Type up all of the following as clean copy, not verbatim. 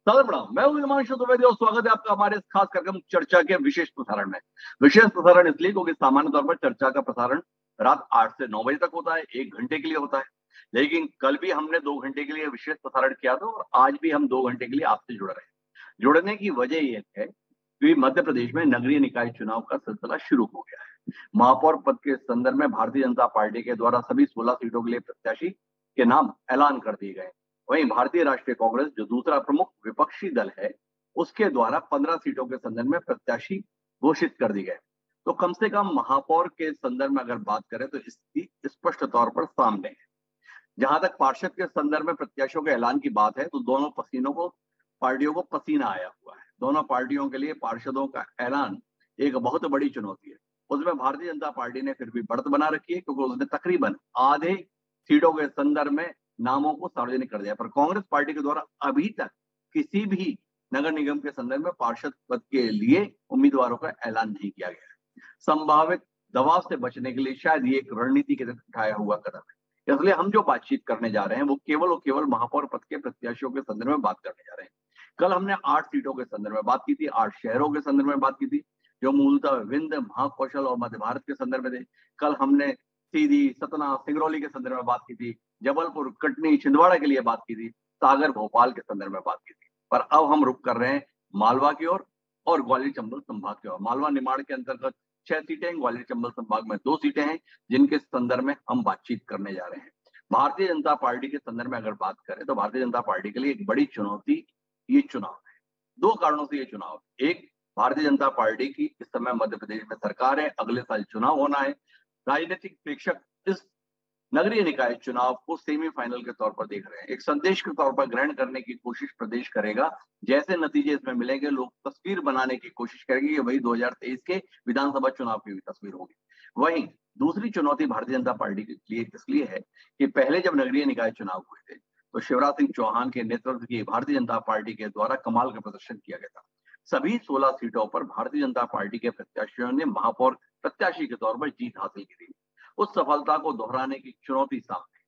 सादर प्रणाम। मैं हूं हिमांशु द्विवेदी और स्वागत है आपका हमारे इस खास कार्यक्रम चर्चा के विशेष प्रसारण में। विशेष प्रसारण इसलिए क्योंकि सामान्य तौर पर चर्चा का प्रसारण रात 8 से 9 बजे तक होता है, 1 घंटे के लिए होता है। लेकिन कल भी हमने 2 घंटे के लिए विशेष प्रसारण किया था और आज भी हम 2 घंटे के लिए आपसे जुड़ रहे हैं। जुड़ने की वजह यह है कि मध्य प्रदेश में नगरीय निकाय चुनाव का सिलसिला शुरू हो गया है। महापौर पद के संदर्भ में भारतीय जनता पार्टी के द्वारा सभी 16 सीटों के लिए प्रत्याशी के नाम ऐलान कर दिए गए। वहीं भारतीय राष्ट्रीय कांग्रेस जो दूसरा प्रमुख विपक्षी दल है, उसके द्वारा 15 सीटों के संदर्भ में प्रत्याशी घोषित कर दिए गए। तो कम से कम महापौर के संदर्भ में अगर बात करें तो इसकी स्पष्ट तौर पर सामने है। जहां तक पार्षद के संदर्भ में प्रत्याशियों के ऐलान की बात है तो दोनों पार्टियों को पसीना आया हुआ है। दोनों पार्टियों के लिए पार्षदों का ऐलान एक बहुत बड़ी चुनौती है। उसमें भारतीय जनता पार्टी ने फिर भी बढ़त बना रखी है क्योंकि उसने तकरीबन आधे सीटों के संदर्भ में नामों को सार्वजनिक कर दिया। पर कांग्रेस पार्टी के द्वारा अभी तक किसी भी नगर निगम के संदर्भ में पार्षद पद के लिए उम्मीदवारों का ऐलान नहीं किया गया है। संभावित दबाव से बचने के लिए शायद ये एक रणनीति के तहत उठाया हुआ कदम है। इसलिए हम जो बातचीत करने जा रहे हैं वो केवल और केवल महापौर पद के प्रत्याशियों के संदर्भ में बात करने जा रहे हैं। कल हमने 8 सीटों के संदर्भ में बात की थी, 8 शहरों के संदर्भ में बात की थी जो मूलतः विंध्य, महाकौशल और मध्य भारत के संदर्भ में थे। कल हमने सीधी, सतना, सिंगरौली के संदर्भ में बात की थी, जबलपुर, कटनी, छिंदवाड़ा के लिए बात की थी, सागर, भोपाल के संदर्भ में बात की थी। पर अब हम रुख कर रहे हैं मालवा की ओर और ग्वालियर चंबल संभाग की ओर। मालवा निमाड़ के अंतर्गत 6 सीटें, ग्वालियर चंबल संभाग में 2 सीटें हैं जिनके संदर्भ में हम बातचीत करने जा रहे हैं। भारतीय जनता पार्टी के संदर्भ में अगर बात करें तो भारतीय जनता पार्टी के लिए एक बड़ी चुनौती ये चुनाव है। 2 कारणों से ये चुनाव है। एक, भारतीय जनता पार्टी की इस समय मध्य प्रदेश में सरकार है, अगले साल चुनाव होना है। राजनीतिक प्रेक्षक इस नगरीय निकाय चुनाव को सेमीफाइनल के तौर पर देख रहे हैं। एक संदेश के तौर पर ग्रहण करने की कोशिश प्रदेश करेगा। जैसे नतीजे इसमें मिलेंगे, लोग तस्वीर बनाने की कोशिश करेंगे कि वही 2023 के विधानसभा चुनाव की भी तस्वीर होगी। वहीं दूसरी चुनौती भारतीय जनता पार्टी के लिए इसलिए है कि पहले जब नगरीय निकाय चुनाव हुए थे तो शिवराज सिंह चौहान के नेतृत्व की भारतीय जनता पार्टी के द्वारा कमाल का प्रदर्शन किया गया था। सभी 16 सीटों पर भारतीय जनता पार्टी के प्रत्याशियों ने महापौर प्रत्याशी के तौर पर जीत हासिल की थी। उस सफलता को दोहराने की चुनौती सामने।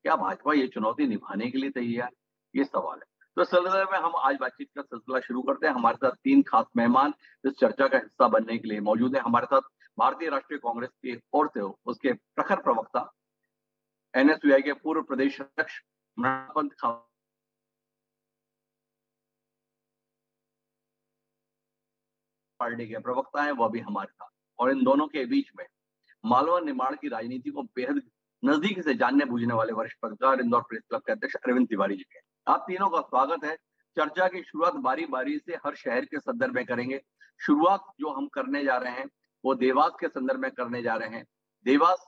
क्या भाजपा ये चुनौती निभाने के लिए तैयार? ये सवाल है। तो इस सिलसिले में हम आज बातचीत का सिलसिला शुरू करते हैं। हमारे साथ 3 खास मेहमान इस चर्चा का हिस्सा बनने के लिए मौजूद है। हमारे साथ भारतीय राष्ट्रीय कांग्रेस की ओर से उसके प्रखर प्रवक्ता, एनएसयूआई के पूर्व प्रदेश अध्यक्ष मृणाल पंत पार्टी के प्रवक्ता है, वह भी हमारे साथ। और इन दोनों के बीच में मालवा निमाड़ की राजनीति को बेहद नजदीक से जानने बूझने वाले वरिष्ठ पत्रकार, इंदौर प्रेस क्लब के अध्यक्ष अरविंद तिवारी जी के। आप तीनों का स्वागत है। चर्चा की शुरुआत बारी बारी से हर शहर के संदर्भ में करेंगे। शुरुआत जो हम करने जा रहे हैं वो देवास के संदर्भ में करने जा रहे हैं। देवास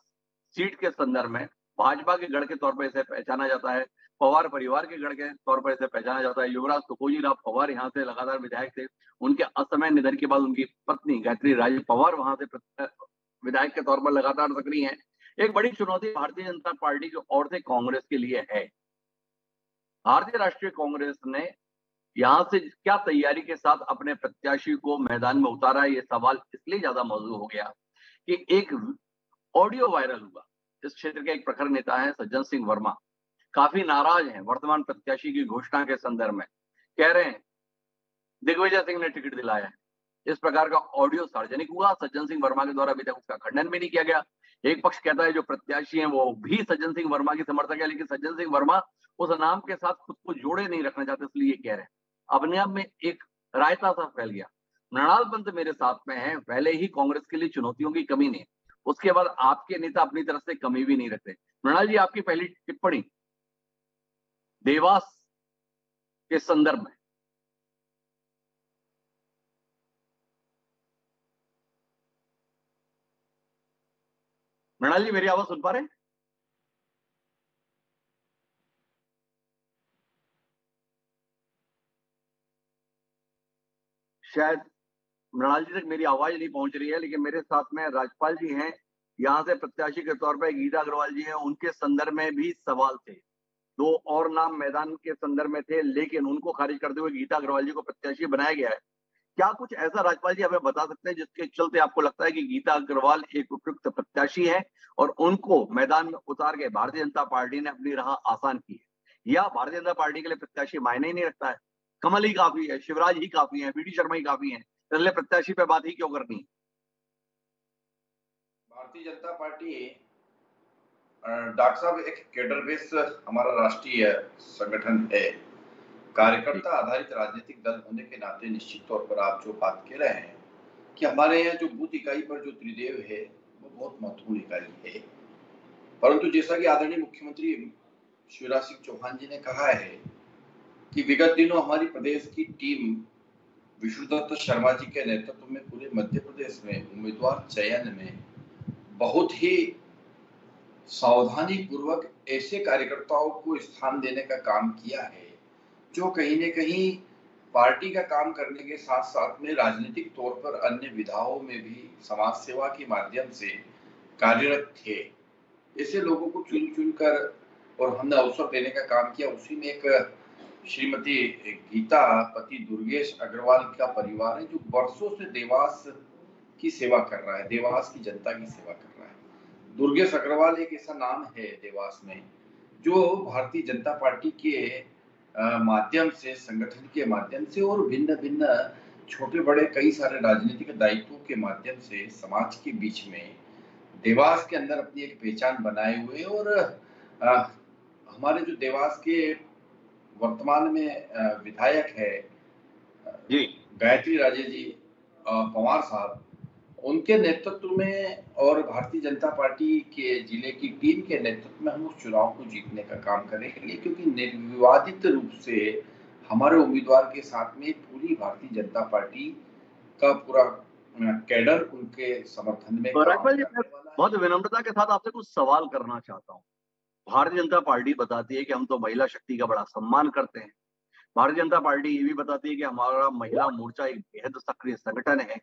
सीट के संदर्भ में भाजपा के गढ़ के तौर पर इसे पहचाना जाता है, पवार परिवार के गढ़ के तौर पर इसे पहचाना जाता है। युवराज सुखोजीराव पवार यहाँ से लगातार विधायक थे। उनके असमय निधन के बाद उनकी पत्नी गायत्री राजे पवार वहां से विधायक के तौर पर लगातार सक्रिय हैं। एक बड़ी चुनौती भारतीय जनता पार्टी की ओर से कांग्रेस के लिए है। भारतीय राष्ट्रीय कांग्रेस ने यहां से क्या तैयारी के साथ अपने प्रत्याशी को मैदान में उतारा है, ये सवाल इसलिए ज्यादा मौजूद हो गया कि एक ऑडियो वायरल हुआ। इस क्षेत्र के एक प्रखर नेता है सज्जन सिंह वर्मा, काफी नाराज हैं वर्तमान प्रत्याशी की घोषणा के संदर्भ में। कह रहे हैं दिग्विजय सिंह ने टिकट दिलाया है। इस प्रकार का ऑडियो सार्वजनिक हुआ। सज्जन सिंह वर्मा के द्वारा अभी तक उसका खंडन भी नहीं किया गया। एक पक्ष कहता है जो प्रत्याशी हैं वो भी सज्जन सिंह वर्मा की समर्थक है, लेकिन सज्जन सिंह वर्मा उस नाम के साथ खुद को जोड़े नहीं रखना चाहते, इसलिए ये कह रहे हैं। अपने आप में एक रायता सा फैल गया। मृणाल पंत मेरे साथ में है। पहले ही कांग्रेस के लिए चुनौतियों की कमी नहीं, उसके बाद आपके नेता अपनी तरफ से कमी भी नहीं रखते। मृणाल जी, आपकी पहली टिप्पणी देवास के संदर्भ में। मृणाल जी, मेरी आवाज सुन पा रहे हैं? शायद मृणाल जी तक मेरी आवाज नहीं पहुंच रही है, लेकिन मेरे साथ में राजपाल जी हैं, यहाँ से प्रत्याशी के तौर पर गीता अग्रवाल जी हैं। उनके संदर्भ में भी सवाल थे। 2 और नाम मैदान के संदर्भ में थे, लेकिन उनको खारिज करते हुए गीता अग्रवाल जी को प्रत्याशी बनाया गया है। क्या कुछ ऐसा राजपाल जी हमें बता सकते हैं जिसके चलते आपको लगता है कि गीता अग्रवाल एक उपयुक्त प्रत्याशी है और उनको मैदान में उतार के भारतीय जनता पार्टी ने अपनी राह आसान की है, या भारतीय जनता पार्टी के लिए प्रत्याशी मायने ही नहीं रखता है? कमल ही काफी है, शिवराज ही काफी है, बीडी शर्मा ही काफी है, इसलिए प्रत्याशी पे बात ही क्यों करनी। भारतीय जनता पार्टी डॉक्टर साहब एक कैडर बेस हमारा राष्ट्रीय संगठन है। कार्यकर्ता आधारित राजनीतिक दल होने के नाते निश्चित तौर पर आप जो बात कह रहे हैं कि हमारे यहाँ जो बूथ इकाई पर जो त्रिदेव है वो बहुत महत्वपूर्ण इकाई है, परंतु जैसा कि आदरणीय मुख्यमंत्री शिवराज सिंह चौहान जी ने कहा है कि विगत दिनों हमारी प्रदेश की टीम विष्णुदत्त शर्मा जी के नेतृत्व में पूरे मध्य प्रदेश में उम्मीदवार चयन में बहुत ही सावधानी पूर्वक ऐसे कार्यकर्ताओं को स्थान देने का काम किया है जो कहीं न कहीं पार्टी का काम करने के साथ साथ में राजनीतिक तौर पर अन्य विधाओं में भी समाज सेवा के माध्यम से कार्यरत थे। ऐसे लोगों को चुन चुनकर और हमने अवसर देने का काम किया। उसी में एक श्रीमती गीता पति दुर्गेश अग्रवाल का परिवार है जो वर्षों से देवास की सेवा कर रहा है, देवास की जनता की सेवा कर रहा है। दुर्गेश अग्रवाल एक ऐसा नाम है देवास में जो भारतीय जनता पार्टी के माध्यम से, संगठन के माध्यम से और भिन्न भिन्न छोटे बड़े कई सारे राजनीतिक दायित्वों के माध्यम से समाज के बीच में देवास के अंदर अपनी एक पहचान बनाए हुए और हमारे जो देवास के वर्तमान में विधायक है जी गायत्री राजे जी पवार साहब, उनके नेतृत्व में और भारतीय जनता पार्टी के जिले की टीम के नेतृत्व में हम उस चुनाव को जीतने का काम करेंगे, क्योंकि निर्विवादित रूप से हमारे उम्मीदवार के साथ में पूरी भारतीय जनता पार्टी का पूरा कैडर उनके समर्थन में राजपाल जी, मैं बहुत विनम्रता के साथ आपसे कुछ सवाल करना चाहता हूँ। भारतीय जनता पार्टी बताती है कि हम तो महिला शक्ति का बड़ा सम्मान करते हैं। भारतीय जनता पार्टी ये भी बताती है कि हमारा महिला मोर्चा एक बेहद सक्रिय संगठन है,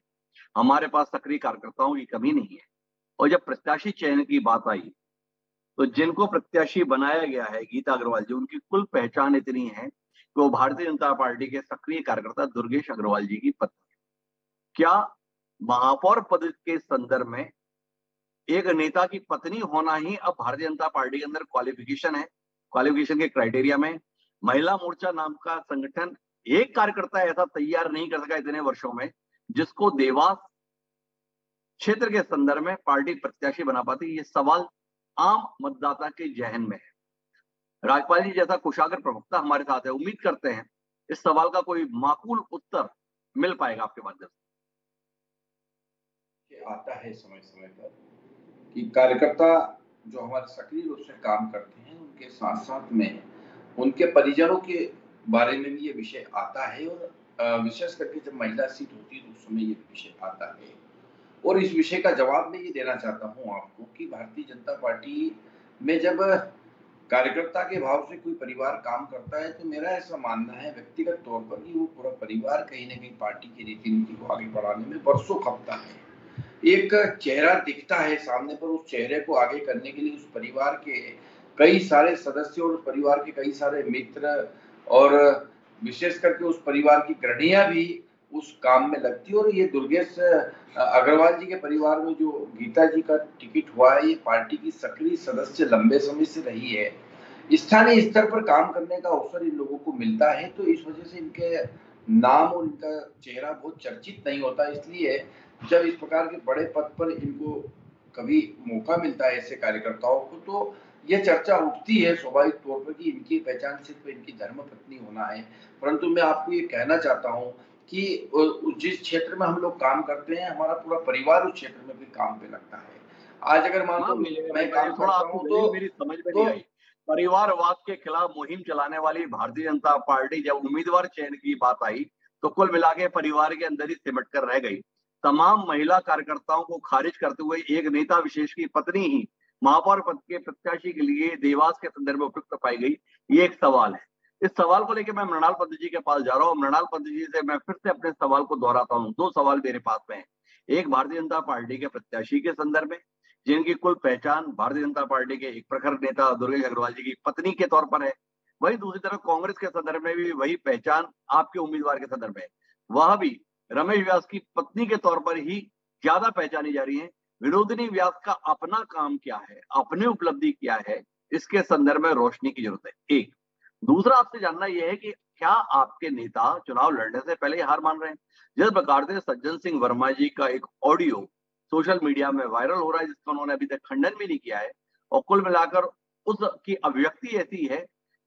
हमारे पास सक्रिय कार्यकर्ताओं की कमी नहीं है। और जब प्रत्याशी चयन की बात आई तो जिनको प्रत्याशी बनाया गया है गीता अग्रवाल जी, उनकी कुल पहचान इतनी है कि वो भारतीय जनता पार्टी के सक्रिय कार्यकर्ता दुर्गेश अग्रवाल जी की पत्नी। क्या महापौर पद के संदर्भ में एक नेता की पत्नी होना ही अब भारतीय जनता पार्टी के अंदर क्वालिफिकेशन है? क्वालिफिकेशन के क्राइटेरिया में महिला मोर्चा नाम का संगठन एक कार्यकर्ता ऐसा तैयार नहीं कर सका इतने वर्षों में जिसको देवास क्षेत्र के संदर्भ में पार्टी प्रत्याशी बना पाती। ये सवाल आम मतदाता के जहन में है। राज्यपाल जी जैसा कुशाग्र प्रवक्ता हमारे साथ है, उम्मीद करते हैं इस सवाल का कोई माकूल उत्तर मिल पाएगा आपके माध्यम से। आता है समय समय पर कि कार्यकर्ता जो हमारे सक्रिय रूप से काम करते हैं उनके साथ साथ में उनके परिजनों के बारे में भी ये विषय आता है और विशेष करके जब महिला सीट होती है तो उस समय ये विषय आता है। और इस विषय का जवाब मैं ये देना चाहता हूँ आपको कि भारतीय जनता पार्टी में जब कार्यकर्ता के भाव से कोई परिवार काम करता है तो मेरा ऐसा मानना है व्यक्तिगत तौर पर कि वो पूरा परिवार कहीं ना कहीं पार्टी की रीति नीति को आगे बढ़ाने में वर्षों खपता है। एक चेहरा दिखता है सामने पर, उस चेहरे को आगे करने के लिए उस परिवार के कई सारे सदस्य और उस परिवार के कई सारे मित्र और विशेष करके उस परिवार की गृहणियां भी उस काम में लगती है। और ये दुर्गेश अग्रवाल जी के परिवार में जो गीता जी का टिकट हुआ है, ये पार्टी की सक्रिय सदस्य लंबे समय से रही है। स्थानीय स्तर पर काम करने का अवसर इन लोगों को मिलता है, तो इस वजह से इनके नाम और इनका चेहरा बहुत चर्चित नहीं होता। इसलिए जब इस प्रकार के बड़े पद पर इनको कभी मौका मिलता है ऐसे कार्यकर्ताओं को, तो ये चर्चा उठती है स्वाभाविक तौर पर कि इनकी पहचान सिर्फ इनकी धर्मपत्नी होना है। परंतु मैं आपको ये कहना चाहता हूँ कि जिस क्षेत्र में हम लोग काम करते हैं हमारा पूरा परिवार उस क्षेत्र में भी काम पे लगता है। आज अगर मान लो मैं काम करता हूँ तो मेरी समझ में नहीं आई। परिवारवाद के खिलाफ मुहिम चलाने वाली भारतीय जनता पार्टी जब उम्मीदवार चयन की बात आई तो कुल मिला के परिवार के अंदर ही सिमट कर रह गई। तमाम महिला कार्यकर्ताओं को खारिज करते हुए एक नेता विशेष की पत्नी ही महापौर पद के प्रत्याशी के लिए देवास के संदर्भ में उपयुक्त पाई गई, ये एक सवाल है। इस सवाल को लेकर मैं मृणाल पंत जी के पास जा रहा हूँ। मृणाल पंत जी से मैं फिर से अपने सवाल को दोहराता हूँ। दो सवाल मेरे पास में है। एक भारतीय जनता पार्टी के प्रत्याशी के संदर्भ में जिनकी कुल पहचान भारतीय जनता पार्टी के एक प्रखर नेता दुर्गेश अग्रवाल जी की पत्नी के तौर पर है, वही दूसरी तरफ कांग्रेस के संदर्भ में भी वही पहचान आपके उम्मीदवार के संदर्भ में वह भी रमेश व्यास की पत्नी के तौर पर ही ज्यादा पहचानी जा रही है। विनोदिनी व्यास का अपना काम क्या है, अपनी उपलब्धि क्या है, इसके संदर्भ में रोशनी की जरूरत है। एक दूसरा आपसे जानना यह है कि क्या आपके नेता चुनाव लड़ने से पहले ही हार मान रहे हैं? जिस प्रकार से सज्जन सिंह वर्मा जी का एक ऑडियो सोशल मीडिया में वायरल हो रहा है, जिसका उन्होंने अभी तक खंडन भी नहीं किया है, और कुल मिलाकर उसकी अभिव्यक्ति ऐसी है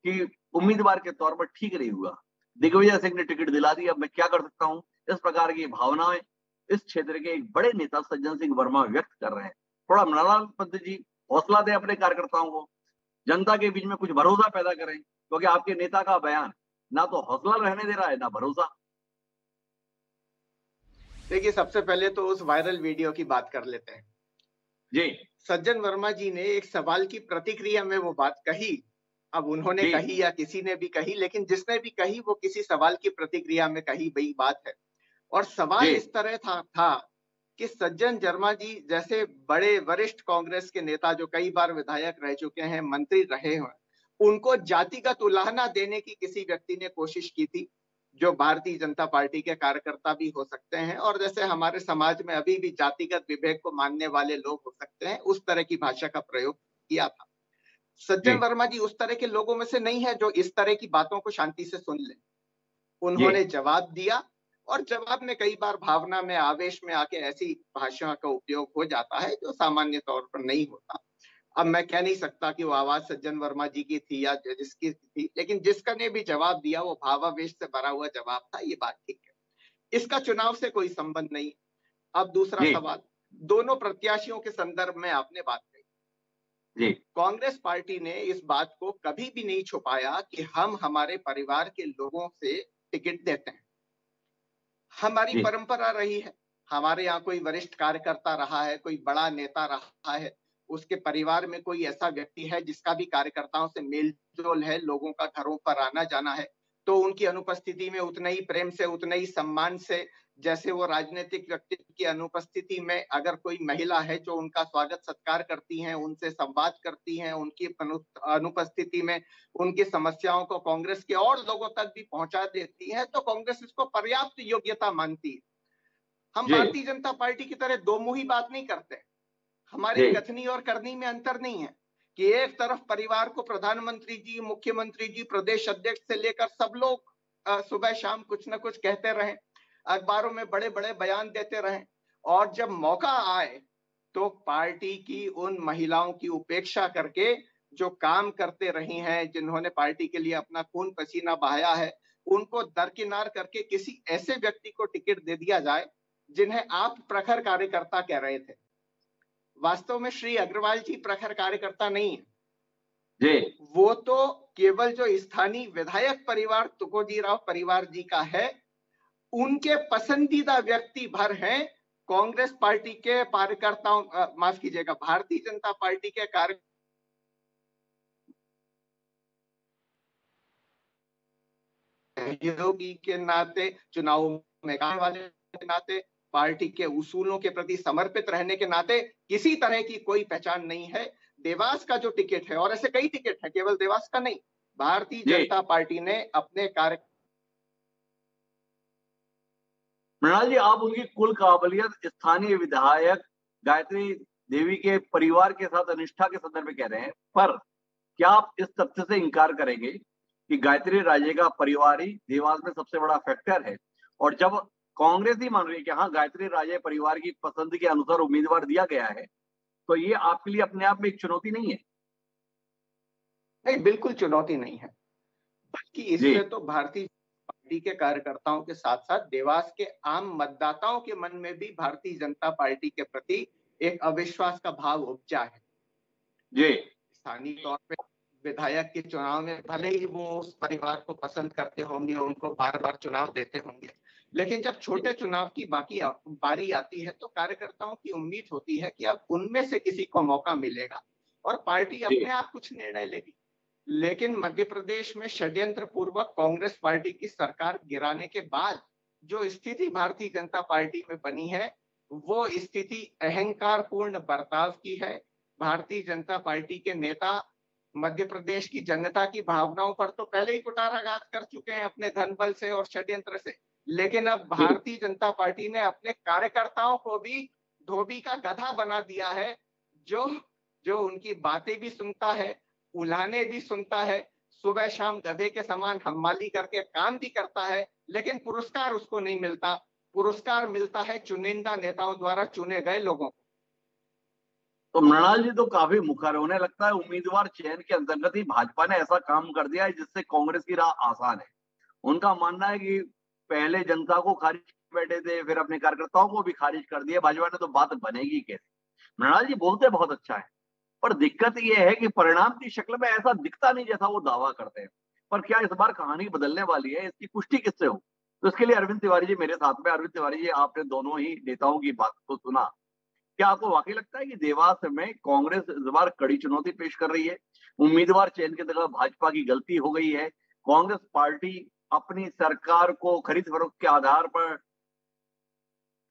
कि उम्मीदवार के तौर पर ठीक नहीं हुआ। दिग्विजय सिंह ने टिकट दिला दी, अब मैं क्या कर सकता हूँ? इस प्रकार की भावनाएं इस क्षेत्र के एक बड़े नेता सज्जन सिंह वर्मा व्यक्त कर रहे हैं। थोड़ा मृणाल पंत जी हौसला दें अपने कार्यकर्ताओं को, जनता के बीच में कुछ भरोसा पैदा करें, क्योंकि आपके नेता का बयान ना तो हौसला रहने दे रहा है, ना भरोसा। देखिए, सबसे पहले तो उस वायरल वीडियो की बात कर लेते हैं। जी सज्जन वर्मा जी ने एक सवाल की प्रतिक्रिया में वो बात कही। अब उन्होंने जी कही या किसी ने भी कही, लेकिन जिसने भी कही वो किसी सवाल की प्रतिक्रिया में कही गई बात है। और सवाल जी इस तरह था कि सज्जन वर्मा जी जैसे बड़े वरिष्ठ कांग्रेस के नेता जो कई बार विधायक रह चुके हैं, मंत्री रहे हैं, उनको जातिगत उलाहना देने की किसी व्यक्ति ने कोशिश की थी, जो भारतीय जनता पार्टी के कार्यकर्ता भी हो सकते हैं और जैसे हमारे समाज में अभी भी जातिगत विभेद को मानने वाले लोग हो सकते हैं, उस तरह की भाषा का प्रयोग किया था। सज्जन जी वर्मा जी उस तरह के लोगों में से नहीं है जो इस तरह की बातों को शांति से सुन ले। जी उन्होंने जवाब दिया और जवाब में कई बार भावना में, आवेश में आके ऐसी भाषा का उपयोग हो जाता है जो सामान्य तौर पर नहीं होता। अब मैं कह नहीं सकता कि वो आवाज सज्जन वर्मा जी की थी या जिसकी थी, लेकिन जिसका ने भी जवाब दिया वो भावावेश से भरा हुआ जवाब था, ये बात ठीक है। इसका चुनाव से कोई संबंध नहीं। अब दूसरा जी सवाल, दोनों प्रत्याशियों के संदर्भ में आपने बात कही। जी कांग्रेस पार्टी ने इस बात को कभी भी नहीं छुपाया कि हम हमारे परिवार के लोगों से टिकट देते हैं। हमारी जी परंपरा रही है, हमारे यहाँ कोई वरिष्ठ कार्यकर्ता रहा है, कोई बड़ा नेता रहा है, उसके परिवार में कोई ऐसा व्यक्ति है जिसका भी कार्यकर्ताओं से मेल जोल है, लोगों का घरों पर आना जाना है, तो उनकी अनुपस्थिति में उतना ही प्रेम से, उतना ही सम्मान से, जैसे वो राजनीतिक व्यक्ति की अनुपस्थिति में अगर कोई महिला है जो उनका स्वागत सत्कार करती हैं, उनसे संवाद करती हैं, उनकी अनुपस्थिति में उनकी समस्याओं को कांग्रेस के और लोगों तक भी पहुंचा देती है, तो कांग्रेस इसको पर्याप्त योग्यता मानती है। हम जी भारतीय जनता पार्टी की तरह दो मुही बात नहीं करते। हमारी जी कथनी और करनी में अंतर नहीं है कि एक तरफ परिवार को प्रधानमंत्री जी, मुख्यमंत्री जी, प्रदेश अध्यक्ष से लेकर सब लोग सुबह शाम कुछ न कुछ कहते रहें, अखबारों में बड़े बड़े बयान देते रहें, और जब मौका आए तो पार्टी की उन महिलाओं की उपेक्षा करके जो काम करते रही हैं, जिन्होंने पार्टी के लिए अपना खून पसीना बहाया है, उनको दरकिनार करके किसी ऐसे व्यक्ति को टिकट दे दिया जाए जिन्हें आप प्रखर कार्यकर्ता कह रहे थे। वास्तव में श्री अग्रवाल जी प्रखर कार्यकर्ता नहीं है, जी वो तो केवल जो स्थानीय विधायक परिवार तुकोजी राव परिवार जी का है, उनके पसंदीदा व्यक्ति भर हैं। कांग्रेस पार्टी के कार्यकर्ताओं, माफ कीजिएगा, भारतीय जनता पार्टी के कार्य सहयोगी के नाते, चुनाव में आने वाले के नाते, पार्टी के उसूलों के प्रति समर्पित रहने के नाते किसी तरह की कोई पहचान नहीं है। देवास का जो टिकट है, और ऐसे कई टिकट है, केवल देवास का नहीं, भारतीय जी जनता पार्टी ने अपने कार्य मृणाल जी, आप उनकी कुल काबिलियत स्थानीय विधायक गायत्री देवी के परिवार के साथ अनिष्ठा के संदर्भ में कह रहे हैं, पर क्या आप इस तथ्य से इनकार करेंगे कि गायत्री राजे का परिवार ही देवास में सबसे बड़ा फैक्टर है? और जब कांग्रेस ही मान रही है कि हाँ, गायत्री राजे परिवार की पसंद के अनुसार उम्मीदवार दिया गया है, तो ये आपके लिए अपने आप में एक चुनौती नहीं है? नहीं, बिल्कुल चुनौती नहीं है, बल्कि जी इससे तो भारतीय पार्टी के कार्यकर्ताओं के साथ साथ देवास के आम मतदाताओं के मन में भी भारतीय जनता पार्टी के प्रति एक अविश्वास का भाव उपजा है। जी स्थानीय तौर पे विधायक के चुनाव में भले ही वो उस परिवार को पसंद करते होंगे, उनको बार बार चुनाव देते होंगे, लेकिन जब छोटे चुनाव की बारी आती है तो कार्यकर्ताओं की उम्मीद होती है कि अब उनमें से किसी को मौका मिलेगा और पार्टी जी अपने आप कुछ निर्णय लेगी। लेकिन मध्य प्रदेश में षड्यंत्र पूर्वक कांग्रेस पार्टी की सरकार गिराने के बाद जो स्थिति भारतीय जनता पार्टी में बनी है, वो स्थिति अहंकारपूर्ण बर्ताव की है। भारतीय जनता पार्टी के नेता मध्य प्रदेश की जनता की भावनाओं पर तो पहले ही कुठाराघात कर चुके हैं अपने धन बल से और षड्यंत्र से, लेकिन अब जी भारतीय जनता पार्टी ने अपने कार्यकर्ताओं को भी धोबी का गधा बना दिया है, जो जो उनकी बातें भी सुनता है, उल्हाने भी सुनता है, सुबह शाम गधे के समान हम्माली करके काम भी करता है, लेकिन पुरस्कार उसको नहीं मिलता। पुरस्कार मिलता है चुनिंदा नेताओं द्वारा चुने गए लोगों को। तो मृणाल जी तो काफी मुखर होने लगता है। उम्मीदवार चयन के अंतर्गत ही भाजपा ने ऐसा काम कर दिया है जिससे कांग्रेस की राह आसान है। उनका मानना है कि पहले जनता को खारिज कर बैठे थे, फिर अपने कार्यकर्ताओं को भी खारिज कर दिया भाजपा ने, तो बात बनेगी कैसे। मृणाल जी बोलते बहुत अच्छा है, पर दिक्कत यह है कि परिणाम की शक्ल में ऐसा दिखता नहीं जैसा वो दावा करते हैं। पर क्या इस बार कहानी बदलने वाली है, इसकी पुष्टि किससे हो? तो इसके लिए अरविंद तिवारी जी मेरे साथ में। अरविंद तिवारी जी, आपने दोनों ही नेताओं की बात को सुना, क्या आपको वाकई लगता है कि देवास में कांग्रेस इस बार कड़ी चुनौती पेश कर रही है? उम्मीदवार चयन की जगह भाजपा की गलती हो गई है? कांग्रेस पार्टी अपनी सरकार को खरीद फरोख्त के आधार पर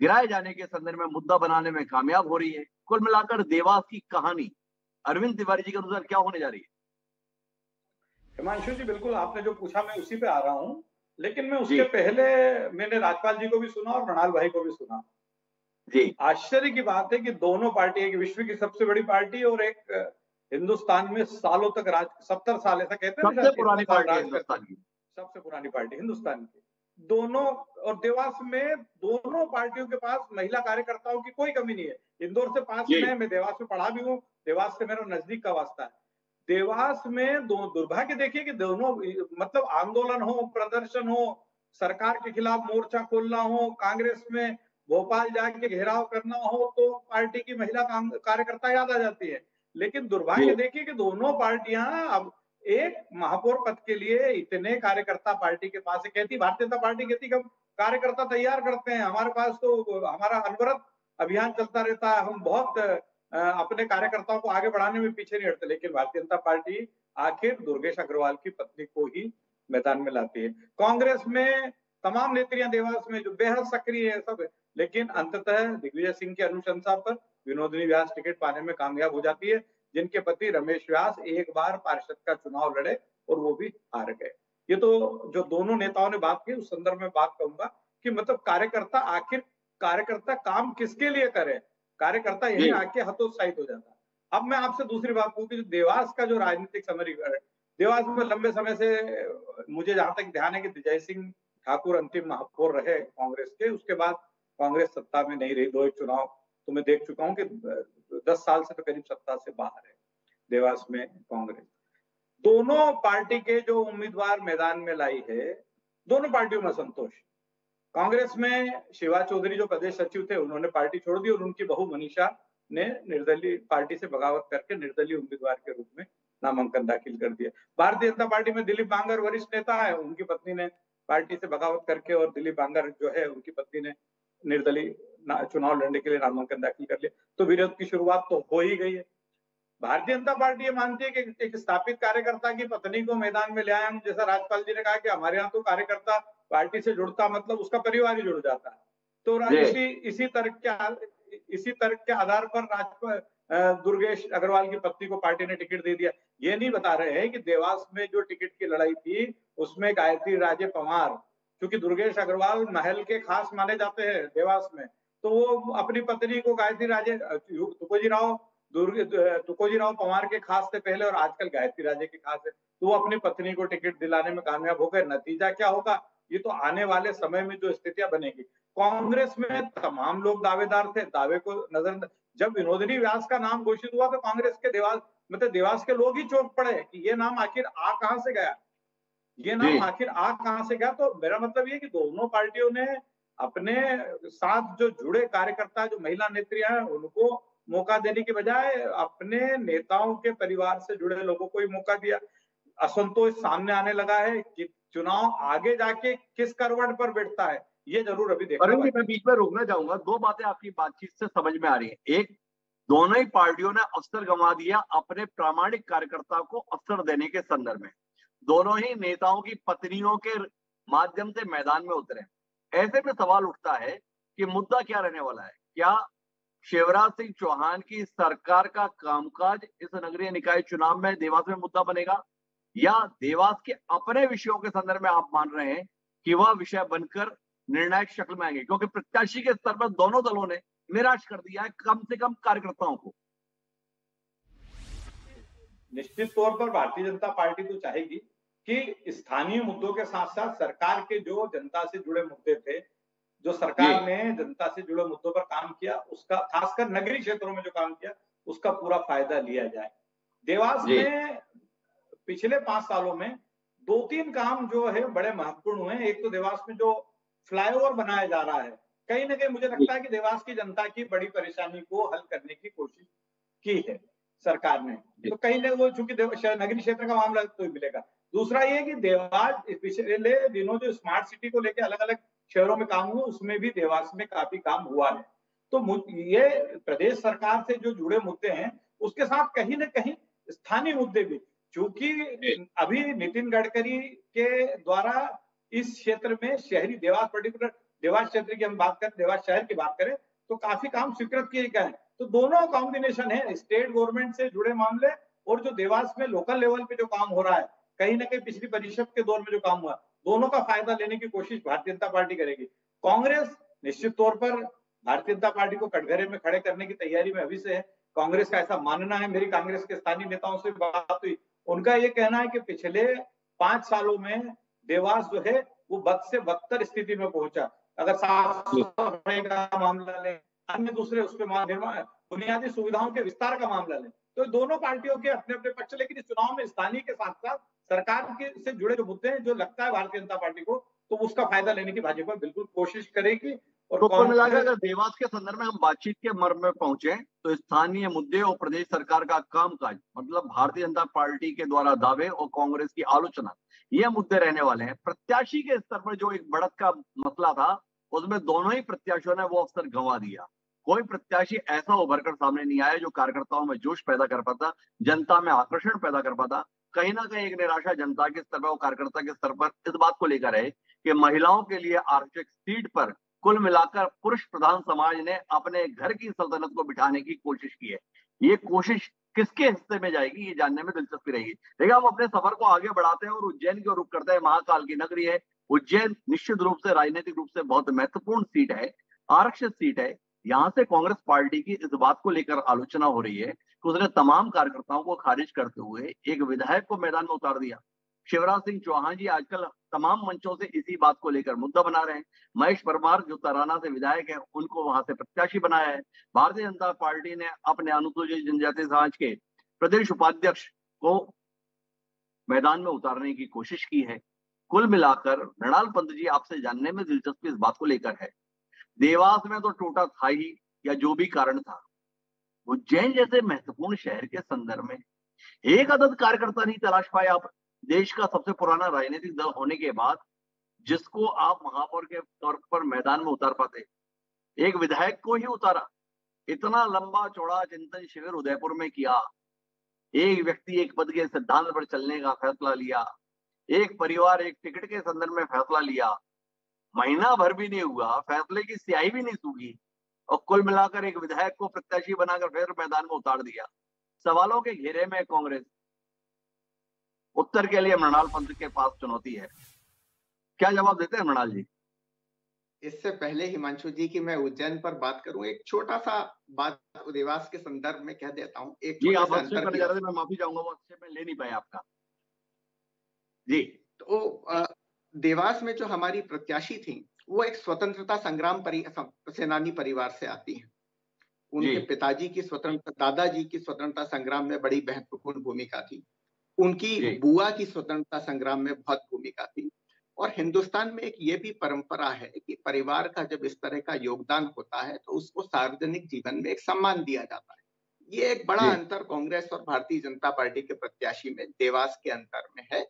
गिराए जाने के संदर्भ में मुद्दा बनाने में कामयाब हो रही है? कुल मिलाकर देवास की कहानी अरविंद तिवारी जी के अनुसार क्या होने जा रही है? हिमांशु जी, बिल्कुल आपने जो पूछा मैं उसी पे आ रहा हूँ, लेकिन मैं जी उसके पहले मैंने राजपाल जी को भी सुना और मृणाल भाई को भी सुना। जी आश्चर्य की बात है कि दोनों पार्टी, एक विश्व की सबसे बड़ी पार्टी और एक हिंदुस्तान में सालों तक राज, 70 साल ऐसा कहते हैं ना, सबसे पुरानी इतना साल पार्टी है राज हिंदुस्तान करती, की। सबसे पुरानी पार्टी हिंदुस्तान की दोनों। और देवास में दोनों पार्टियों के पास महिला कार्यकर्ताओं की कोई कमी नहीं है। इंदौर से पास जी में, मैं देवास में पढ़ा भी हूँ, देवास से मेरा नजदीक का वास्ता है। देवास में दुर्भाग्य देखिए कि दोनों, मतलब आंदोलन हो, प्रदर्शन हो, सरकार के खिलाफ मोर्चा खोलना हो, कांग्रेस में भोपाल जाके घेराव करना हो, तो पार्टी की महिला कार्यकर्ता याद आ जाती है। लेकिन दुर्भाग्य जी देखिए कि दोनों पार्टियां अब एक महापौर पद के लिए इतने कार्यकर्ता पार्टी के पास है। कहती भारतीय जनता पार्टी कहती कि हम कार्यकर्ता तैयार करते हैं, हमारे पास तो हमारा अनवरत अभियान चलता रहता है, हम बहुत अपने कार्यकर्ताओं को आगे बढ़ाने में पीछे नहीं हटते। लेकिन भारतीय जनता पार्टी आखिर दुर्गेश अग्रवाल की पत्नी को ही मैदान में लाती है। कांग्रेस में तमाम नेत्रियां देवास में जो बेहद सक्रिय है सब है, लेकिन अंततः दिग्विजय सिंह की अनुशंसा पर विनोदिनी व्यास टिकट पाने में कामयाब हो जाती है, जिनके पति रमेश व्यास एक बार पार्षद का चुनाव लड़े और वो भी हार गए। ये तो जो दोनों नेताओं ने बात की उस संदर्भ में बात कहूंगा कि मतलब कार्यकर्ता, आखिर कार्यकर्ता काम किसके लिए करे, कार्यकर्ता यही आके हतोत्साहित हो जाता है। अब मैं आपसे दूसरी बात कहूँ कि देवास का जो राजनीतिक समीकरण है, देवास में लंबे समय से मुझे जहां तक ध्यान है कि जय सिंह ठाकुर अंतिम महापौर रहे कांग्रेस के, उसके बाद कांग्रेस सत्ता में नहीं रही। 2 एक चुनाव तो मैं देख चुका हूं कि 10 साल से तो करीब सत्ता से बाहर है देवास में कांग्रेस। दोनों पार्टी के जो उम्मीदवार मैदान में लाई है, दोनों पार्टियों में संतोष। कांग्रेस में शिवा चौधरी जो प्रदेश सचिव थे, उन्होंने पार्टी छोड़ दी और उनकी बहू मनीषा ने निर्दलीय पार्टी से बगावत करके निर्दलीय उम्मीदवार के रूप में नामांकन दाखिल कर दिया। भारतीय जनता पार्टी में दिलीप बांगर वरिष्ठ नेता है, उनकी पत्नी ने पार्टी से बगावत करके, और दिलीप बांगर जो है उनकी पत्नी ने निर्दलीय चुनाव लड़ने के लिए नामांकन दाखिल कर लिया। तो विरोध की शुरुआत तो हो ही गई है। भारतीय जनता पार्टी ये मानती है कि एक स्थापित कार्यकर्ता की पत्नी को मैदान में ले आए हम, जैसा राजपाल जी ने कहा कि हमारे यहाँ तो कार्यकर्ता पार्टी से जुड़ता मतलब उसका परिवार ही जुड़ जाता है। तो इसी तर्क के आधार पर दुर्गेश अग्रवाल की पत्नी को पार्टी ने टिकट दे दिया। ये नहीं बता रहे हैं कि देवास में जो टिकट की लड़ाई थी उसमें गायत्री राजे पंवार, क्योंकि दुर्गेश अग्रवाल महल के खास माने जाते हैं देवास में, तो वो अपनी पत्नी को गायत्री राजे तुकोजी राव पंवार के खास से पहले और आजकल गायत्री राजे के खास है, तो वो अपनी पत्नी को टिकट दिलाने में कामयाब हो गए। नतीजा क्या होगा ये तो आने वाले समय में जो स्थितियां बनेगी। कांग्रेस में तमाम लोग दावेदार थे, दावे को नजर, जब विनोदिनी व्यास का नाम घोषित हुआ तो कांग्रेस के देवास के लोग ही चौंक पड़े कि ये नाम आखिर आ कहां से गया, ये नाम आखिर आ कहां से गया। तो मेरा मतलब ये कि दोनों पार्टियों ने अपने साथ जो जुड़े कार्यकर्ता, जो महिला नेत्रियां हैं, उनको मौका देने की बजाय अपने नेताओं के परिवार से जुड़े लोगों को ही मौका दिया। असंतोष सामने आने लगा है कि चुनाव आगे जाके किस करवट पर बैठता है ये जरूर अभी देखना है। मैं बीच में रोकना चाहूंगा, 2 बातें आपकी बातचीत से समझ में आ रही हैं। एक, दोनों ही पार्टियों ने अवसर गंवा दिया अपने प्रामाणिक कार्यकर्ता को अवसर देने के संदर्भ में। दोनों ही नेताओं की पत्नियों के माध्यम से मैदान में उतरे। ऐसे में सवाल उठता है कि मुद्दा क्या रहने वाला है? क्या शिवराज सिंह चौहान की सरकार का कामकाज इस नगरीय निकाय चुनाव में देवास में मुद्दा बनेगा, या देवास के अपने विषयों के संदर्भ में आप मान रहे हैं कि वह विषय बनकर निर्णायक शक्ल में आएंगे? क्योंकि प्रत्याशी के स्तर पर दोनों दलों ने निराश कर दिया है कम से कम कार्यकर्ताओं को। निश्चित तौर पर भारतीय जनता पार्टी तो चाहेगी कि स्थानीय मुद्दों के साथ साथ सरकार के जो जनता से जुड़े मुद्दे थे, जो जी सरकार ने जनता से जुड़े मुद्दों पर काम किया, उसका खासकर नगरीय क्षेत्रों में जो काम किया उसका पूरा फायदा लिया जाए। देवास जी में पिछले 5 सालों में 2-3 काम जो है बड़े महत्वपूर्ण हुए हैं। एक तो देवास में जो फ्लाईओवर बनाया जा रहा है, कहीं न कहीं मुझे जी लगता है कि देवास की जनता की बड़ी परेशानी को हल करने की कोशिश की है सरकार ने। जी तो कहीं न वो चूँकि नगरीय क्षेत्र का मामला तो ही मिलेगा। दूसरा ये कि देवास पिछले दिनों जो स्मार्ट सिटी को लेके अलग-अलग शहरों में काम हुआ, उसमें भी देवास में काफ़ी काम हुआ है। तो ये प्रदेश सरकार से जो जुड़े मुद्दे हैं, उसके साथ कहीं न कहीं स्थानीय मुद्दे भी, चूँकि जी अभी नितिन गडकरी के द्वारा इस क्षेत्र में शहरी देवास पर्टिकुलर देवास क्षेत्र की हम बात करें, देवास शहर की बात करें, तो काफ़ी काम स्वीकृत किए गए हैं। तो दोनों कॉम्बिनेशन है, स्टेट गवर्नमेंट से जुड़े मामले और जो देवास में लोकल लेवल पे जो काम हो रहा है, कहीं न कहीं पिछली परिषद के दौर में जो काम हुआ, दोनों का फायदा लेने की कोशिश भारतीय जनता पार्टी करेगी। कांग्रेस निश्चित तौर पर भारतीय जनता पार्टी को कटघरे में खड़े करने की तैयारी में अभी से है। कांग्रेस का ऐसा मानना है, मेरी कांग्रेस के स्थानीय नेताओं से बात हुई, उनका ये कहना है कि पिछले 5 सालों में देवास जो है वो बद से बदतर स्थिति में पहुंचा। अगर जी साफ-सफाई का मामला लें, अन्य दूसरे उसपे निर्माण बुनियादी सुविधाओं के विस्तार का मामला लें, तो दोनों पार्टियों के अपने-अपने पक्ष, लेकिन इस चुनाव में स्थानीय के साथ-साथ सरकार के से जुड़े जो मुद्दे हैं, जो लगता है भारतीय जनता पार्टी को, तो उसका फायदा लेने की भाजपा बिल्कुल कोशिश करेगी। और तो कुल मिलाकर कांग्रेस अगर देवास के संदर्भ में हम बातचीत के मर्म में पहुंचे तो स्थानीय मुद्दे और प्रदेश सरकार का कामकाज, मतलब भारतीय जनता पार्टी के द्वारा दावे और कांग्रेस की आलोचना, ये मुद्दे रहने वाले हैं। प्रत्याशी के स्तर पर जो एक बढ़त का मसला था, उसमें दोनों ही प्रत्याशियों ने वो अवसर गंवा दिया। कोई प्रत्याशी ऐसा उभर कर सामने नहीं आया जो कार्यकर्ताओं में जोश पैदा कर पाता, जनता में आकर्षण पैदा कर पाता। कहीं ना कहीं एक निराशा जनता के स्तर पर और कार्यकर्ता के स्तर पर इस बात को लेकर है कि महिलाओं के लिए आरक्षित सीट पर कुल मिलाकर पुरुष प्रधान समाज ने अपने घर की सल्तनत को बिठाने की कोशिश की है। ये कोशिश किसके हिस्से में जाएगी, ये जानने में दिलचस्पी रहेगी। देखिए, हम अपने सफर को आगे बढ़ाते हैं और उज्जैन की ओर रुख करते हैं। महाकाल की नगरी है उज्जैन, निश्चित रूप से राजनीतिक रूप से बहुत महत्वपूर्ण सीट है, आरक्षित सीट है। यहाँ से कांग्रेस पार्टी की इस बात को लेकर आलोचना हो रही है कि उसने तमाम कार्यकर्ताओं को खारिज करते हुए एक विधायक को मैदान में उतार दिया। शिवराज सिंह चौहान जी आजकल तमाम मंचों से इसी बात को लेकर मुद्दा बना रहे हैं। महेश परमार जो तराना से विधायक है, उनको वहां से प्रत्याशी बनाया है। भारतीय जनता पार्टी ने अपने अनुसूचित जनजाति समाज के प्रदेश उपाध्यक्ष को मैदान में उतारने की कोशिश की है। कुल मिलाकर मृणाल पंत जी, आपसे जानने में दिलचस्पी इस बात को लेकर है, देवास में तो टोटा था ही, या जो भी कारण था, उज्जैन जैसे महत्वपूर्ण शहर के संदर्भ में एक अदद कार्यकर्ता नहीं तलाश पाए आप, देश का सबसे पुराना राजनीतिक दल होने के बाद, जिसको आप महापौर के तौर पर मैदान में उतार पाते। एक विधायक को ही उतारा। इतना लंबा चौड़ा चिंतन शिविर उदयपुर में किया। एक व्यक्ति एक पद के सिद्धांत पर चलने का फैसला लिया। एक परिवार एक टिकट के संदर्भ में फैसला लिया। महीना भर भी नहीं हुआ, फैसले की स्याही भी नहीं सूखी और कुल मिलाकर एक विधायक को प्रत्याशी बनाकर फिर मैदान में उतार दिया। सवालों के घेरे में कांग्रेस। उत्तर के लिए मृणाल पंत के पास चुनौती है। क्या जवाब देते हैं मृणाल जी? इससे पहले हिमांशु जी की मैं उज्जैन पर बात करूं, एक छोटा सा बात देवास के संदर्भ में कह देता हूं। एक जी, छोटे आप से अच्छे अंतर कर की जा रहे थे, मैं माफी चाहूंगा, वो अच्छे में ले नहीं पाए आपका। जी तो देवास में जो हमारी प्रत्याशी थी, वो एक स्वतंत्रता संग्राम सेनानी परिवार से आती है। उनके जी पिताजी की दादाजी की स्वतंत्रता संग्राम में बड़ी महत्वपूर्ण भूमिका थी। उनकी जी बुआ की स्वतंत्रता संग्राम में बहुत भूमिका थी। और हिंदुस्तान में एक ये भी परंपरा है कि परिवार का जब इस तरह का योगदान होता है तो उसको सार्वजनिक जीवन में एक सम्मान दिया जाता है। ये एक बड़ा जी अंतर कांग्रेस और भारतीय जनता पार्टी के प्रत्याशी में देवास के अंतर में है।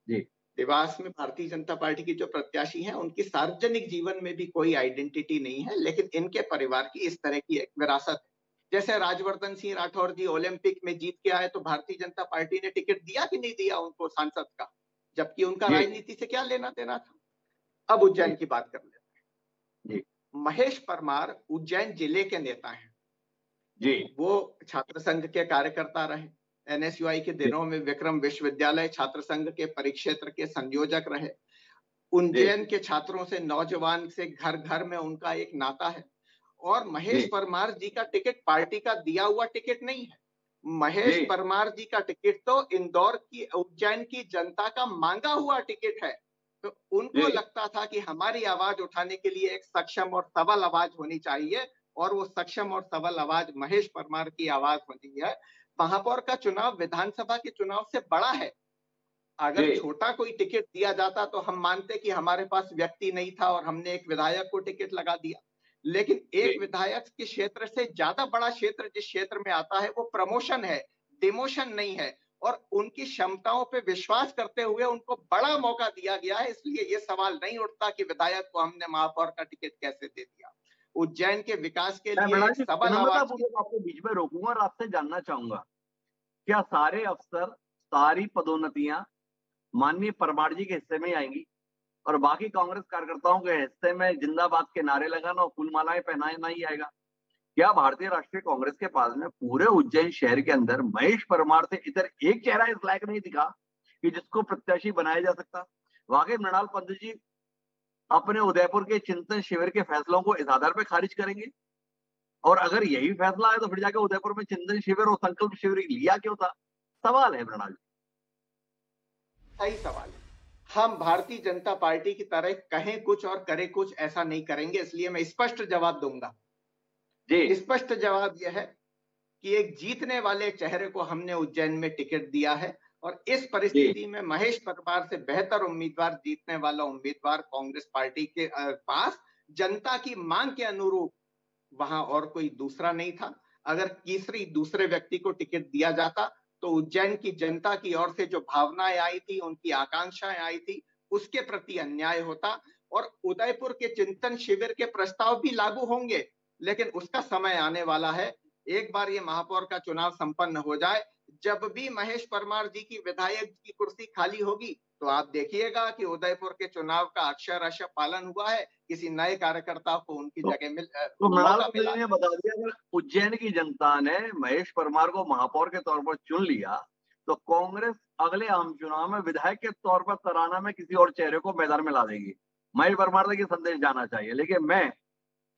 जी देवास में भारतीय जनता पार्टी की जो प्रत्याशी हैं, उनकी सार्वजनिक जीवन में भी कोई आइडेंटिटी नहीं है, लेकिन इनके परिवार की इस तरह की एक विरासत है। जैसे राजवर्धन सिंह राठौर जी ओलंपिक में जीत के आए तो भारतीय जनता पार्टी ने टिकट दिया कि नहीं दिया उनको सांसद का, जबकि उनका जी राजनीति से क्या लेना देना था। अब उज्जैन जी की बात कर लेते जी हैं। महेश परमार उज्जैन जिले के नेता हैं। जी वो छात्र संघ के कार्यकर्ता रहे। एनएसयूआई के जी दिनों में विक्रम विश्वविद्यालय छात्र संघ के परिक्षेत्र के संयोजक रहे। जी उज्जैन के छात्रों से, नौजवान से घर घर में उनका एक नाता है। और महेश जी परमार जी का टिकट पार्टी का दिया हुआ टिकट नहीं है, महेश जी परमार जी का टिकट तो इंदौर की, उज्जैन की जनता का मांगा हुआ टिकट है। तो उनको जी लगता था कि हमारी आवाज उठाने के लिए एक सक्षम और सबल आवाज होनी चाहिए, और वो सक्षम और सबल आवाज महेश परमार की आवाज होनी है। महापौर का चुनाव विधानसभा के चुनाव से बड़ा है। अगर जी छोटा कोई टिकट दिया जाता तो हम मानते कि हमारे पास व्यक्ति नहीं था और हमने एक विधायक को टिकट लगा दिया, लेकिन एक जी विधायक के क्षेत्र से ज्यादा बड़ा क्षेत्र जिस क्षेत्र में आता है वो प्रमोशन है, डिमोशन नहीं है। और उनकी क्षमताओं पे विश्वास करते हुए उनको बड़ा मौका दिया गया है, इसलिए ये सवाल नहीं उठता कि विधायक को हमने महापौर का टिकट कैसे दे दिया। उज्जैन के विकास के मैं लिए मृणाल एक जी सबल आवाज की। विनम्रतापूर्वक आपको बीच में रोकूंगा और आपसे जानना चाहूंगा, क्या सारे अफसर, सारी पदोन्नतियां माननीय परमार जी के हिस्से में ही आएंगी और बाकी कांग्रेस कार्यकर्ताओं के हिस्से में जिंदाबाद के नारे लगाना और फूलमालाएं पहनाना ही आएगा? क्या भारतीय राष्ट्रीय कांग्रेस के पास में पूरे उज्जैन शहर के अंदर महेश परमार से इधर एक चेहरा इस लायक नहीं दिखा कि जिसको प्रत्याशी बनाया जा सकता? वाकई मृणाल पंत जी अपने उदयपुर के चिंतन शिविर के फैसलों को इस आधार पर खारिज करेंगे? और अगर यही फैसला है तो फिर जाके उदयपुर में चिंतन शिविर और संकल्प शिविर लिया क्यों था? सवाल है मृणाल जी। सही सवाल है। हम भारतीय जनता पार्टी की तरह कहें कुछ और करें कुछ ऐसा नहीं करेंगे, इसलिए मैं स्पष्ट जवाब दूंगा। जी स्पष्ट जवाब यह है कि एक जीतने वाले चेहरे को हमने उज्जैन में टिकट दिया है, और इस जी परिस्थिति में महेश परमार से बेहतर उम्मीदवार, जीतने वाला उम्मीदवार कांग्रेस पार्टी के पास जनता की मांग के अनुरूप वहां और कोई दूसरा नहीं था। अगर तीसरी दूसरे व्यक्ति को टिकट दिया जाता तो उज्जैन की जनता की ओर से जो भावनाएं आई थी, उनकी आकांक्षाएं आई थी, उसके प्रति अन्याय होता। और उदयपुर के चिंतन शिविर के प्रस्ताव भी लागू होंगे, लेकिन उसका समय आने वाला है। एक बार ये महापौर का चुनाव संपन्न हो जाए, जब भी महेश परमार जी की विधायक की कुर्सी खाली होगी तो आप देखिएगा कि उदयपुर के चुनाव का अक्षरशः पालन हुआ है, किसी नए कार्यकर्ता को उनकी तो, जगह तो मृणाल मौका पंत मिला जी ने है। बता दिया, अगर उज्जैन की जनता ने महेश परमार को महापौर के तौर पर चुन लिया तो कांग्रेस अगले आम चुनाव में विधायक के तौर पर सराहना में किसी और चेहरे को मैदान में ला देगी। महेश परमार तक ये संदेश जाना चाहिए। लेकिन मैं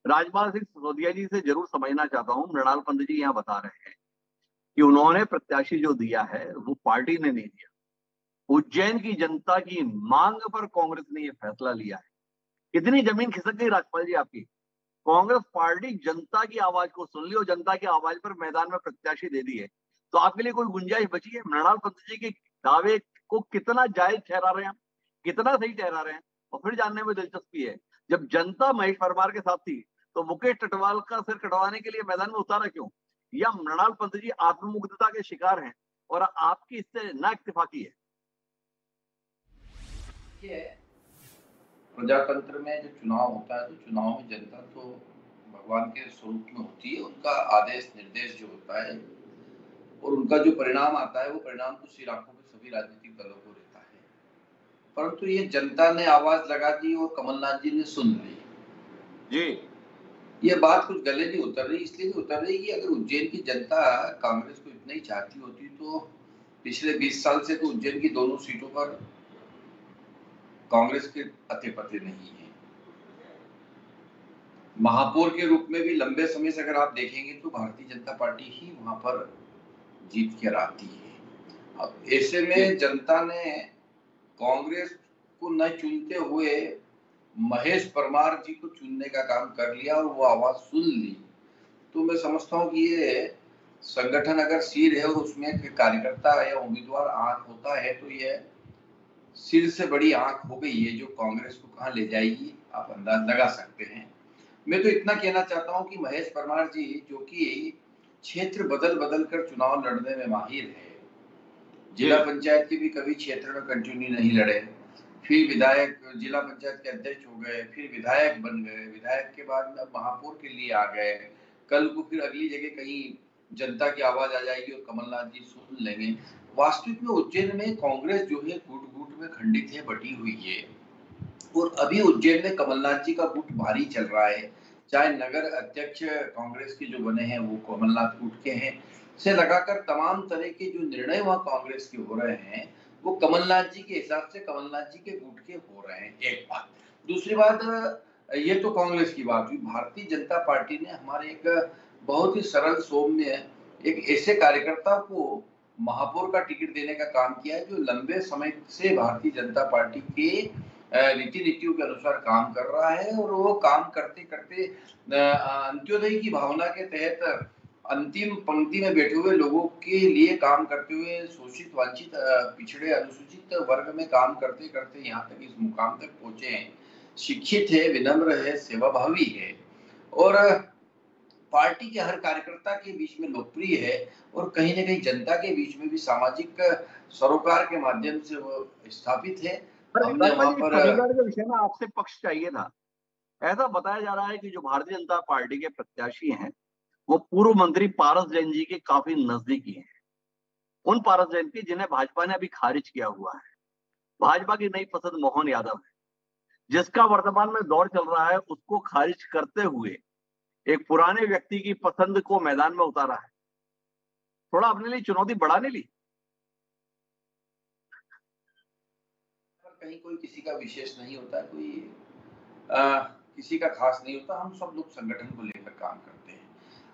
राजपाल सिंह सिसोदिया जी से जरूर समझना चाहता हूँ, मृणाल पंत जी यहाँ बता रहे हैं कि उन्होंने प्रत्याशी जो दिया है वो पार्टी ने नहीं दिया, उज्जैन की जनता की मांग पर कांग्रेस ने ये फैसला लिया है। कितनी जमीन खिसक गई राजपाल जी आपकी? कांग्रेस पार्टी जनता की आवाज को सुन ली और जनता की आवाज पर मैदान में प्रत्याशी दे दी है। तो आपके लिए कोई गुंजाइश बची है? मृणाल पंत जी के दावे को कितना जायज ठहरा रहे हैं, कितना सही ठहरा रहे हैं? और फिर जानने में दिलचस्पी है, जब जनता महेश परमार के साथ थी तो मुकेश टटवाल का सिर कटवाने के लिए मैदान में उतारा क्यों? या मृणाल पंत जी आत्ममुग्धता के शिकार हैं और आपकी इससे ना इत्तेफाकी है? प्रजातंत्र में जो चुनाव होता है तो चुनाव में जनता तो भगवान के स्वरूप में होती है। उनका आदेश निर्देश जो होता है और उनका जो परिणाम आता है वो परिणाम तो सिर आंखों में सभी राजनीतिक दलों को रहता है। परंतु ये जनता ने आवाज लगा दी और कमलनाथ जी ने सुन ली। जी ये बात कुछ गले नहीं उतर रही, इसलिए नहीं उतर रही कि अगर उज्जैन की जनता कांग्रेस को इतना ही चाहती होती तो पिछले 20 साल से तो उज्जैन की दोनों सीटों पर कांग्रेस के अते पते नहीं है। महापौर के रूप में भी लंबे समय से अगर आप देखेंगे तो भारतीय जनता पार्टी ही वहां पर जीत कर आती है। अब ऐसे में जनता ने कांग्रेस को न चुनते हुए महेश परमार जी को चुनने का काम कर लिया और वो आवाज सुन ली। तो मैं समझता हूँ कि ये संगठन अगर सिर है और उसमें कार्यकर्ता या उम्मीदवार आंख होता है तो ये सिर से बड़ी आंख हो गई है जो कांग्रेस को कहां ले जाएगी आप अंदाज लगा सकते हैं। मैं तो इतना कहना चाहता हूं कि महेश परमार जी जो कि क्षेत्र बदल बदल कर चुनाव लड़ने में माहिर है, जिला पंचायत के भी कभी क्षेत्र में कंटिन्यू नहीं लड़े, फिर विधायक जिला पंचायत के अध्यक्ष हो गए, फिर विधायक बन गए, विधायक के बाद में अब महापौर के लिए आ गए, कल को फिर अगली जगह कहीं जनता की आवाज आ जाएगी और कमलनाथ जी सुन लेंगे। वास्तविक में उज्जैन में कांग्रेस जो है गुट गुट में खंडित है, बटी हुई है और अभी उज्जैन में कमलनाथ जी का गुट भारी चल रहा है। चाहे नगर अध्यक्ष कांग्रेस के जो बने हैं वो कमलनाथ गुट के हैं, से लगाकर तमाम तरह के जो निर्णय वहां कांग्रेस के हो रहे हैं वो कमलनाथ जी के हिसाब से कमलनाथ जी के गुट के हो रहे हैं। एक बात। दूसरी बात, ये तो कांग्रेस की बात हुई। भारतीय जनता पार्टी ने हमारे एक बहुत ही सरल सौम्य एक ऐसे कार्यकर्ता को महापौर का टिकट देने का काम किया है जो लंबे समय से भारतीय जनता पार्टी के रीति नीतियों के अनुसार काम कर रहा है, और वो काम करते करते अंत्योदय की भावना के तहत अंतिम पंक्ति में बैठे हुए लोगों के लिए काम करते हुए शोषित, वंचित, पिछड़े, अनुसूचित वर्ग में काम करते करते यहाँ तक इस मुकाम तक पहुंचे हैं। शिक्षित है, विनम्र है, सेवाभावी है, और पार्टी के हर कार्यकर्ता के बीच में लोकप्रिय है, और कहीं न कहीं जनता के बीच में भी सामाजिक सरोकार के माध्यम से वो स्थापित है। हमने वहां पर समीकरण के विषय में आपसे पक्ष चाहिए था। ऐसा बताया जा रहा है कि जो भारतीय जनता पार्टी के प्रत्याशी हैं वो पूर्व मंत्री पारस जैन जी के काफी नजदीकी हैं। उन पारस जैन की जिन्हें भाजपा ने अभी खारिज किया हुआ है। भाजपा की नई पसंद मोहन यादव है, जिसका वर्तमान में दौर चल रहा है, उसको खारिज करते हुए एक पुराने व्यक्ति की पसंद को मैदान में उतारा है। थोड़ा अपने लिए चुनौती बढ़ा नहीं ली? कहीं कोई किसी का विशेष नहीं होता, कोई किसी का खास नहीं होता, हम सब लोग संगठन को लेकर काम करते हैं।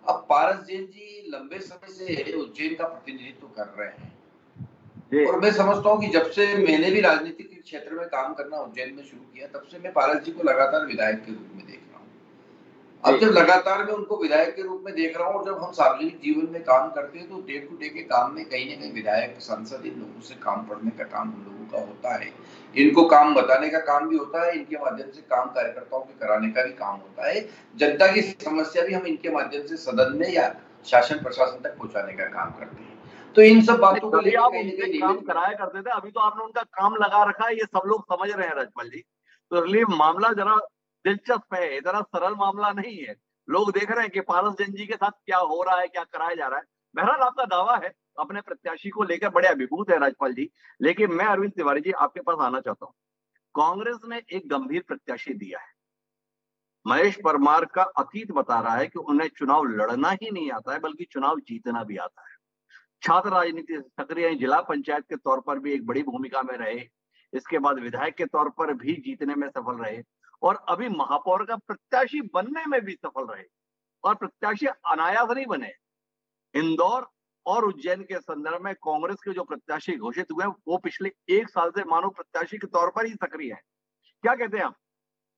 अब पारस जैन जी लंबे समय से उज्जैन का प्रतिनिधित्व कर रहे हैं, और मैं समझता हूँ कि जब से मैंने भी राजनीतिक क्षेत्र में काम करना उज्जैन में शुरू किया, तब से मैं पारस जी को लगातार विधायक के रूप में देख रहा हूँ। अब जब लगातार मैं उनको विधायक के रूप में देख रहा हूँ, और जब हम सार्वजनिक जीवन में काम करते हैं, तो डे टू डे के काम में कहीं ना कहीं विधायक, सांसद, इन लोगों से काम पढ़ने का काम हम लोगों का होता है। इनको काम बताने का काम भी होता है, इनके माध्यम से काम कार्यकर्ताओं के कराने का भी काम होता है। जनता की समस्या भी हम इनके माध्यम से सदन में या शासन प्रशासन तक पहुंचाने का काम करते हैं। तो इन सब बातों को लेकर कहीं ना कहीं काम कराया करते थे, अभी तो आपने उनका काम लगा रखा है, ये सब लोग समझ रहे हैं राजपाल जी। तो रिलीव मामला जरा दिलचस्प है, इतना सरल मामला नहीं है। लोग देख रहे हैं कि पारस जैन जी के साथ क्या हो रहा है, क्या कराया जा रहा है। बहरहाल आपका दावा है, अपने प्रत्याशी को लेकर बड़े अभिभूत है राजपाल जी, लेकिन मैं अरविंद तिवारी जी आपके पास आना चाहता हूँ। कांग्रेस ने एक गंभीर प्रत्याशी दिया है। महेश परमार का अतीत बता रहा है कि उन्हें चुनाव लड़ना ही नहीं आता है, बल्कि चुनाव जीतना भी आता है। छात्र राजनीति से सक्रिय, जिला पंचायत के तौर पर भी एक बड़ी भूमिका में रहे, इसके बाद विधायक के तौर पर भी जीतने में सफल रहे, और अभी महापौर का प्रत्याशी बनने में भी सफल रहे, और प्रत्याशी अनायास नहीं बने। इंदौर और उज्जैन के संदर्भ में कांग्रेस के जो प्रत्याशी घोषित हुए वो पिछले 1 साल से मानो प्रत्याशी के तौर पर ही सक्रिय है। क्या कहते हैं आप,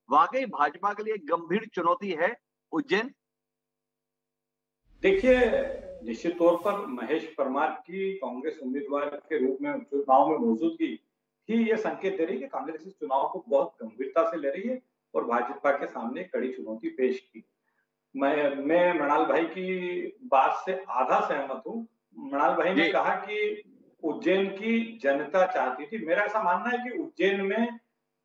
वाकई भाजपा के लिए गंभीर चुनौती है उज्जैन? देखिए, निश्चित तौर पर महेश परमार की कांग्रेस उम्मीदवार के रूप में चुनाव में मौजूदगी ही ये संकेत दे रही है कि कांग्रेस इस चुनाव को बहुत गंभीरता से ले रही है और भाजपा के सामने कड़ी चुनौती पेश की। मैं मृणाल भाई की बात से आधा सहमत हूँ। मृणाल भाई ने कहा कि उज्जैन की जनता चाहती थी। मेरा ऐसा मानना है कि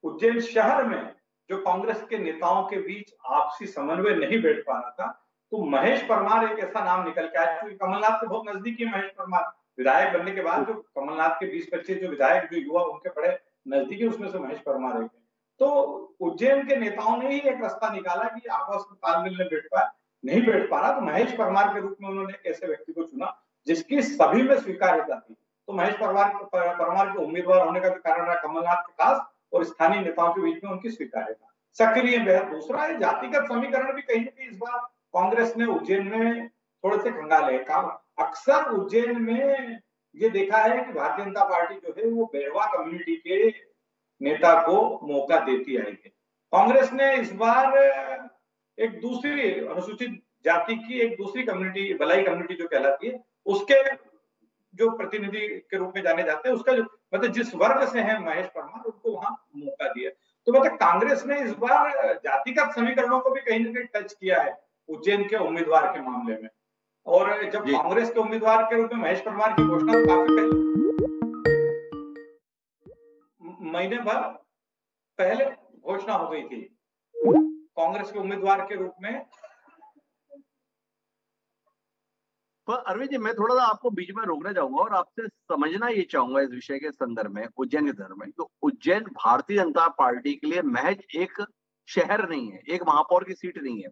उज्जैन शहर में जो कांग्रेस के नेताओं के बीच आपसी समन्वय नहीं बैठ पा रहा था, तो महेश परमार एक ऐसा नाम निकल के आया, क्योंकि कमलनाथ के बहुत नजदीकी महेश परमार विधायक बनने के बाद जो कमलनाथ के 20-25 जो विधायक, जो युवा उनके बड़े नजदीकी, उसमें से महेश परमार एक है। तो उज्जैन के नेताओं ने ही एक रास्ता निकाला कि आपस में तालमेल नहीं बैठ पा रहा, तो महेश परमार के रूप में उन्होंने एक ऐसे व्यक्ति को चुना जिसकी सभी में स्वीकार्यता थी। तो महेश परमार के उम्मीदवार होने का भी कारण रहा कमलनाथ के पास और स्थानीय नेताओं के बीच में उनकी स्वीकार्यता, सक्रिय बेहद। दूसरा है जातिगत समीकरण भी कहीं ना कहीं इस बार कांग्रेस ने उज्जैन में थोड़े से खंगाले हैं। अक्सर उज्जैन में ये देखा है कि भारतीय जनता पार्टी जो है वो बेरवा कम्युनिटी के नेता को मौका देती आई है। कांग्रेस ने इस बार एक दूसरी अनुसूचित जाति की एक दूसरी कम्युनिटी, भलाई कम्युनिटी जो कहलाती है, उसके जो प्रतिनिधि के रूप में जाने जाते हैं, उसका जो मतलब जिस वर्ग से है महेश परमार, उनको वहां मौका दिया। तो मतलब कांग्रेस ने इस बार जातिगत समीकरणों को भी कहीं ना कहीं टच किया है उज्जैन के उम्मीदवार के मामले में। और जब कांग्रेस के उम्मीदवार के रूप में महेश परमार की घोषणा काफी पहले, महीने भर पहले घोषणा हो गई थी कांग्रेस के उम्मीदवार के रूप में। पर अरविंद जी, मैं थोड़ा सा आपको बीच में रोकना चाहूंगा और आपसे समझना ये चाहूंगा इस विषय के संदर्भ में, उज्जैन के संदर्भ में। तो उज्जैन भारतीय जनता पार्टी के लिए महज एक शहर नहीं है, एक महापौर की सीट नहीं है।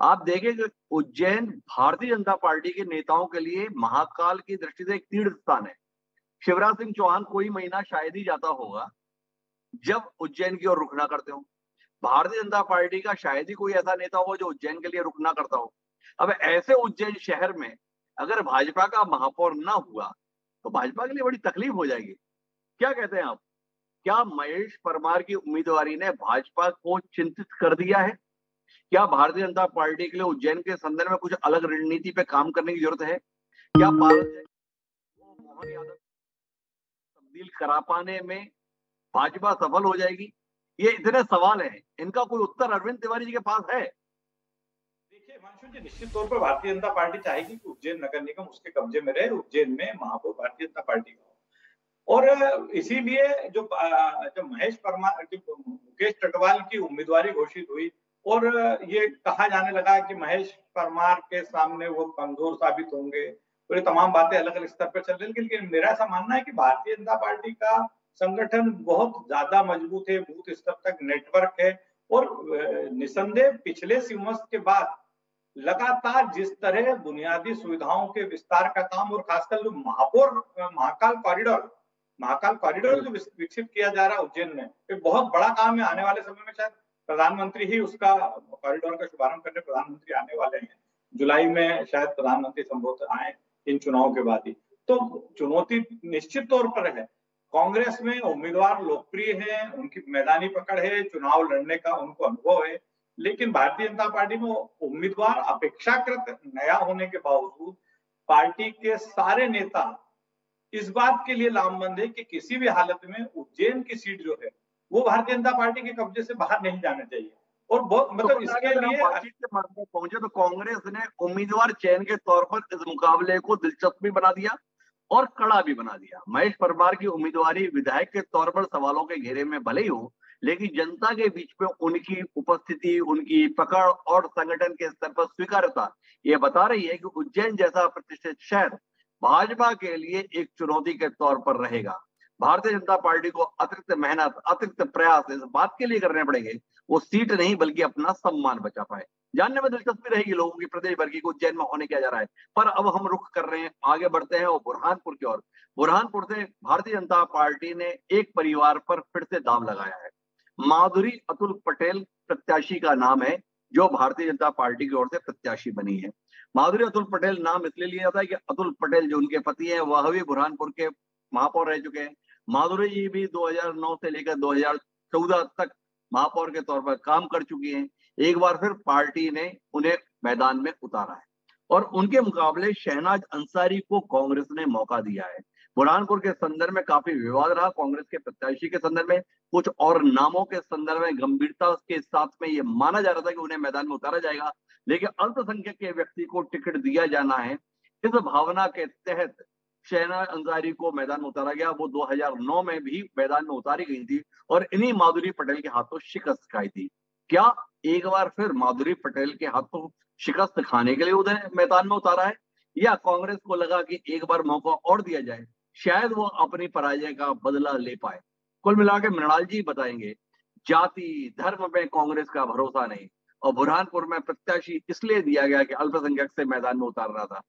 आप देखें कि उज्जैन भारतीय जनता पार्टी के नेताओं के लिए महाकाल की दृष्टि से एक तीर्थ स्थान है। शिवराज सिंह चौहान कोई महीना शायद ही जाता होगा जब उज्जैन की ओर रुख ना करते हो। भारतीय जनता पार्टी का शायद ही कोई ऐसा नेता हो जो उज्जैन के लिए रुख ना करता हो। अब ऐसे उज्जैन शहर में अगर भाजपा का महापौर ना हुआ तो भाजपा के लिए बड़ी तकलीफ हो जाएगी। क्या कहते हैं आप? क्या महेश परमार की उम्मीदवारी ने भाजपा को चिंतित कर दिया है? क्या भारतीय जनता पार्टी के लिए उज्जैन के संदर्भ में कुछ अलग रणनीति पे काम करने की जरूरत है? क्या पारस को मोहन यादव तब्दील करा पाने में भाजपा सफल हो जाएगी? ये इतने सवाल हैं, इनका कोई उत्तर अरविंद तिवारी जी के पास है? देखिए हिमांशु जी, निश्चित तौर पर भारतीय जनता पार्टी चाहेगी कि उज्जैन नगर निगम उसके कब्जे में रहे, उज्जैन में महापौर भारतीय जनता पार्टी का हो। और इसीलिए जब महेश परमार, जो मुकेश टटवाल की उम्मीदवारी घोषित हुई और ये कहा जाने लगा कि महेश परमार के सामने वो कमजोर साबित होंगे, तो ये तमाम बातें अलग अलग स्तर पर चल रही है। लेकिन मेरा ऐसा मानना है कि भारतीय जनता पार्टी का संगठन बहुत ज्यादा मजबूत है, बूथ स्तर तक नेटवर्क है और निसंदेह पिछले सिमस के बाद लगातार जिस तरह बुनियादी सुविधाओं के विस्तार का काम और खासकर जो महाकाल कॉरिडोर जो विकसित किया जा रहा है उज्जैन में, एक बहुत बड़ा काम है। आने वाले समय में शायद प्रधानमंत्री ही उसका कॉरिडोर का शुभारंभ करने प्रधानमंत्री आने वाले हैं। जुलाई में शायद प्रधानमंत्री संभवतः आए इन चुनाव के बाद ही। तो चुनौती निश्चित तौर पर है। कांग्रेस में उम्मीदवार लोकप्रिय हैं, उनकी मैदानी पकड़ है, चुनाव लड़ने का उनको अनुभव है, लेकिन भारतीय जनता पार्टी में उम्मीदवार अपेक्षाकृत नया होने के बावजूद पार्टी के सारे नेता इस बात के लिए लामबंद है कि किसी भी हालत में उज्जैन की सीट जो है वो भारतीय जनता पार्टी के कब्जे से बाहर नहीं जाना चाहिए। और बहुत मतलब इसके लिए बातचीत के मार्ग में पहुंचे तो कांग्रेस ने उम्मीदवार चयन के तौर पर इस मुकाबले को दिलचस्प भी बना दिया और कड़ा भी बना दिया। महेश परमार की उम्मीदवारी विधायक के तौर पर सवालों के घेरे में भले ही हो, लेकिन जनता के बीच में उनकी उपस्थिति, उनकी पकड़ और संगठन के स्तर पर स्वीकार्यता ये बता रही है कि उज्जैन जैसा प्रतिष्ठित शहर भाजपा के लिए एक चुनौती के तौर पर रहेगा। भारतीय जनता पार्टी को अतिरिक्त मेहनत, अतिरिक्त प्रयास इस बात के लिए करने पड़ेंगे वो सीट नहीं बल्कि अपना सम्मान बचा पाए। जानने में दिलचस्पी रहेगी लोगों की प्रदेश भर की उज्जैन में होने क्या जा रहा है। पर अब हम रुख कर रहे हैं, आगे बढ़ते हैं और बुरहानपुर की ओर। बुरहानपुर से भारतीय जनता पार्टी ने एक परिवार पर फिर से दांव लगाया है। माधुरी अतुल पटेल प्रत्याशी का नाम है जो भारतीय जनता पार्टी की ओर से प्रत्याशी बनी है। माधुरी अतुल पटेल नाम इसलिए लिया जाता है कि अतुल पटेल जो उनके पति हैं वह भी बुरहानपुर के महापौर रह चुके हैं। माधुरी जी भी 2009 से लेकर 2014 तक महापौर के तौर पर काम कर चुकी हैं। एक बार फिर पार्टी ने उन्हें मैदान में उतारा है और उनके मुकाबले शहनाज अंसारी को कांग्रेस ने मौका दिया है। बुरहानपुर के संदर्भ में काफी विवाद रहा। कांग्रेस के प्रत्याशी के संदर्भ में, कुछ और नामों के संदर्भ में गंभीरता के साथ में ये माना जा रहा था कि उन्हें मैदान में उतारा जाएगा, लेकिन अल्पसंख्यक के व्यक्ति को टिकट दिया जाना है, इस भावना के तहत शहनाज अंसारी को मैदान में उतारा गया। वो 2009 में भी मैदान में उतारी गई थी और इन्हीं माधुरी पटेल के हाथों शिकस्त खाई थी। क्या एक बार फिर माधुरी पटेल के हाथों शिकस्त खाने के लिए उन्हें मैदान में उतारा है, या कांग्रेस को लगा कि एक बार मौका और दिया जाए, शायद वो अपनी पराजय का बदला ले पाए? कुल मिलाकर मृणाल जी बताएंगे। जाति धर्म में कांग्रेस का भरोसा नहीं और बुरहानपुर में प्रत्याशी इसलिए दिया गया कि अल्पसंख्यक से मैदान में उतार रहा था।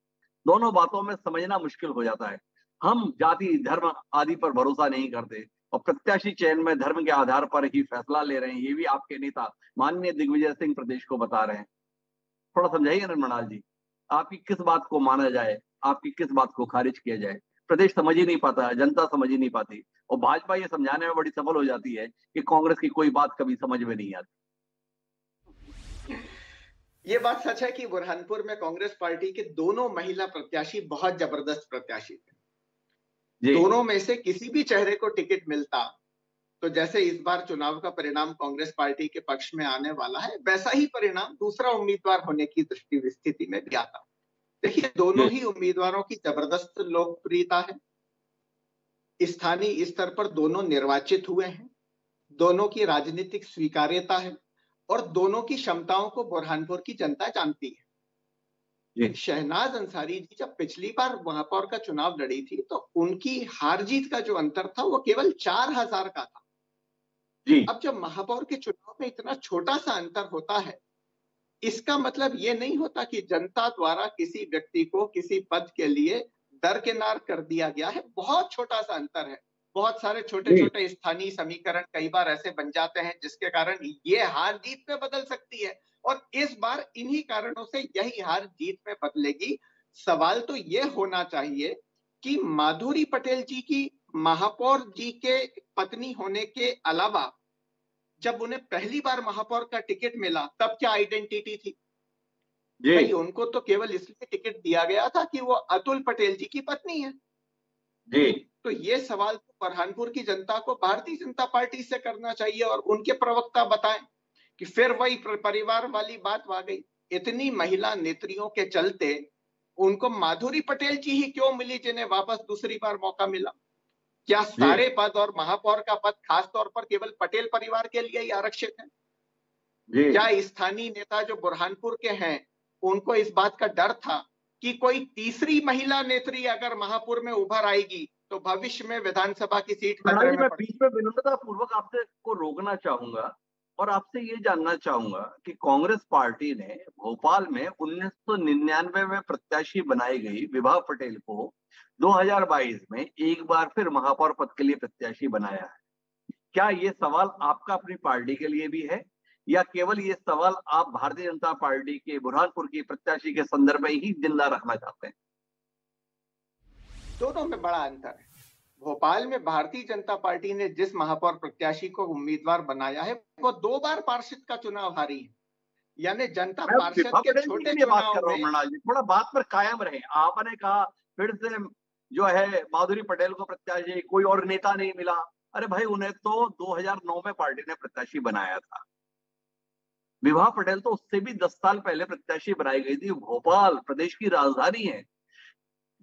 दोनों बातों में समझना मुश्किल हो जाता है। हम जाति धर्म आदि पर भरोसा नहीं करते और प्रत्याशी चयन में धर्म के आधार पर ही फैसला ले रहे हैं, ये भी आपके नेता माननीय दिग्विजय सिंह प्रदेश को बता रहे हैं। थोड़ा समझाइए ना मृणाल जी, आपकी किस बात को माना जाए, आपकी किस बात को खारिज किया जाए? प्रदेश समझ ही नहीं पाता, जनता समझ ही नहीं पाती और भाजपा ये समझाने में बड़ी सफल हो जाती है कि कांग्रेस की कोई बात कभी समझ में नहीं आती। ये बात सच है कि बुरहानपुर में कांग्रेस पार्टी के दोनों महिला प्रत्याशी बहुत जबरदस्त प्रत्याशी थे। दोनों में से किसी भी चेहरे को टिकट मिलता तो जैसे इस बार चुनाव का परिणाम कांग्रेस पार्टी के पक्ष में आने वाला है, वैसा ही परिणाम दूसरा उम्मीदवार होने की दृष्टि स्थिति में भी आता। देखिए, दोनों ही उम्मीदवारों की जबरदस्त लोकप्रियता है। स्थानीय स्तर पर दोनों निर्वाचित हुए हैं, दोनों की राजनीतिक स्वीकार्यता है और दोनों की क्षमताओं को बुरहानपुर की जनता जानती है। शहनाज अंसारी जी जब पिछली बार महापौर का चुनाव लड़ी थी तो उनकी हार जीत का जो अंतर था वो केवल 4000 का था। अब जब महापौर के चुनाव में इतना छोटा सा अंतर होता है, इसका मतलब ये नहीं होता कि जनता द्वारा किसी व्यक्ति को किसी पद के लिए दरकिनार कर दिया गया है। बहुत छोटा सा अंतर है। बहुत सारे छोटे छोटे स्थानीय समीकरण कई बार ऐसे बन जाते हैं जिसके कारण ये हार जीत में बदल सकती है और इस बार इन्हीं कारणों से यही हार जीत में बदलेगी। सवाल तो ये होना चाहिए कि माधुरी पटेल जी की महापौर जी के पत्नी होने के अलावा जब उन्हें पहली बार महापौर का टिकट मिला तब क्या आइडेंटिटी थी? भाई उनको तो केवल इसलिए टिकट दिया गया था कि वो अतुल पटेल जी की पत्नी है जी। तो ये सवाल तो बुरहानपुर की जनता को भारतीय जनता पार्टी से करना चाहिए और उनके प्रवक्ता बताएं कि फिर वही परिवार वाली बात आ गई। इतनी महिला नेत्रियों के चलते उनको माधुरी पटेल जी ही क्यों मिली जिन्हें वापस दूसरी बार मौका मिला? क्या सारे पद और महापौर का पद खास तौर पर केवल पटेल परिवार के लिए ही आरक्षित है? क्या स्थानीय नेता जो बुरहानपुर के हैं उनको इस बात का डर था कि कोई तीसरी महिला नेत्री अगर महापुर में उभर आएगी तो भविष्य में विधानसभा की सीट खतरे में? मैं बीच में विनम्रता पूर्वक आपसे को रोकना चाहूंगा और आपसे ये जानना चाहूंगा कि कांग्रेस पार्टी ने भोपाल में 1999 में प्रत्याशी बनाई गई विभा पटेल को 2022 में एक बार फिर महापौर पद के लिए प्रत्याशी बनाया है। क्या ये सवाल आपका अपनी पार्टी के लिए भी है या केवल ये सवाल आप भारतीय जनता पार्टी के बुरहानपुर की प्रत्याशी के संदर्भ में ही जिंदा रखना चाहते हैं? दोनों में बड़ा अंतर है। भोपाल में भारतीय जनता पार्टी ने जिस महापौर प्रत्याशी को उम्मीदवार बनाया है वो 2 बार पार्षद का चुनाव हारी है, यानी जनता पार्षद के छोटे चुनाव में थोड़ा बात पर कायम रहे। आपने कहा फिर से जो है माधुरी पटेल को प्रत्याशी, कोई और नेता नहीं मिला। अरे भाई उन्हें तो 2009 में पार्टी ने प्रत्याशी बनाया था। विभा पटेल तो उससे भी 10 साल पहले प्रत्याशी बनाई गई थी। भोपाल प्रदेश की राजधानी है।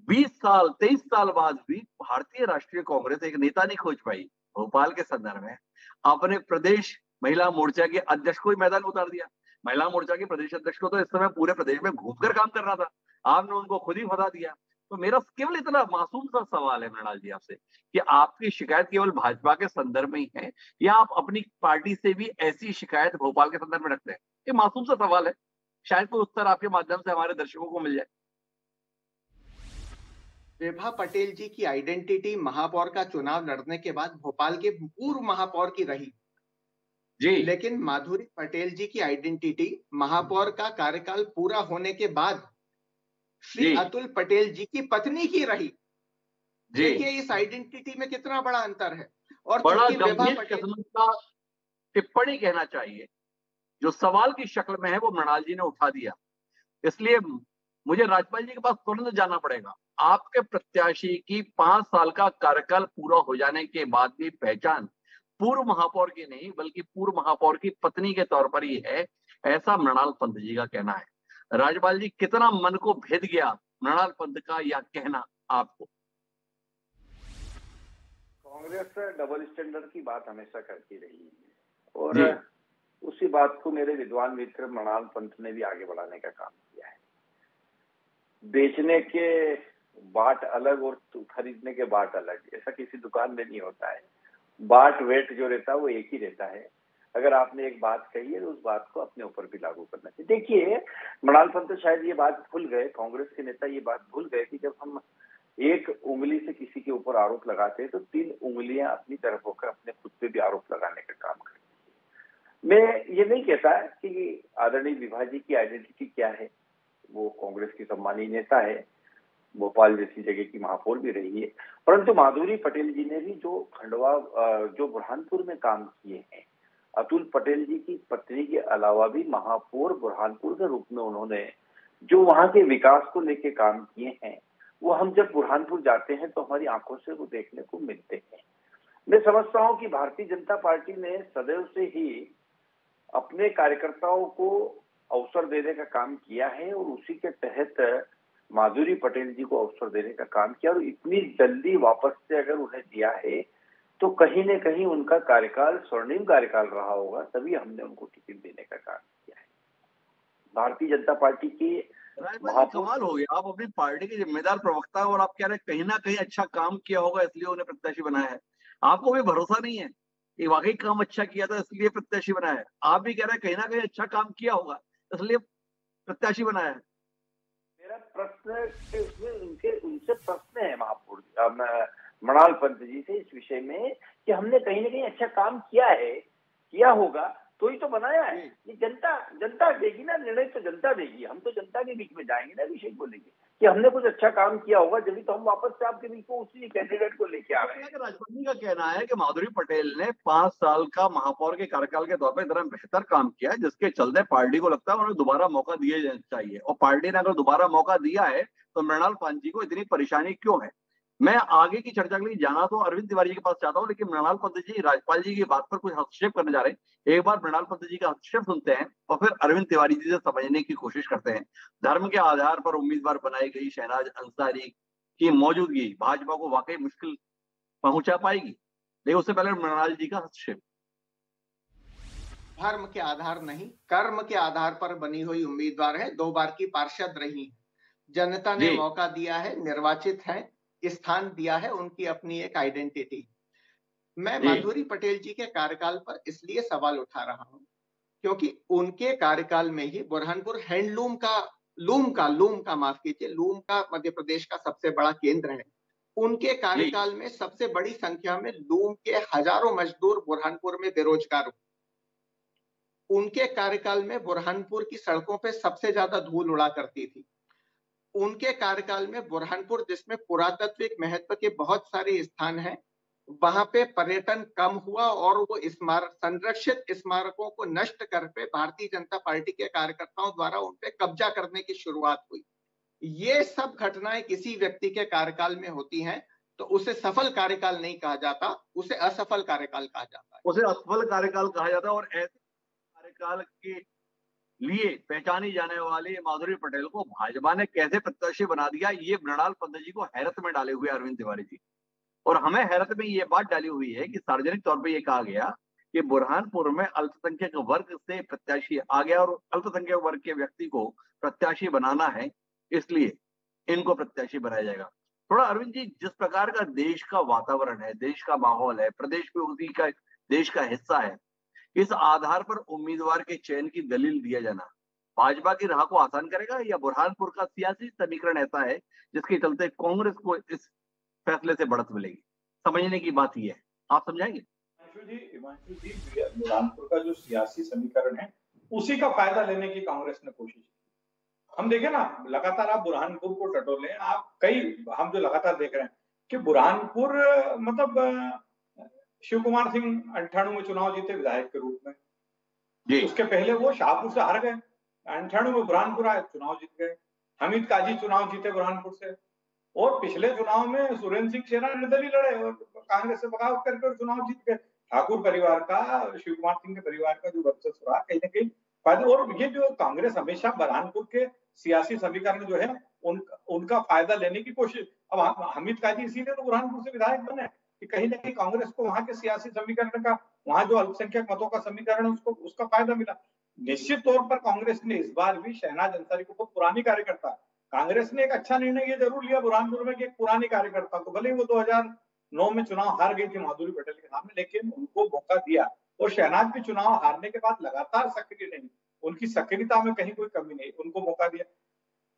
20 साल 23 साल बाद भी भारतीय राष्ट्रीय कांग्रेस एक नेता नहीं खोज पाई। भोपाल के संदर्भ में आपने प्रदेश महिला मोर्चा के अध्यक्ष को ही मैदान उतार दिया। महिला मोर्चा के प्रदेश अध्यक्ष को तो इस समय पूरे प्रदेश में घूमकर काम करना था, आपने उनको खुद ही फंसा दिया। तो मेरा केवल इतना मासूम सा सवाल है मृणाल जी आपसे कि आपकी शिकायत केवल भाजपा के संदर्भ में ही है या आप अपनी पार्टी से भी ऐसी शिकायत भोपाल के संदर्भ में रखते हैं? ये मासूम सा सवाल है, शायद कोई उत्तर आपके माध्यम से हमारे दर्शकों को मिल जाए। विभा पटेल जी की आइडेंटिटी महापौर का चुनाव लड़ने के बाद भोपाल के पूर्व महापौर की रही जी, लेकिन माधुरी पटेल जी की आइडेंटिटी महापौर का कार्यकाल पूरा होने के बाद श्री अतुल पटेल जी की पत्नी की रही। देखिए इस आइडेंटिटी में कितना बड़ा अंतर है। और बड़ा गंभीर किस्म का टिप्पणी कहना चाहिए, जो सवाल की शक्ल में है वो मृणाल जी ने उठा दिया। इसलिए मुझे राज्यपाल जी के पास तुरंत जाना पड़ेगा। आपके प्रत्याशी की 5 साल का कार्यकाल पूरा हो जाने के बाद भी पहचान पूर्व महापौर की नहीं बल्कि पूर्व महापौर की पत्नी के तौर पर ही है, ऐसा मृणाल पंत जी का कहना है। राज्यपाल जी, कितना मन को भेद गया मृणाल पंत का यह कहना आपको? कांग्रेस डबल स्टैंडर्ड की बात हमेशा करती रही है और उसी बात को मेरे विद्वान मित्र मृणाल पंत ने भी आगे बढ़ाने का काम किया है। बेचने के बाट अलग और खरीदने के बाट अलग, ऐसा किसी दुकान में नहीं होता है। बाट वेट जो रहता है वो एक ही रहता है। अगर आपने एक बात कही है तो उस बात को अपने ऊपर भी लागू करना चाहिए। देखिए मृणाल पंत शायद ये बात भूल गए, कांग्रेस के नेता ये बात भूल गए कि जब हम एक उंगली से किसी के ऊपर आरोप लगाते हैं तो 3 उंगलियां अपनी तरफ होकर अपने खुद पे भी आरोप लगाने का काम करती है। मैं ये नहीं कहता कि आदरणीय विभा जी की आइडेंटिटी क्या है, वो कांग्रेस की सम्मानीय नेता है, भोपाल जैसी जगह की महापौर भी रही है, परंतु माधुरी पटेल जी ने भी जो खंडवा जो बुरहानपुर में काम किए हैं, अतुल पटेल जी की पत्नी के अलावा भी महापौर बुरहानपुर के रूप में उन्होंने जो वहां के विकास को लेकर काम किए हैं, वो हम जब बुरहानपुर जाते हैं तो हमारी आंखों से वो देखने को मिलते हैं। मैं समझता हूं कि भारतीय जनता पार्टी ने सदैव से ही अपने कार्यकर्ताओं को अवसर देने का काम किया है और उसी के तहत माधुरी पटेल जी को अवसर देने का काम किया और इतनी जल्दी वापस से अगर उन्हें दिया है तो कहीं न कहीं उनका कार्यकाल स्वर्णिम कार्यकाल रहा होगा, तभी हमने उनको टिकट देने का काम किया है। भारतीय जनता पार्टी की कमाल हो गया, आप अपनी पार्टी के जिम्मेदार प्रवक्ता और आप कह रहे हैं कहीं ना कहीं अच्छा काम किया होगा इसलिए उन्हें प्रत्याशी बनाया है। आपको भी भरोसा नहीं है कि वाकई काम अच्छा किया था इसलिए प्रत्याशी बनाया है? आप भी कह रहे हैं कहीं ना कहीं अच्छा काम किया होगा इसलिए प्रत्याशी बनाया है। मेरा प्रश्न उनसे प्रश्न है महापौर मृणाल पंत जी से इस विषय में कि हमने कहीं ना कहीं अच्छा काम किया है, किया होगा, तो ही तो बनाया है। ये जनता देगी ना, निर्णय तो जनता देगी। हम तो जनता के बीच में जाएंगे ना अभिषेक बोलेंगे कि हमने कुछ अच्छा काम किया होगा, जब तो हम वापस से आपके बीच में उसी कैंडिडेट को लेके आ रहे हैं। राजपाल जी का कहना है कि माधुरी पटेल ने 5 साल का महापौर के कार्यकाल के तौर पर इतना बेहतर काम किया है, जिसके चलते पार्टी को लगता है उन्हें दोबारा मौका दिया चाहिए। और पार्टी ने अगर दोबारा मौका दिया है तो मृणाल पांत को इतनी परेशानी क्यों है। मैं आगे की चर्चा के लिए जाना तो अरविंद तिवारी के पास चाहता हूं, लेकिन मृणाल पंत जी राज्यपाल जी की बात पर कुछ हस्तक्षेप करने जा रहे हैं। एक बार मृणाल पंत जी का हस्तक्षेप सुनते हैं और फिर अरविंद तिवारी जी से समझने की कोशिश करते हैं। धर्म के आधार पर उम्मीदवार बनाई गई शहनाज अंसारी की मौजूदगी भाजपा को वाकई मुश्किल पहुंचा पाएगी, लेकिन उससे पहले मृणाल जी का हस्तक्षेप। धर्म के आधार नहीं, कर्म के आधार पर बनी हुई उम्मीदवार है। 2 बार की पार्षद रही, जनता ने मौका दिया है, निर्वाचित है, स्थान दिया है, उनकी अपनी एक आइडेंटिटी। मैं माधुरी पटेल जी के कार्यकाल पर इसलिए सवाल उठा रहा हूं क्योंकि उनके कार्यकाल में ही बुरहानपुर हैंडलूम का लूम का मध्य प्रदेश का सबसे बड़ा केंद्र है। उनके कार्यकाल में सबसे बड़ी संख्या में लूम के हजारों मजदूर बुरहानपुर में बेरोजगार हुए। उनके कार्यकाल में बुरहानपुर की सड़कों पे सबसे ज्यादा धूल उड़ा करती थी। उनके कार्यकाल में बुरहानपुर, जिसमें पुरातात्विक महत्व के बहुत सारे स्थान हैं, वहां पे पर्यटन कम हुआ और वो संरक्षित स्मारकों को नष्ट करके भारतीय जनता पार्टी के कार्यकर्ताओं द्वारा उन पे कब्जा करने की शुरुआत हुई। ये सब घटनाएं किसी व्यक्ति के कार्यकाल में होती हैं तो उसे सफल कार्यकाल नहीं कहा जाता, उसे असफल कार्यकाल कहा जाता है। उसे असफल कार्यकाल कहा जाता है। और ऐसे कार्यकाल के लिए पहचानी जाने वाली माधुरी पटेल को भाजपा ने कैसे प्रत्याशी बना दिया, ये मृणाल पंत जी को हैरत में डाले हुए अरविंद तिवारी जी। और हमें हैरत में ये बात डाली हुई है कि सार्वजनिक तौर पर यह कहा गया कि बुरहानपुर में अल्पसंख्यक वर्ग से प्रत्याशी आ गया और अल्पसंख्यक वर्ग के व्यक्ति को प्रत्याशी बनाना है, इसलिए इनको प्रत्याशी बनाया जाएगा। थोड़ा अरविंद जी, जिस प्रकार का देश का वातावरण है, देश का माहौल है, प्रदेश भी उसी का देश का हिस्सा है, इस आधार पर उम्मीदवार के चयन की दलील दिया जाना भाजपा की राह को आसान करेगा, या बुरहानपुर का सियासी समीकरण ऐसा है जिसके चलते कांग्रेस को इस फैसले से बढ़त मिलेगी? समझने की बात यह है, आप समझाएंगे? हिमांशु जी, बुरहानपुर का जो सियासी समीकरण है उसी का फायदा लेने की कांग्रेस ने कोशिश की। हम देखें ना, लगातार आप बुरहानपुर को टटोले, हम जो लगातार देख रहे हैं कि बुरहानपुर मतलब शिव कुमार सिंह 98 में चुनाव जीते विधायक के रूप में जी। उसके पहले वो शाहपुर से हार गए, 98 में बुरहानपुर आए, चुनाव जीत गए। हमीद काजी चुनाव जीते बुरहानपुर से, और पिछले चुनाव में सुरेंद्र सिंह शेरा निर्दलीय लड़े और कांग्रेस से बगावत करके चुनाव जीत गए। ठाकुर परिवार का, शिव कुमार सिंह के परिवार का जो वर्चस्व रहा कहीं ना कहीं फायदा। और ये जो कांग्रेस हमेशा बुरहानपुर के सियासी समीकरण जो है उनका फायदा लेने की कोशिश। अब हमीद काजी इसीलिए तो बुरहानपुर से विधायक बने कि कहीं ना कहीं कांग्रेस को वहां के सियासी समीकरण का, वहां जो अल्पसंख्यक मतों का समीकरण है उसका फायदा मिला। निश्चित तौर पर कांग्रेस ने इस बार भी शहनाज अंसारी को, बहुत पुरानी कार्यकर्ता, कांग्रेस ने एक अच्छा निर्णय ये जरूर लिया बुरहानपुर में कि एक पुरानी कार्यकर्ता को, भले ही वो 2009 में चुनाव हार गई थी माधुरी पटेल के सामने, लेकिन उनको मौका दिया। और शहनाज भी चुनाव हारने के बाद लगातार सक्रिय नहीं, उनकी सक्रियता में कहीं कोई कमी नहीं, उनको मौका दिया।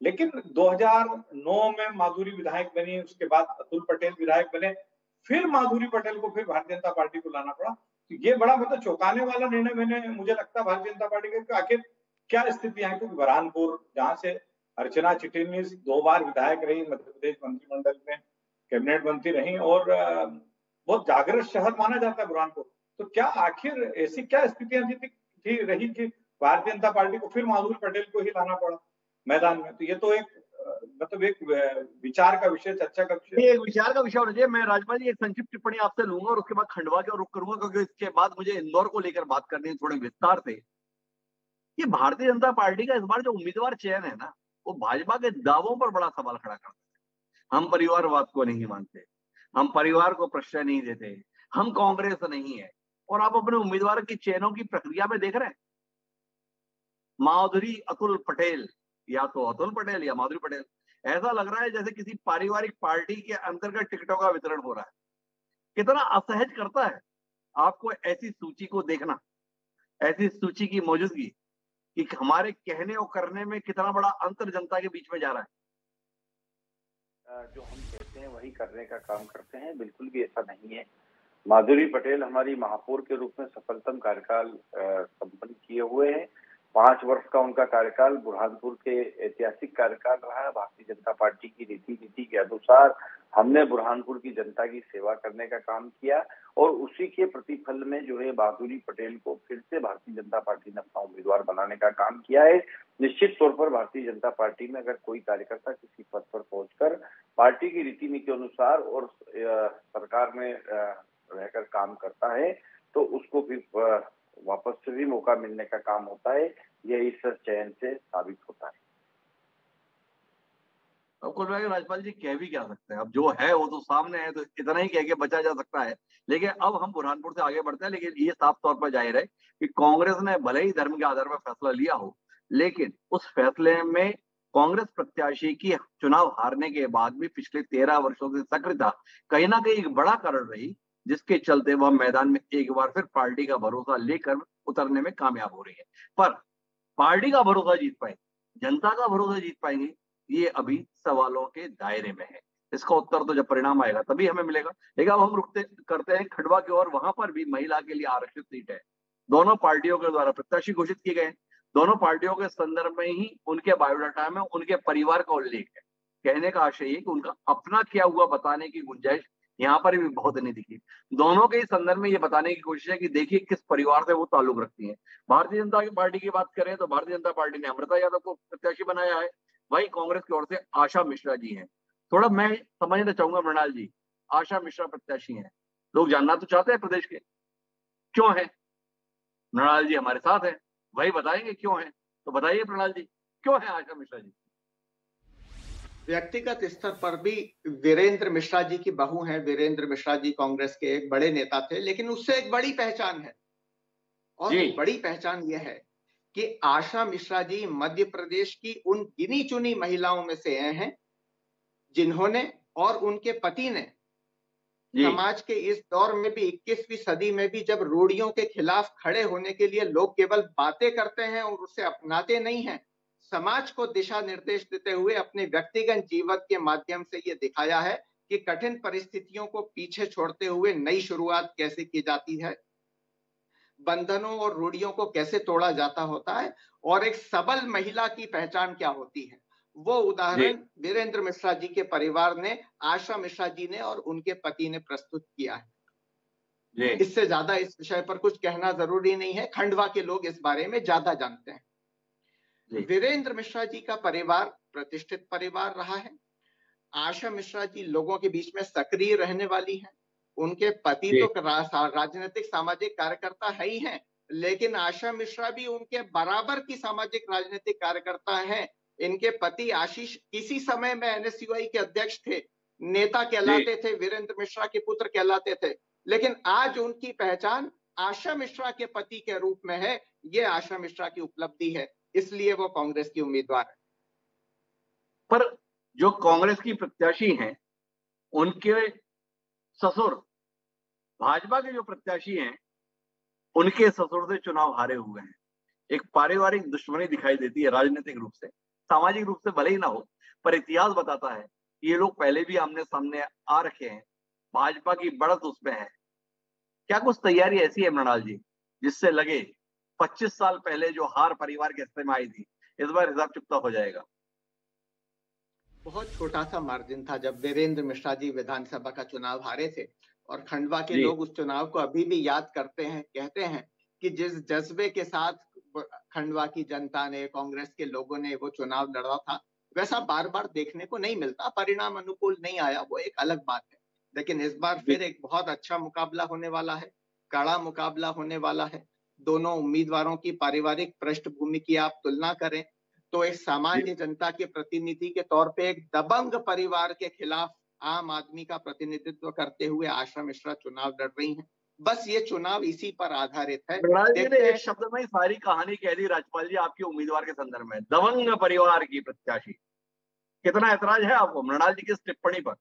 लेकिन 2009 में माधुरी विधायक बनी, उसके बाद अतुल पटेल विधायक बने, फिर माधुरी पटेल को फिर भारतीय जनता पार्टी को लाना पड़ा। तो ये बड़ा मतलब चौंकाने वाला निर्णय मुझे लगता है भारतीय जनता पार्टी के। आखिर क्या स्थितियां हैं, क्योंकि बुरहानपुर जहां से अर्चना चिटनिस 2 बार विधायक रही, मध्य प्रदेश मंत्रिमंडल में कैबिनेट मंत्री रही, और बहुत जागृत शहर माना जाता है बुरहानपुर। तो क्या आखिर ऐसी क्या स्थितियां रही कि भारतीय जनता पार्टी को फिर माधुरी पटेल को ही लाना पड़ा मैदान में? तो ये तो एक मतलब एक विचार का विषय, चर्चा का विषय, एक विचार का विषय होना चाहिए। मैं राजपाल जी एक संक्षिप्त टिप्पणी आपसे लूंगा और उसके बाद खंडवा के रुख करूंगा, क्योंकि इसके बाद मुझे इंदौर को लेकर बात करनी है थोड़े विस्तार से। ये भारतीय जनता पार्टी का इस बार जो उम्मीदवार चयन है ना, वो भाजपा के दावों पर बड़ा सवाल खड़ा करता है। हम परिवारवाद को नहीं मानते, हम परिवार को प्रश्रय नहीं देते, हम कांग्रेस नहीं है। और आप अपने उम्मीदवार की चयनों की प्रक्रिया में देख रहे हैं, माधुरी अतुल पटेल, या तो अतुल पटेल या माधुरी पटेल, ऐसा लग रहा है जैसे किसी पारिवारिक पार्टी के अंतर्गत टिकटों का वितरण हो रहा है। कितना असहज करता है आपको ऐसी सूची को देखना, ऐसी सूची की मौजूदगी, कि हमारे कहने और करने में कितना बड़ा अंतर जनता के बीच में जा रहा है। जो हम कहते हैं वही करने का काम करते हैं, बिल्कुल भी ऐसा नहीं है। माधुरी पटेल हमारी महापौर के रूप में सफलतम कार्यकाल संपन्न किए हुए हैं। 5 वर्ष का उनका कार्यकाल बुरहानपुर के ऐतिहासिक कार्यकाल रहा है। भारतीय जनता पार्टी की रीति नीति के अनुसार हमने बुरहानपुर की जनता की सेवा करने का काम किया और उसी के प्रतिफल में जो है माधुरी पटेल को फिर से भारतीय जनता पार्टी ने अपना उम्मीदवार बनाने का काम किया है। निश्चित तौर पर भारतीय जनता पार्टी में अगर कोई कार्यकर्ता किसी पद पर पहुंचकर पार्टी की रीति नीति के अनुसार और सरकार में रहकर काम करता है तो उसको फिर वापस से भी मौका मिलने का काम होता है। यह इस चयन से साबित होता है। अब कुल मिलाकर राज्यपाल जी कह भी क्या सकते हैं, अब जो है वो तो सामने है, तो इतना ही कह के बचा जा सकता है। लेकिन अब हम बुरहानपुर से आगे बढ़ते हैं। लेकिन ये साफ तौर पर जाहिर है कि कांग्रेस ने भले ही धर्म के आधार पर फैसला लिया हो, लेकिन उस फैसले में कांग्रेस प्रत्याशी की चुनाव हारने के बाद भी पिछले 13 वर्षों से सक्रियता कहीं ना कहीं एक बड़ा कारण रही, जिसके चलते वह मैदान में एक बार फिर पार्टी का भरोसा लेकर उतरने में कामयाब हो रही है। पर पार्टी का भरोसा जीत पाए, जनता का भरोसा जीत पाएंगे, ये अभी सवालों के दायरे में है। इसका उत्तर तो जब परिणाम आएगा तभी हमें मिलेगा। लेकिन अब हम करते हैं खंडवा की ओर। वहां पर भी महिला के लिए आरक्षित सीट है। दोनों पार्टियों के द्वारा प्रत्याशी घोषित किए गए। दोनों पार्टियों के संदर्भ में ही उनके बायोडाटा में उनके परिवार का उल्लेख है। कहने का आशय है कि उनका अपना किया हुआ बताने की गुंजाइश यहाँ पर भी बहुत नहीं दिखी। दोनों के संदर्भ में ये बताने की कोशिश है कि देखिए किस परिवार से वो ताल्लुक रखती है। भारतीय जनता पार्टी की बात करें तो भारतीय जनता पार्टी ने अमृता यादव को प्रत्याशी बनाया है। वही कांग्रेस की ओर से आशा मिश्रा जी हैं। थोड़ा मैं समझना चाहूंगा मृणाल जी, आशा मिश्रा प्रत्याशी हैं, लोग जानना तो चाहते हैं प्रदेश के क्यों है। मृणाल जी हमारे साथ हैं, वही बताएंगे क्यों है। तो बताइए मृणाल जी, क्यों है आशा मिश्रा जी? व्यक्तिगत स्तर पर भी वीरेंद्र मिश्रा जी की बहू हैं। वीरेंद्र मिश्रा जी कांग्रेस के एक बड़े नेता थे, लेकिन उससे एक बड़ी पहचान है। और बड़ी पहचान यह है कि आशा मिश्रा जी मध्य प्रदेश की उन गिनी चुनी महिलाओं में से हैं जिन्होंने और उनके पति ने समाज के इस दौर में भी 21वीं सदी में भी जब रूढ़ियों के खिलाफ खड़े होने के लिए लोग केवल बातें करते हैं और उसे अपनाते नहीं हैं, समाज को दिशा निर्देश देते हुए अपने व्यक्तिगत जीवन के माध्यम से ये दिखाया है कि कठिन परिस्थितियों को पीछे छोड़ते हुए नई शुरुआत कैसे की जाती है, बंधनों और रूढ़ियों को कैसे तोड़ा जाता होता है और एक सबल महिला की पहचान क्या होती है। वो उदाहरण वीरेंद्र मिश्रा जी के परिवार ने, आशा मिश्रा जी ने और उनके पति ने प्रस्तुत किया है। इससे ज्यादा इस विषय पर कुछ कहना जरूरी नहीं है। खंडवा के लोग इस बारे में ज्यादा जानते हैं। वीरेंद्र मिश्रा जी का परिवार प्रतिष्ठित परिवार रहा है। आशा मिश्रा जी लोगों के बीच में सक्रिय रहने वाली हैं। उनके पति तो राजनीतिक सामाजिक कार्यकर्ता है ही हैं, लेकिन आशा मिश्रा भी उनके बराबर की सामाजिक राजनीतिक कार्यकर्ता हैं। इनके पति आशीष किसी समय में एनएसयूआई के अध्यक्ष थे, नेता कहलाते थे, वीरेंद्र मिश्रा के पुत्र कहलाते थे, लेकिन आज उनकी पहचान आशा मिश्रा के पति के रूप में है। ये आशा मिश्रा की उपलब्धि है, इसलिए वो कांग्रेस की उम्मीदवार है। पर जो कांग्रेस की प्रत्याशी हैं, उनके ससुर भाजपा के जो प्रत्याशी हैं, उनके ससुर से चुनाव हारे हुए हैं। एक पारिवारिक दुश्मनी दिखाई देती है, राजनीतिक रूप से, सामाजिक रूप से भले ही ना हो, पर इतिहास बताता है कि ये लोग पहले भी आमने सामने आ रखे हैं। भाजपा की बढ़त उसमें है। क्या कुछ तैयारी ऐसी है मृणाल जी जिससे लगे 25 साल पहले जो हार परिवार के हिस्से में आई थी, इस बार हिसाब चुकता हो जाएगा? बहुत छोटा सा मार्जिन था जब वीरेंद्र मिश्रा जी विधानसभा का चुनाव हारे थे, और खंडवा के लोग उस चुनाव को अभी भी याद करते हैं। कहते हैं कि जिस जज्बे के साथ खंडवा की जनता ने, कांग्रेस के लोगों ने वो चुनाव लड़ा था, वैसा बार बार देखने को नहीं मिलता। परिणाम अनुकूल नहीं आया, वो एक अलग बात है, लेकिन इस बार फिर एक बहुत अच्छा मुकाबला होने वाला है, कड़ा मुकाबला होने वाला है। दोनों उम्मीदवारों की पारिवारिक पृष्ठभूमि की आप तुलना करें तो एक सामान्य जनता के प्रतिनिधि के तौर पे एक दबंग परिवार के खिलाफ आम आदमी का प्रतिनिधित्व करते हुए आशा मिश्रा चुनाव लड़ रही हैं। बस ये चुनाव इसी पर आधारित है। एक शब्द में सारी कहानी कह दी राज्यपाल जी आपके उम्मीदवार के संदर्भ में, दबंग परिवार की प्रत्याशी। कितना ऐतराज है आपको मृणाल जी की इस टिप्पणी पर?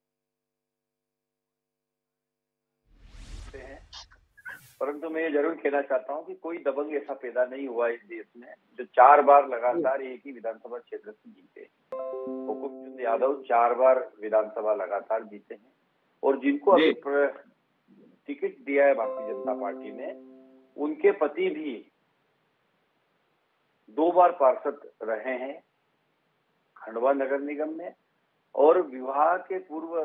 परंतु मैं ये जरूर कहना चाहता हूँ कि कोई दबंग ऐसा पैदा नहीं हुआ इस देश में जो 4 बार लगातार एक ही विधानसभा क्षेत्र से जीते। हुकुम चंद यादव 4 बार विधानसभा लगातार जीते हैं, और जिनको अभी टिकट दिया है भारतीय जनता पार्टी ने, उनके पति भी 2 बार पार्षद रहे हैं खंडवा नगर निगम में, और विवाह के पूर्व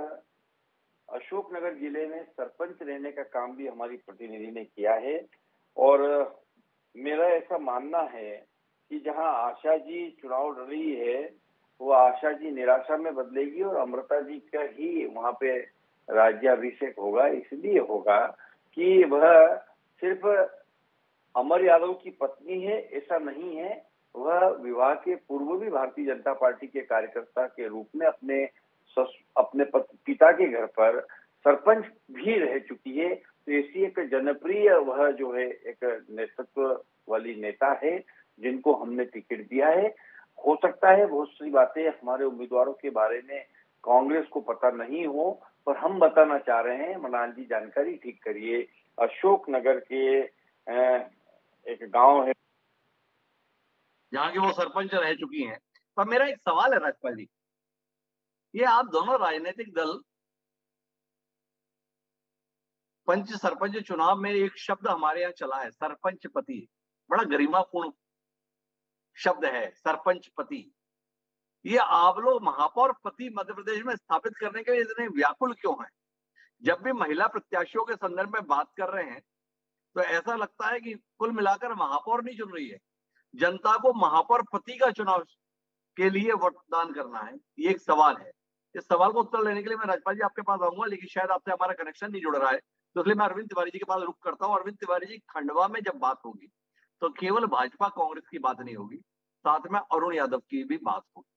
अशोकनगर जिले में सरपंच रहने का काम भी हमारी प्रतिनिधि ने किया है। और मेरा ऐसा मानना है कि जहां आशा जी चुनाव लड़ रही है, वो आशा जी निराशा में बदलेगी और अमृता जी का ही वहां पे राज्याभिषेक होगा। इसलिए होगा कि वह सिर्फ अमर यादव की पत्नी है, ऐसा नहीं है, वह विवाह के पूर्व भी भारतीय जनता पार्टी के कार्यकर्ता के रूप में अपने पिता के घर पर सरपंच भी रह चुकी है। तो ऐसी एक जनप्रिय वह जो है एक नेतृत्व वाली नेता है जिनको हमने टिकट दिया है। हो सकता है बहुत सी बातें हमारे उम्मीदवारों के बारे में कांग्रेस को पता नहीं हो, पर हम बताना चाह रहे हैं। मनाल जी जानकारी ठीक करिए, अशोकनगर के एक गांव है जहाँ की वो सरपंच रह चुकी हैं। पर मेरा एक सवाल है राजपाल जी, ये आप दोनों राजनीतिक दल पंच सरपंच चुनाव में एक शब्द हमारे यहाँ चला है, सरपंच पति, बड़ा गरिमापूर्ण शब्द है सरपंच पति। ये आप लोग महापौर पति मध्य प्रदेश में स्थापित करने के लिए इतने व्याकुल क्यों हैं? जब भी महिला प्रत्याशियों के संदर्भ में बात कर रहे हैं तो ऐसा लगता है कि कुल मिलाकर महापौर नहीं चुन रही है, जनता को महापौर पति का चुनाव के लिए वोटदान करना है। ये एक सवाल है। इस सवाल को उत्तर लेने के लिए मैं राजपाल जी आपके पास आऊंगा, लेकिन शायद आपसे हमारा कनेक्शन नहीं जुड़ रहा है, तो इसलिए मैं अरविंद तिवारी जी के पास रुक करता हूँ। अरविंद तिवारी जी, खंडवा में जब बात होगी तो केवल भाजपा कांग्रेस की बात नहीं होगी, साथ में अरुण यादव की भी बात होगी।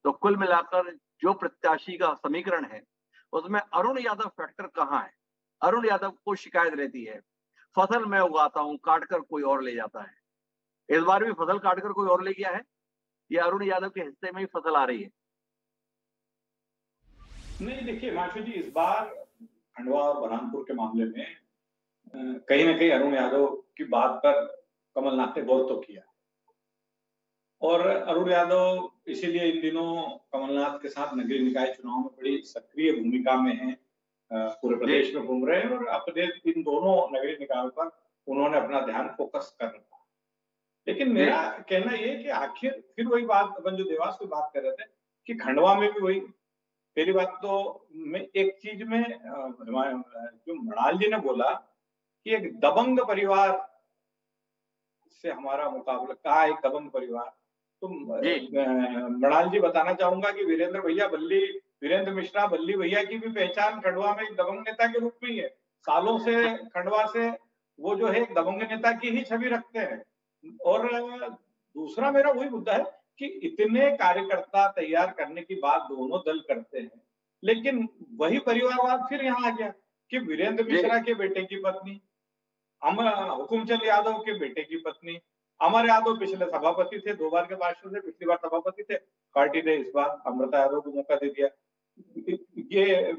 तो कुल मिलाकर जो प्रत्याशी का समीकरण है उसमें अरुण यादव फैक्टर कहाँ है? अरुण यादव को शिकायत रहती है फसल मैं उगाता हूं, काटकर कोई और ले जाता है। इस बार भी फसल काटकर कोई और ले गया है, ये अरुण यादव के हिस्से में ही फसल आ रही है? नहीं, देखिए हिमांशु जी, इस बार खंडवा और बरहानपुर के मामले में कहीं ना कहीं अरुण यादव की बात पर कमलनाथ ने गौर तो किया, और अरुण यादव इसीलिए इन दिनों कमलनाथ के साथ नगरीय निकाय चुनाव में बड़ी सक्रिय भूमिका में है, पूरे प्रदेश में घूम रहे हैं, और अपने इन दोनों नगरीय निकायों पर उन्होंने अपना ध्यान फोकस कर रखा। लेकिन मेरा कहना ये कि आखिर फिर वही बात, अपन जो देवास की बात कर रहे थे कि खंडवा में भी वही। पहली बात तो मैं एक चीज में जो मृणाल जी ने बोला कि एक दबंग परिवार से हमारा मुकाबला, कहा एक दबंग परिवार, तो मृणाल जी बताना चाहूंगा कि वीरेंद्र मिश्रा बल्ली भैया की भी पहचान खंडवा में एक दबंग नेता के रूप में ही है। सालों से खंडवा से वो जो है एक दबंग नेता की ही छवि रखते हैं। और दूसरा मेरा वही मुद्दा है कि इतने कार्यकर्ता तैयार करने की बात दोनों दल करते हैं, लेकिन वही परिवारवाद फिर यहाँ आ गया कि वीरेंद्र मिश्रा के बेटे की पत्नी, हुकुमचंद यादव के बेटे की पत्नी, अमर यादव पिछले सभापति थे, 2 बार के पार्षद थे, पिछली बार सभापति थे, पार्टी ने इस बार अमृता यादव को मौका दे दिया। ये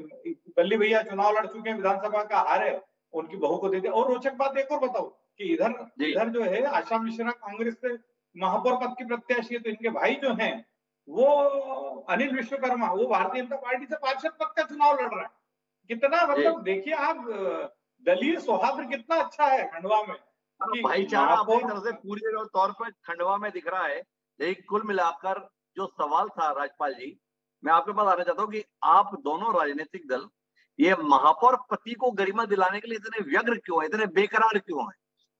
बल्ली भैया चुनाव लड़ चुके हैं, विधानसभा का हारे, उनकी बहू को दे दिया। और रोचक बात एक और बताऊं कि इधर जो है आशा मिश्रा कांग्रेस से महापौर पद की प्रत्याशी है, तो इनके भाई जो हैं वो अनिल विश्वकर्मा, वो भारतीय जनता पार्टी से पार्षद पद का चुनाव लड़ रहा है। कितना मतलब देखिए आप, दलीय सौहार्द कितना अच्छा है खंडवा में, भाईचारा अपनी तरह से पूरे तौर पर खंडवा में दिख रहा है। लेकिन कुल मिलाकर जो सवाल था राजपाल जी, मैं आपके पास आना चाहता हूँ कि आप दोनों राजनीतिक दल ये महापौर पति को गरिमा दिलाने के लिए इतने व्यग्र क्यों है, इतने बेकरार क्यों है?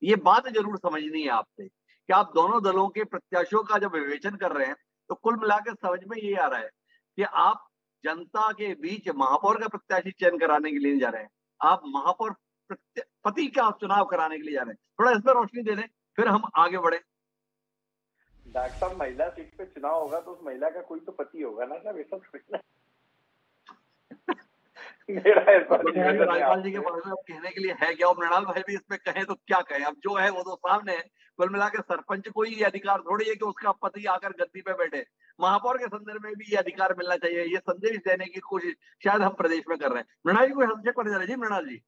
ये बात जरूर समझनी है आपसे कि आप दोनों दलों के प्रत्याशियों का जब विवेचन कर रहे हैं तो कुल मिलाकर समझ में ये आ रहा है कि आप जनता के बीच महापौर का प्रत्याशी चयन कराने के लिए जा रहे हैं, आप महापौर पति का चुनाव कराने के लिए जा रहे हैं। थोड़ा इस पर रोशनी दे दें, फिर हम आगे बढ़े। डॉक्टर साहब, महिला सीट पे चुनाव होगा तो उस महिला का कोई तो पति होगा ना साहब, ऐसा थोड़ी ना। राजपाल जी के पास में अब कहने के लिए है क्या? मृणाल भाई भी इसमें कहें तो क्या कहें? अब जो है वो तो सामने है। कुल मिलाकर सरपंच को ये अधिकार थोड़ी है कि उसका पति आकर गद्दी पे बैठे। महापौर के संदर्भ में भी ये अधिकार मिलना चाहिए, ये संदेश देने की कोशिश शायद हम प्रदेश में कर रहे हैं। मृणाल जी को हस्तक्षेप कर रहे जी। मृणाल जी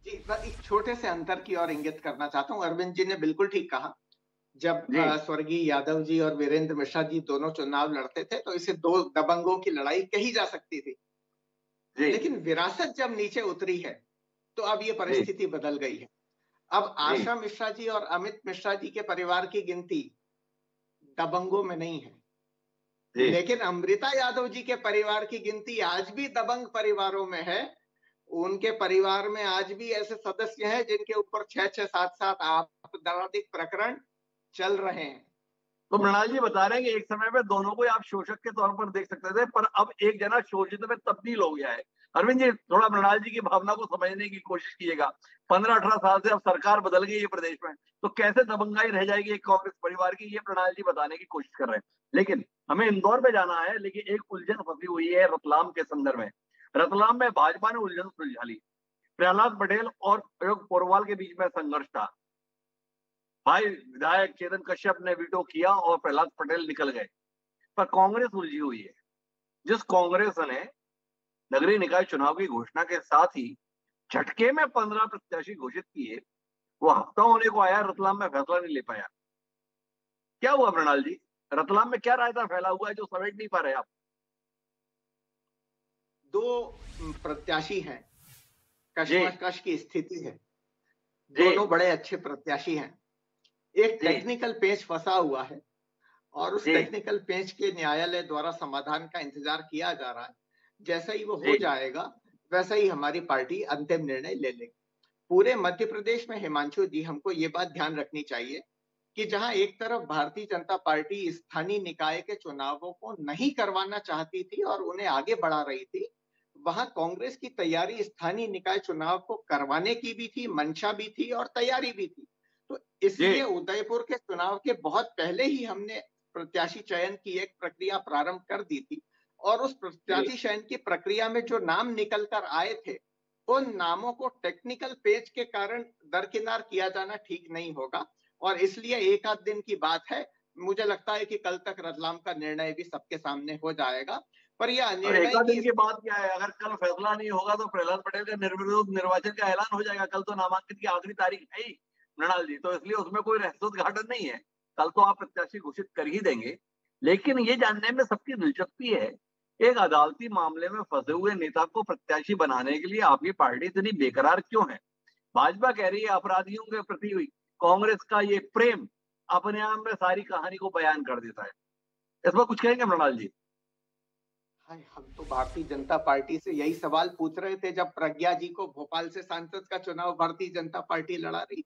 जी, बस एक छोटे से अंतर की ओर इंगित करना चाहता हूँ। अरविंद जी ने बिल्कुल ठीक कहा, जब स्वर्गीय यादव जी और वीरेंद्र मिश्रा जी दोनों चुनाव लड़ते थे तो इसे 2 दबंगों की लड़ाई कही जा सकती थी। लेकिन विरासत जब नीचे उतरी है तो अब ये परिस्थिति बदल गई है। अब आशा मिश्रा जी और अमित मिश्रा जी के परिवार की गिनती दबंगों में नहीं है, लेकिन अमृता यादव जी के परिवार की गिनती आज भी दबंग परिवारों में है। उनके परिवार में आज भी ऐसे सदस्य हैं जिनके ऊपर 6-6, 7-7 आपराधिक प्रकरण चल रहे हैं। तो मृणाल जी बता रहे हैं कि एक समय में दोनों को आप शोषक के तौर पर देख सकते थे, पर अब एक जना शोषित में तब्दील हो गया है। अरविंद जी, थोड़ा मृणाल जी की भावना को समझने की कोशिश कीजिएगा। 15-18 साल से अब सरकार बदल गई है प्रदेश में, तो कैसे दबंगाई रह जाएगी एक कांग्रेस परिवार की, ये मृणाल जी बताने की कोशिश कर रहे हैं। लेकिन हमें इंदौर में जाना है, लेकिन एक उलझन फंसी हुई है रतलाम के संदर्भ में। रतलाम में भाजपा ने उलझन सुलझा ली। प्रहलाद पटेल और अशोक पोरवाल के बीच में संघर्ष था। भाई विधायक चेतन कश्यप ने वीटो किया और प्रहलाद पटेल निकल गए, पर कांग्रेस उलझी हुई है। जिस कांग्रेस ने नगरीय निकाय चुनाव की घोषणा के साथ ही झटके में 15 प्रत्याशी घोषित किए, वो हफ्ता होने को आया, रतलाम में फैसला नहीं ले पाया। क्या हुआ मृणाल जी, रतलाम में क्या रायता फैला हुआ है जो समेट नहीं पा रहे आप? 2 प्रत्याशी हैं, कश्मकश की स्थिति है। दोनों बड़े अच्छे प्रत्याशी हैं। एक टेक्निकल पेच फंसा हुआ है और उस टेक्निकल पेच के न्यायालय द्वारा समाधान का इंतजार किया जा रहा है। जैसा ही वो हो जाएगा वैसा ही हमारी पार्टी अंतिम निर्णय ले लेगी। पूरे मध्य प्रदेश में हिमांशु जी, हमको ये बात ध्यान रखनी चाहिए कि जहां एक तरफ भारतीय जनता पार्टी स्थानीय निकाय के चुनावों को नहीं करवाना चाहती थी और उन्हें आगे बढ़ा रही थी, वहां कांग्रेस की तैयारी स्थानीय निकाय चुनाव को करवाने की भी थी, मंशा भी थी और तैयारी भी थी। तो इसलिए उदयपुर के चुनाव के बहुत पहले ही हमने प्रत्याशी चयन की एक प्रक्रिया प्रारंभ कर दी थी और उस प्रत्याशी चयन की प्रक्रिया में जो नाम निकल कर आए थे, उन नामों को टेक्निकल पेज के कारण दरकिनार किया जाना ठीक नहीं होगा और इसलिए एक आध दिन की बात है। मुझे लगता है कि कल तक रतलाम का निर्णय भी सबके सामने हो जाएगा। पर यह निर्णय दिन की बात क्या है, अगर कल फैसला नहीं होगा तो प्रहलाद पटेल का निर्विरोध निर्वाचन का ऐलान हो जाएगा। कल तो नामांकन की आखिरी तारीख है ही मृणाल जी, तो इसलिए उसमें कोई रहस्योद्घाटन नहीं है। कल तो आप प्रत्याशी घोषित कर ही देंगे। लेकिन ये जानने में सबकी दिलचस्पी है, एक अदालती मामले में फंसे हुए नेता को प्रत्याशी बनाने के लिए आपकी पार्टी इतनी बेकरार क्यों है? भाजपा कह रही है अपराधियों के प्रति हुई कांग्रेस का ये प्रेम अपने आप में सारी कहानी को बयान कर देता है। इसमें कुछ कहेंगे मृणाल जी? हम तो भारतीय जनता पार्टी से यही सवाल पूछ रहे थे जब प्रज्ञा जी को भोपाल से सांसद का चुनाव भारतीय जनता पार्टी लड़ा रही,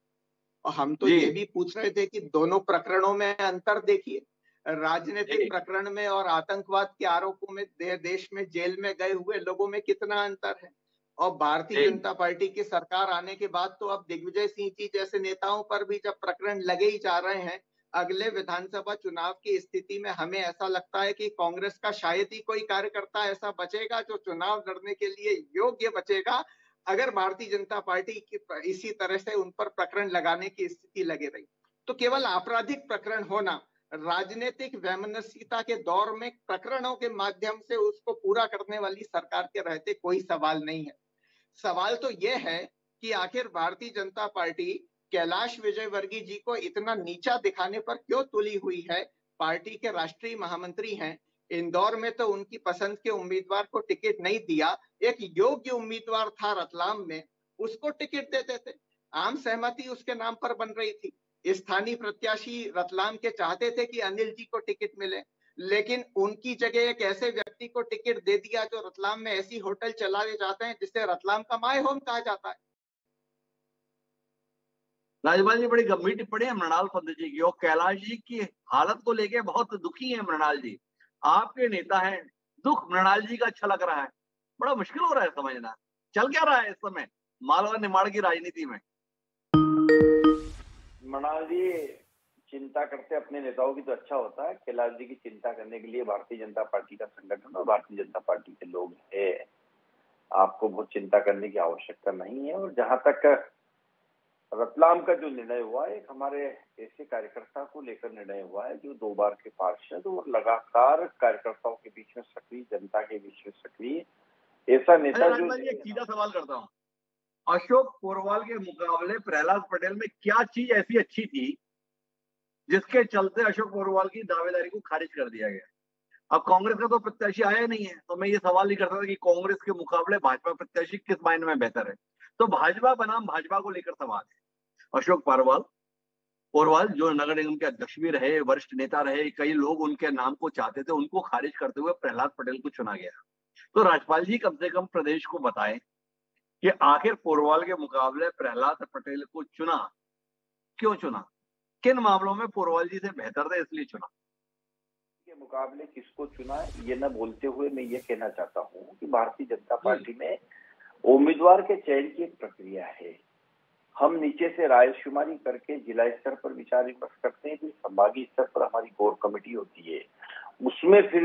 और हम तो ये भी पूछ रहे थे कि दोनों प्रकरणों में अंतर देखिए। राजनीतिक प्रकरण में और आतंकवाद के आरोपों में देश में जेल में गए हुए लोगों में कितना अंतर है। और भारतीय जनता पार्टी की सरकार आने के बाद तो अब दिग्विजय सिंह जी जैसे नेताओं पर भी जब प्रकरण लगे ही जा रहे हैं, अगले विधानसभा चुनाव की स्थिति में हमें ऐसा लगता है कि कांग्रेस का शायद ही कोई कार्यकर्ता ऐसा बचेगा जो चुनाव लड़ने के लिए योग्य बचेगा, अगर भारतीय जनता पार्टी की इसी तरह से उन पर प्रकरण लगाने की स्थिति लगे रही। तो केवल आपराधिक प्रकरण होना, राजनीतिक वैमनस्यता के दौर में प्रकरणों के माध्यम से उसको पूरा करने वाली सरकार के रहते कोई सवाल नहीं है। सवाल तो यह है कि आखिर भारतीय जनता पार्टी कैलाश विजयवर्गीय जी को इतना नीचा दिखाने पर क्यों तुली हुई है। पार्टी के राष्ट्रीय महामंत्री हैं, इंदौर में तो उनकी पसंद के उम्मीदवार को टिकट नहीं दिया, एक योग्य उम्मीदवार था रतलाम में, उसको टिकट देते थे, आम सहमति उसके नाम पर बन रही थी। स्थानीय प्रत्याशी रतलाम के चाहते थे कि अनिल जी को टिकट मिले, लेकिन उनकी जगह एक ऐसे व्यक्ति को टिकट दे दिया जो रतलाम में ऐसी होटल चलाए जाते हैं जिसे रतलाम का माय होम कहा जाता है। राजपाल जी, बड़ी गंभीर टिप्पणी है मृणाल पंत जी की, और कैलाश जी की हालत को लेके बहुत दुखी है मृणाल जी। आपके नेता हैं, दुख मृणाल जी का अच्छा लग रहा है, बड़ा मुश्किल हो रहा है समझना। चल क्या रहा है इस समय मालवा निमाड़ की राजनीति में? मृणाल जी चिंता करते अपने नेताओं की तो अच्छा होता है, कैलाश जी की चिंता करने के लिए भारतीय जनता पार्टी का संगठन और भारतीय जनता पार्टी के लोग है। आपको बहुत चिंता करने की आवश्यकता नहीं है। और जहां तक रतलाम का जो निर्णय हुआ है, एक हमारे ऐसे कार्यकर्ता को लेकर निर्णय हुआ है जो 2 बार के पार्षद और लगातार कार्यकर्ताओं के बीच में सक्रिय, जनता के बीच में सक्रिय ऐसा नेता जो। एक सीधा सवाल करता हूँ, अशोक पोरवाल के मुकाबले प्रहलाद पटेल में क्या चीज ऐसी अच्छी थी जिसके चलते अशोक पोरवाल की दावेदारी को खारिज कर दिया गया? अब कांग्रेस का तो प्रत्याशी आया नहीं है, तो मैं ये सवाल नहीं करता था कि कांग्रेस के मुकाबले भाजपा प्रत्याशी किस मायने में बेहतर है। तो भाजपा बनाम भाजपा को लेकर सवाल है। अशोक पोरवाल जो नगर निगम के अध्यक्ष भी रहे, वरिष्ठ नेता रहे, कई लोग उनके नाम को चाहते थे, उनको खारिज करते हुए प्रहलाद पटेल को चुना गया। तो राज्यपाल जी कम से कम प्रदेश को बताएं कि आखिर पोरवाल के मुकाबले प्रहलाद पटेल को चुना, क्यों चुना, किन मामलों में पोरवाल जी से बेहतर थे इसलिए चुना? के मुकाबले किसको चुना ये न बोलते हुए मैं ये कहना चाहता हूँ कि भारतीय जनता पार्टी में उम्मीदवार के चयन की एक प्रक्रिया है। हम नीचे से रायशुमारी करके जिला स्तर पर विचार विमर्श करते हैं, फिर संभागीय स्तर पर हमारी कोर कमेटी होती है, उसमें फिर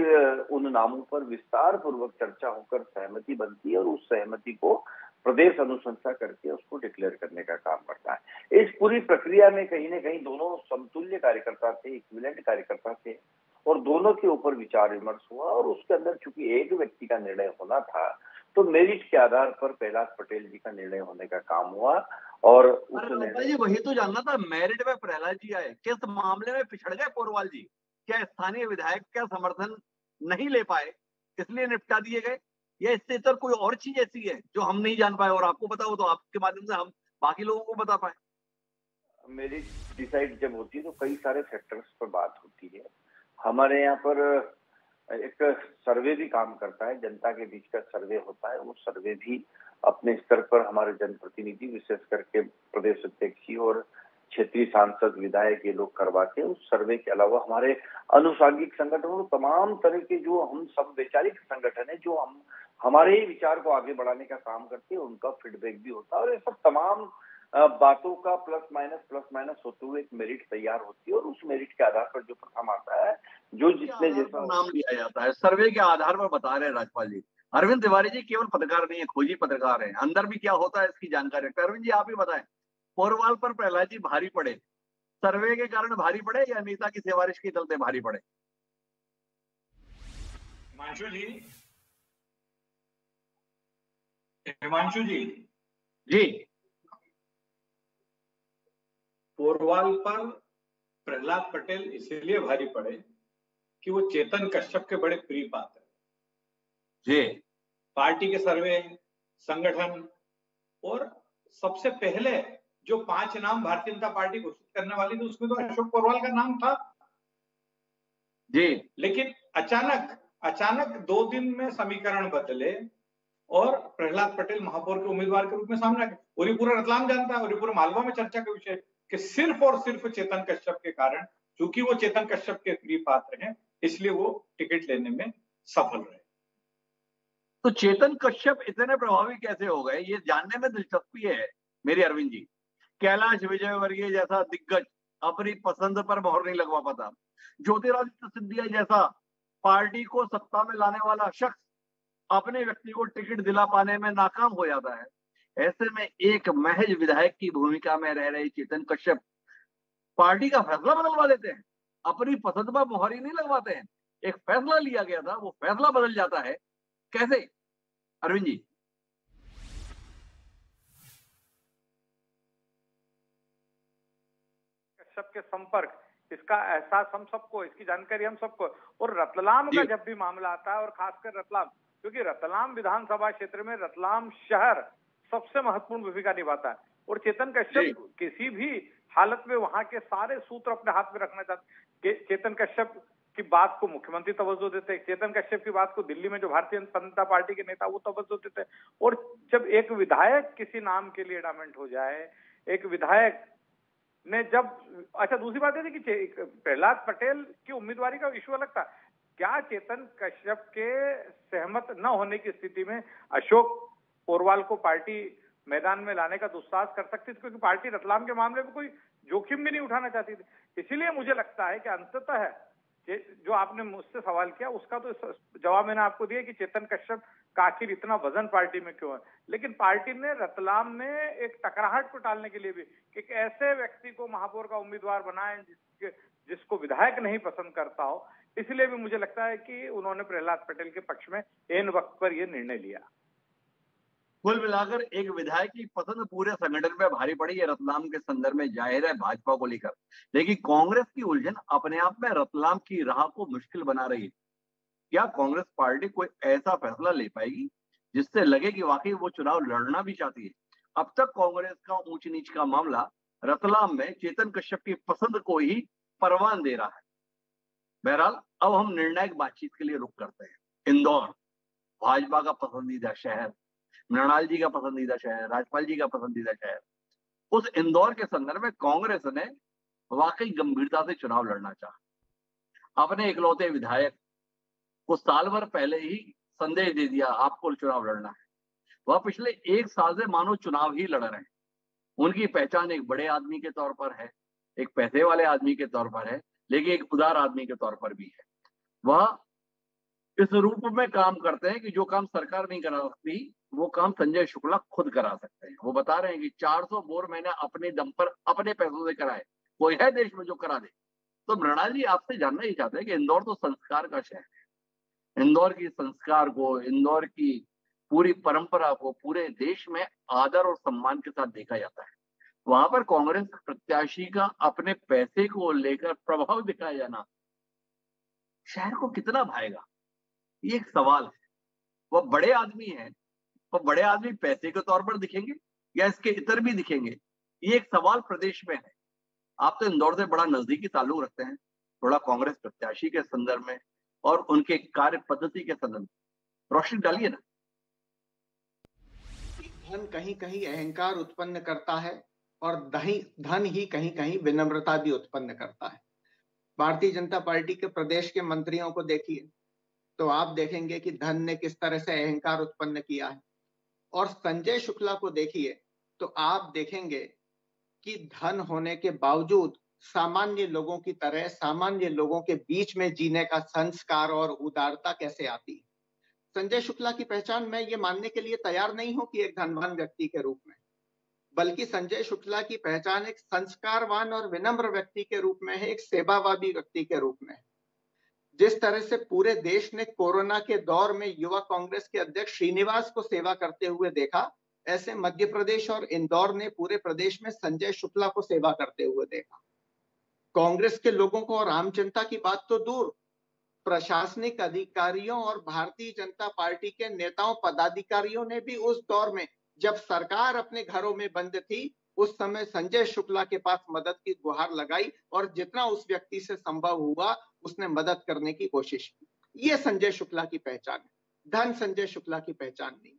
उन नामों पर विस्तार पूर्वक चर्चा होकर सहमति बनती है और उस सहमति को प्रदेश अनुशंसा करके उसको डिक्लेयर करने का काम करता है। इस पूरी प्रक्रिया में कहीं न कहीं दोनों समतुल्य कार्यकर्ता थे, इक्विवेलेंट कार्यकर्ता थे और दोनों के ऊपर विचार विमर्श हुआ और उसके अंदर चूंकि एक व्यक्ति का निर्णय होना था तो मेरिट के आधार पर प्रहलाद पटेल जी का निर्णय होने का काम हुआ। और जी वही तो जानना था, मेरिट में प्रहलाद जी आए, किस मामले में पिछड़ गए पोरवाल जी? क्या स्थानीय विधायक का समर्थन नहीं ले पाए इसलिए निपटा दिए गए, या इससे इतर कोई और चीज ऐसी है जो हम नहीं जान पाए और आपको पता हो तो आपके माध्यम से हम बाकी लोगों को बता पाए? मेरिट डिसाइड जब होती है तो कई सारे फैक्टर्स पर बात होती है। हमारे यहाँ पर एक सर्वे भी काम करता है, जनता के बीच का सर्वे होता है, वो सर्वे भी अपने स्तर पर हमारे जनप्रतिनिधि विशेष करके प्रदेश अध्यक्ष जी और क्षेत्रीय सांसद विधायक ये लोग करवाते हैं। उस सर्वे के अलावा हमारे अनुषांगिक संगठन, तमाम तरह के जो हम सब वैचारिक संगठन है जो हम हमारे ही विचार को आगे बढ़ाने का काम करते हैं, उनका फीडबैक भी होता है और ये सब तमाम बातों का प्लस माइनस होते हुए एक मेरिट तैयार होती है और उस मेरिट के आधार पर जो प्रथम आता है, जो जिसने जैसा नाम लिया जाता है, सर्वे के आधार पर बता रहे हैं राज्यपाल जी। अरविंद तिवारी जी केवल पत्रकार नहीं है, खोजी पत्रकार है, अंदर भी क्या होता है इसकी जानकारी रखते हैं। अरविंद जी आप ही बताएं, पोरवाल पर प्रहलाद जी भारी पड़े, सर्वे के कारण भारी पड़े या नेता की सिफारिश के चलते भारी पड़े? हिमांशु जी जी, पोरवाल पर प्रहलाद पटेल इसलिए भारी पड़े कि वो चेतन कश्यप के बड़े प्रिय पात्र जी, पार्टी के सर्वे, संगठन और सबसे पहले जो 5 नाम भारतीय जनता पार्टी घोषित करने वाली थी उसमें तो अशोक पोरवाल का नाम था जी, लेकिन अचानक 2 दिन में समीकरण बदले और प्रहलाद पटेल महापौर के उम्मीदवार के रूप में सामने आ गए। और ये पूरा रतलाम जानता है और ये पूरा मालवा में चर्चा का विषय कि सिर्फ और सिर्फ चेतन कश्यप के कारण, चूंकि वो चेतन कश्यप के प्रिय पात्र हैं, इसलिए वो टिकट लेने में सफल रहे। तो चेतन कश्यप इतने प्रभावी कैसे हो गए, ये जानने में दिलचस्पी है मेरी अरविंद जी। कैलाश विजयवर्गीय जैसा दिग्गज अपनी पसंद पर मोहर नहीं लगवा पाता, ज्योतिरादित्य सिंधिया जैसा पार्टी को सत्ता में लाने वाला शख्स अपने व्यक्ति को टिकट दिला पाने में नाकाम हो जाता है। ऐसे में एक महज विधायक की भूमिका में रह रहे चेतन कश्यप पार्टी का फैसला बदलवा देते हैं, अपनी पसंद पर मोहर ही नहीं लगवाते हैं। एक फैसला लिया गया था, वो फैसला बदल जाता है, कैसे अरविंद जी? कश्यप के संपर्क, इसका एहसास हम सबको, इसकी जानकारी हम सबको, और रतलाम का जब भी मामला आता है और खासकर रतलाम, क्योंकि रतलाम विधानसभा क्षेत्र में रतलाम शहर सबसे महत्वपूर्ण भूमिका निभाता है और चेतन कश्यप किसी भी हालत में वहां के सारे सूत्र अपने हाथ में रखना चाहते। चेतन कश्यप की बात को मुख्यमंत्री तवज्जो देते हैं, चेतन कश्यप की बात को दिल्ली में जो भारतीय जनता पार्टी के नेता वो तवज्जो देते हैं। और जब एक विधायक किसी नाम के लिए एडामेंट हो जाए, एक विधायक ने जब, अच्छा दूसरी बात है कि प्रहलाद पटेल की उम्मीदवारी का इश्यू अलग था, क्या चेतन कश्यप के सहमत न होने की स्थिति में अशोक पोरवाल को पार्टी मैदान में लाने का दुस्साहस कर सकती थी, क्योंकि पार्टी रतलाम के मामले में कोई जोखिम भी नहीं उठाना चाहती थी। इसीलिए मुझे लगता है कि अंततः जो आपने मुझसे सवाल किया उसका तो जवाब मैंने आपको दिया कि चेतन कश्यप का आखिर इतना वजन पार्टी में क्यों है, लेकिन पार्टी ने रतलाम में एक टकराहट को टालने के लिए भी कि एक ऐसे व्यक्ति को महापौर का उम्मीदवार बनाए जिसको विधायक नहीं पसंद करता हो, इसलिए भी मुझे लगता है कि उन्होंने प्रहलाद पटेल के पक्ष में ऐन वक्त पर यह निर्णय लिया। कुल मिलाकर एक विधायक की पसंद पूरे संगठन पे भारी पड़ी है रतलाम के संदर्भ में, जाहिर है भाजपा को लेकर, लेकिन कांग्रेस की उलझन अपने आप में रतलाम की राह को मुश्किल बना रही है। क्या कांग्रेस पार्टी कोई ऐसा फैसला ले पाएगी जिससे लगे कि वाकई वो चुनाव लड़ना भी चाहती है? अब तक कांग्रेस का ऊंच नीच का मामला रतलाम में चेतन कश्यप की पसंद को ही परवान दे रहा है। बहरहाल अब हम निर्णायक बातचीत के लिए रुख करते हैं। इंदौर भाजपा का पसंदीदा शहर, मृणाल जी का पसंदीदा शहर, राज्यपाल जी का पसंदीदा शहर। उस इंदौर के संदर्भ में कांग्रेस ने वाकई गंभीरता से चुनाव लड़ना चाहा। अपने इकलौते विधायक को साल भर पहले ही संदेश दे दिया, आपको चुनाव लड़ना है। वह पिछले 1 साल से मानो चुनाव ही लड़ रहे हैं। उनकी पहचान एक बड़े आदमी के तौर पर है, एक पैसे वाले आदमी के तौर पर है, लेकिन एक उदार आदमी के तौर पर भी है। वह इस रूप में काम करते हैं कि जो काम सरकार नहीं करा सकती वो काम संजय शुक्ला खुद करा सकते हैं। वो बता रहे हैं कि 400 बोर मैंने अपने दम पर अपने पैसों से कराए, कोई है देश में जो करा दे। तो मृणाल जी आपसे जानना ही चाहते हैं कि इंदौर तो संस्कार का शहर है। इंदौर की संस्कार को, इंदौर की पूरी परंपरा को पूरे देश में आदर और सम्मान के साथ देखा जाता है। वहां पर कांग्रेस प्रत्याशी का अपने पैसे को लेकर प्रभाव दिखाया जाना शहर को कितना भाएगा, ये एक सवाल है। वह बड़े आदमी हैं, वह बड़े आदमी पैसे के तौर पर दिखेंगे या इसके इतर भी दिखेंगे, ये एक सवाल प्रदेश में है। आप तो इंदौर से बड़ा नजदीकी ताल्लुक रखते हैं, थोड़ा कांग्रेस प्रत्याशी के संदर्भ में और उनके कार्य पद्धति के संदर्भ में रोशनी डालिए ना। धन कहीं कहीं अहंकार उत्पन्न करता है और धन ही कहीं कहीं विनम्रता भी उत्पन्न करता है। भारतीय जनता पार्टी के प्रदेश के मंत्रियों को देखिए तो आप देखेंगे कि धन ने किस तरह से अहंकार उत्पन्न किया है, और संजय शुक्ला को देखिए तो आप देखेंगे कि धन होने के बावजूद सामान्य लोगों की तरह सामान्य लोगों के बीच में जीने का संस्कार और उदारता कैसे आती है। संजय शुक्ला की पहचान मैं ये मानने के लिए तैयार नहीं हूं कि एक धनवान व्यक्ति के रूप में, बल्कि संजय शुक्ला की पहचान एक संस्कारवान और विनम्र व्यक्ति के रूप में है, एक सेवाभावी व्यक्ति के रूप में है। जिस तरह से पूरे देश ने कोरोना के दौर में युवा कांग्रेस के अध्यक्ष श्रीनिवास को सेवा करते हुए देखा, ऐसे मध्य प्रदेश और इंदौर ने पूरे प्रदेश में संजय शुक्ला को सेवा करते हुए देखा। कांग्रेस के लोगों को और आम जनता की बात तो दूर, प्रशासनिक अधिकारियों और भारतीय जनता पार्टी के नेताओं पदाधिकारियों ने भी उस दौर में जब सरकार अपने घरों में बंद थी, उस समय संजय शुक्ला के पास मदद की गुहार लगाई और जितना उस व्यक्ति से संभव हुआ उसने मदद करने की कोशिश की। ये संजय शुक्ला की पहचान है, धन संजय शुक्ला की पहचान नहीं।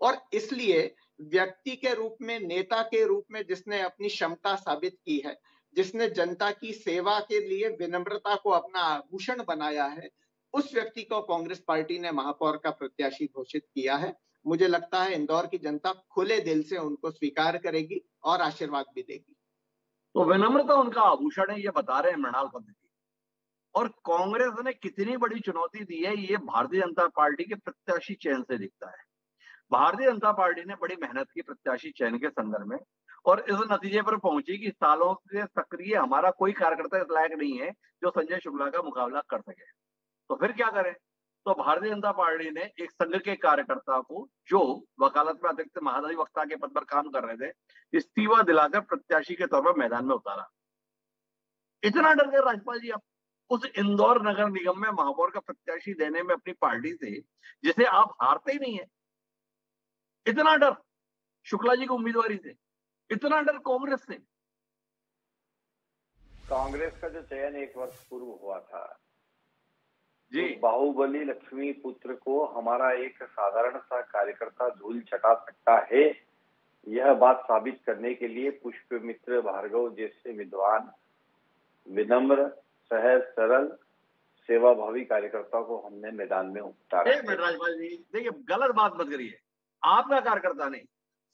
और इसलिए व्यक्ति के रूप में, नेता के रूप में जिसने अपनी क्षमता साबित की है, जिसने जनता की सेवा के लिए विनम्रता को अपना आभूषण बनाया है, उस व्यक्ति को कांग्रेस पार्टी ने महापौर का प्रत्याशी घोषित किया है। मुझे लगता है इंदौर की जनता खुले दिल से उनको स्वीकार करेगी और आशीर्वाद भी देगी। तो विनम्रता उनका आभूषण है, ये बता रहे हैं मृणाल पद्धति। और कांग्रेस ने कितनी बड़ी चुनौती दी है, ये भारतीय जनता पार्टी के प्रत्याशी चयन से दिखता है। भारतीय जनता पार्टी ने बड़ी मेहनत की प्रत्याशी चयन के संदर्भ में और इस नतीजे पर पहुंची कि सालों से सक्रिय हमारा कोई कार्यकर्ता इस लायक नहीं है जो संजय शुक्ला का मुकाबला कर सके। तो फिर क्या करें? तो भारतीय जनता पार्टी ने एक संघ के कार्यकर्ता को, जो वकालत में अतिरिक्त महाधिवक्ता के पद पर काम कर रहे थे, इस्तीफा दिलाकर प्रत्याशी के तौर पर मैदान में उतारा। इतना डर गए राज्यपाल जी आप उस इंदौर नगर निगम में महापौर का प्रत्याशी देने में अपनी पार्टी से, जिसे आप हारते ही नहीं है। इतना डर शुक्ला जी की उम्मीदवारी से, इतना डर कांग्रेस से। कांग्रेस का जो चयन 1 वर्ष पूर्व हुआ था जी, तो बाहुबली लक्ष्मी पुत्र को हमारा एक साधारण सा कार्यकर्ता धूल चटा सकता है, यह बात साबित करने के लिए पुष्यमित्र भार्गव जैसे विद्वान, विनम्र, सहज, सरल, सेवाभावी कार्यकर्ता को हमने मैदान में उतारा। राजपाल जी देखिए, गलत बात मत करिए। आपका कार्यकर्ता नहीं,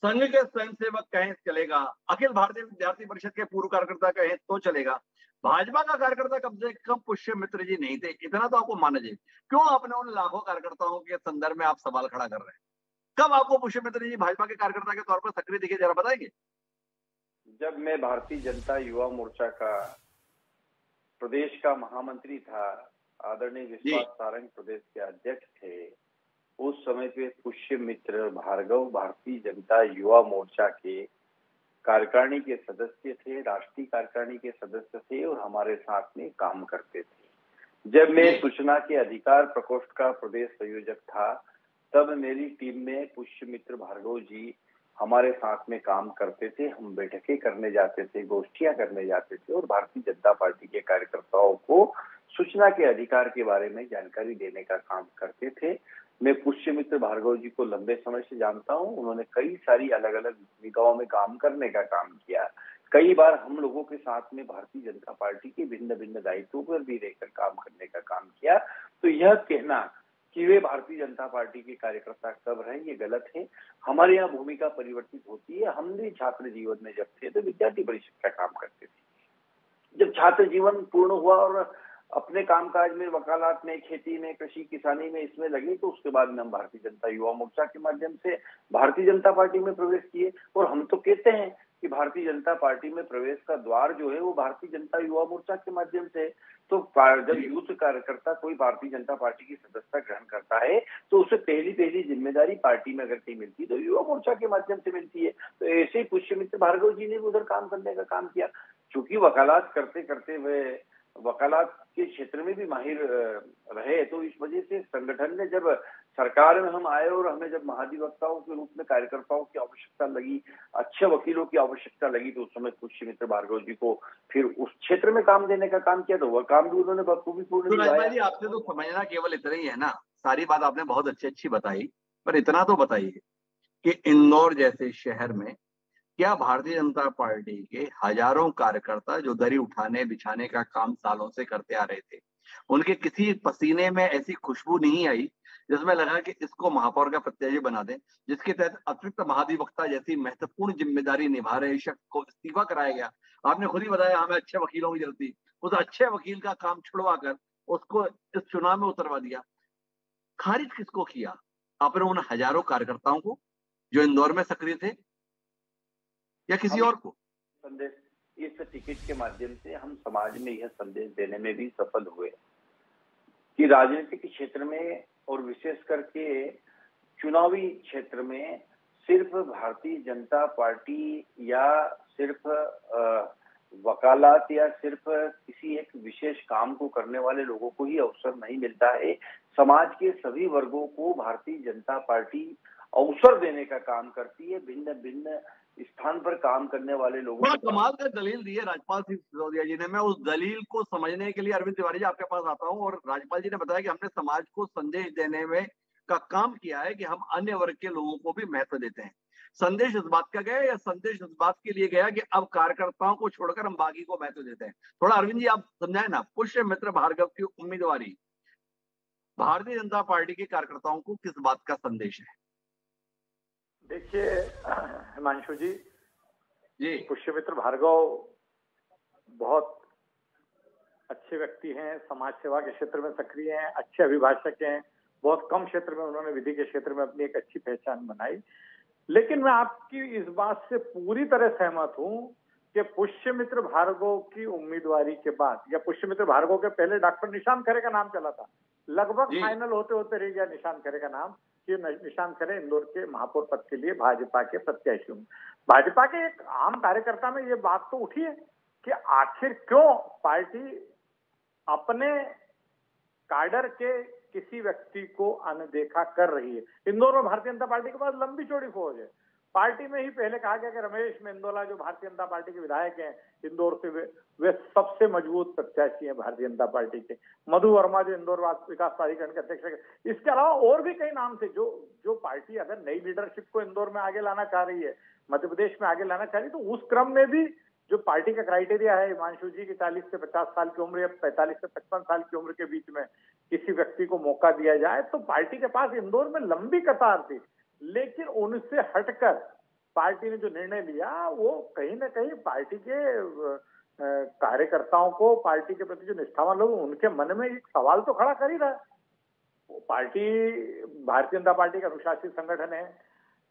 संघ के स्वयंसेवक कहें चलेगा, अखिल भारतीय विद्यार्थी परिषद के पूर्व कार्यकर्ता कहें तो चलेगा। भाजपा का कार्यकर्ता कम से कम पुष्यमित्र जी नहीं थे, इतना तो आपको मानना चाहिए। क्यों आपने उन लाखों कार्यकर्ताओं के संदर्भ में आप सवाल खड़ा कर रहे हैं? कब आपको पुष्यमित्र जी भाजपा के कार्यकर्ता के तौर पर सक्रिय दिखे, जरा बताएंगे? जब मैं भारतीय जनता युवा मोर्चा का प्रदेश का महामंत्री था, आदरणीय विश्वास सारंग प्रदेश के अध्यक्ष थे, उस समय पे पुष्यमित्र भार्गव भारतीय जनता युवा मोर्चा के कार्यकारिणी के सदस्य थे, राष्ट्रीय कार्यकारिणी के सदस्य थे और हमारे साथ में काम करते थे। जब मैं सूचना के अधिकार प्रकोष्ठ का प्रदेश संयोजक था, तब मेरी टीम में पुष्यमित्र भार्गव जी हमारे साथ में काम करते थे, हम बैठकें करने जाते थे, गोष्ठियां करने जाते थे और भारतीय जनता पार्टी के कार्यकर्ताओं को सूचना के अधिकार के बारे में जानकारी देने का काम करते थे। मैं पुष्यमित्र भार्गव जी को लंबे समय से जानता हूं। उन्होंने कई सारी अलग अलग भूमिकाओं में काम करने का काम किया। कई बार हम लोगों के साथ में भारतीय जनता पार्टी के भिन्न भिन्न दायित्वों पर भी रहकर काम करने का काम किया। तो यह कहना कि वे भारतीय जनता पार्टी के कार्यकर्ता कब रहे, ये गलत है। हमारे यहाँ भूमिका परिवर्तित होती है। हम भी छात्र जीवन में जब थे तो विद्यार्थी परिषद का काम करते थे। जब छात्र जीवन पूर्ण हुआ और अपने कामकाज में, वकालत में, खेती में, कृषि किसानी में इसमें लगे, तो उसके बाद में हम भारतीय जनता युवा मोर्चा के माध्यम से भारतीय जनता पार्टी में प्रवेश किए। और हम तो कहते हैं कि भारतीय जनता पार्टी में प्रवेश का द्वार जो है वो भारतीय जनता युवा मोर्चा के माध्यम से। तो जब यूथ कार्यकर्ता कोई भारतीय जनता पार्टी की सदस्यता ग्रहण करता है तो उसे पहली जिम्मेदारी पार्टी में अगर कहीं मिलती है तो युवा मोर्चा के माध्यम से मिलती है। तो ऐसे ही पुष्यमित्र भार्गव जी ने भी उधर काम करने का काम किया। चूंकि वकालत करते करते वे वकालत के क्षेत्र में भी माहिर रहे, तो इस वजह से संगठन ने, जब सरकार में हम आए और हमें जब महाधिवक्ताओं के रूप में कार्यकर्ताओं की आवश्यकता लगी, अच्छे वकीलों की आवश्यकता लगी, तो उस समय पुष्यमित्र भार्गव जी को फिर उस क्षेत्र में काम देने का काम किया। तो वह काम भी उन्होंने बखूबी पूर्ण निभाया। आपसे तो समझना केवल इतना ही है ना, सारी बात आपने बहुत अच्छी बताई, पर इतना तो बताइए कि इंदौर जैसे शहर में क्या भारतीय जनता पार्टी के हजारों कार्यकर्ता जो दरी उठाने बिछाने का काम सालों से करते आ रहे थे, उनके किसी पसीने में ऐसी खुशबू नहीं आई जिसमें लगा कि इसको महापौर का प्रत्याशी बना दें, जिसके तहत अतिरिक्त महाधिवक्ता जैसी महत्वपूर्ण जिम्मेदारी निभा रहे शख्स को इस्तीफा कराया गया। आपने खुद ही बताया हमें अच्छे वकीलों की जरूरत थी, उस अच्छे वकील का काम छुड़वा कर उसको इस चुनाव में उतरवा दिया। खारिज किसको किया? आपने उन हजारों कार्यकर्ताओं को जो इंदौर में सक्रिय थे, या किसी और को? संदेश इस टिकट के माध्यम से हम समाज में यह संदेश देने में भी सफल हुए कि राजनीतिक क्षेत्र में और विशेष करके चुनावी क्षेत्र में सिर्फ भारतीय जनता पार्टी या सिर्फ वकालत या सिर्फ किसी एक विशेष काम को करने वाले लोगों को ही अवसर नहीं मिलता है। समाज के सभी वर्गों को भारतीय जनता पार्टी अवसर देने का काम करती है। भिन्न भिन्न स्थान पर काम करने वाले लोगों को कमाल का दलील दी है राज्यपाल सिंह सिसोदिया जी ने। मैं उस दलील को समझने के लिए अरविंद तिवारी जी आपके पास आता हूं। और राज्यपाल जी ने बताया कि हमने समाज को संदेश देने में का काम किया है कि हम अन्य वर्ग के लोगों को भी महत्व देते हैं। संदेश इस बात का गया या संदेश इस बात के लिए गया कि अब कार्यकर्ताओं को छोड़कर हम बाकी को महत्व देते हैं? थोड़ा अरविंद जी आप समझाएं ना। पुष्यमित्र भार्गव की उम्मीदवारी भारतीय जनता पार्टी के कार्यकर्ताओं को किस बात का संदेश है? देखिए हिमांशु जी, पुष्यमित्र भार्गव बहुत अच्छे व्यक्ति हैं, समाज सेवा के क्षेत्र में सक्रिय हैं, अच्छे अभिभाषक हैं। बहुत कम क्षेत्र में उन्होंने विधि के क्षेत्र में अपनी एक अच्छी पहचान बनाई। लेकिन मैं आपकी इस बात से पूरी तरह सहमत हूं कि पुष्यमित्र भार्गव की उम्मीदवारी के बाद, या पुष्यमित्र भार्गव के पहले डॉक्टर निशांत खरे का नाम चला था, लगभग फाइनल होते होते रह गया निशांत खरे का नाम कि निशांत खरे इंदौर के महापौर पद के लिए भाजपा के प्रत्याशी होंगे। भाजपा के एक आम कार्यकर्ता में ये बात तो उठी है कि आखिर क्यों पार्टी अपने काडर के किसी व्यक्ति को अनदेखा कर रही है। इंदौर में भारतीय जनता पार्टी के पास लंबी चौड़ी फौज है। पार्टी में ही पहले कहा गया कि रमेश मेंदोला जो भारतीय जनता पार्टी के विधायक हैं इंदौर से, वे सबसे मजबूत प्रत्याशी हैं भारतीय जनता पार्टी के। मधु वर्मा जो इंदौर विकास प्राधिकरण के अध्यक्ष है। इसके अलावा और भी कई नाम थे जो पार्टी अगर नई लीडरशिप को इंदौर में आगे लाना चाह रही है, मध्य प्रदेश में आगे लाना चाह रही है, तो उस क्रम में भी जो पार्टी का क्राइटेरिया है हिमांशु जी की 40 से 50 साल की उम्र या 45 से 55 साल की उम्र के बीच में किसी व्यक्ति को मौका दिया जाए, तो पार्टी के पास इंदौर में लंबी कतार थी। लेकिन उनसे हटकर पार्टी ने जो निर्णय लिया वो कहीं ना कहीं पार्टी के कार्यकर्ताओं को, पार्टी के प्रति जो निष्ठावान लोग, उनके मन में एक सवाल तो खड़ा कर ही रहा है। पार्टी भारतीय जनता पार्टी का अनुशासित संगठन है,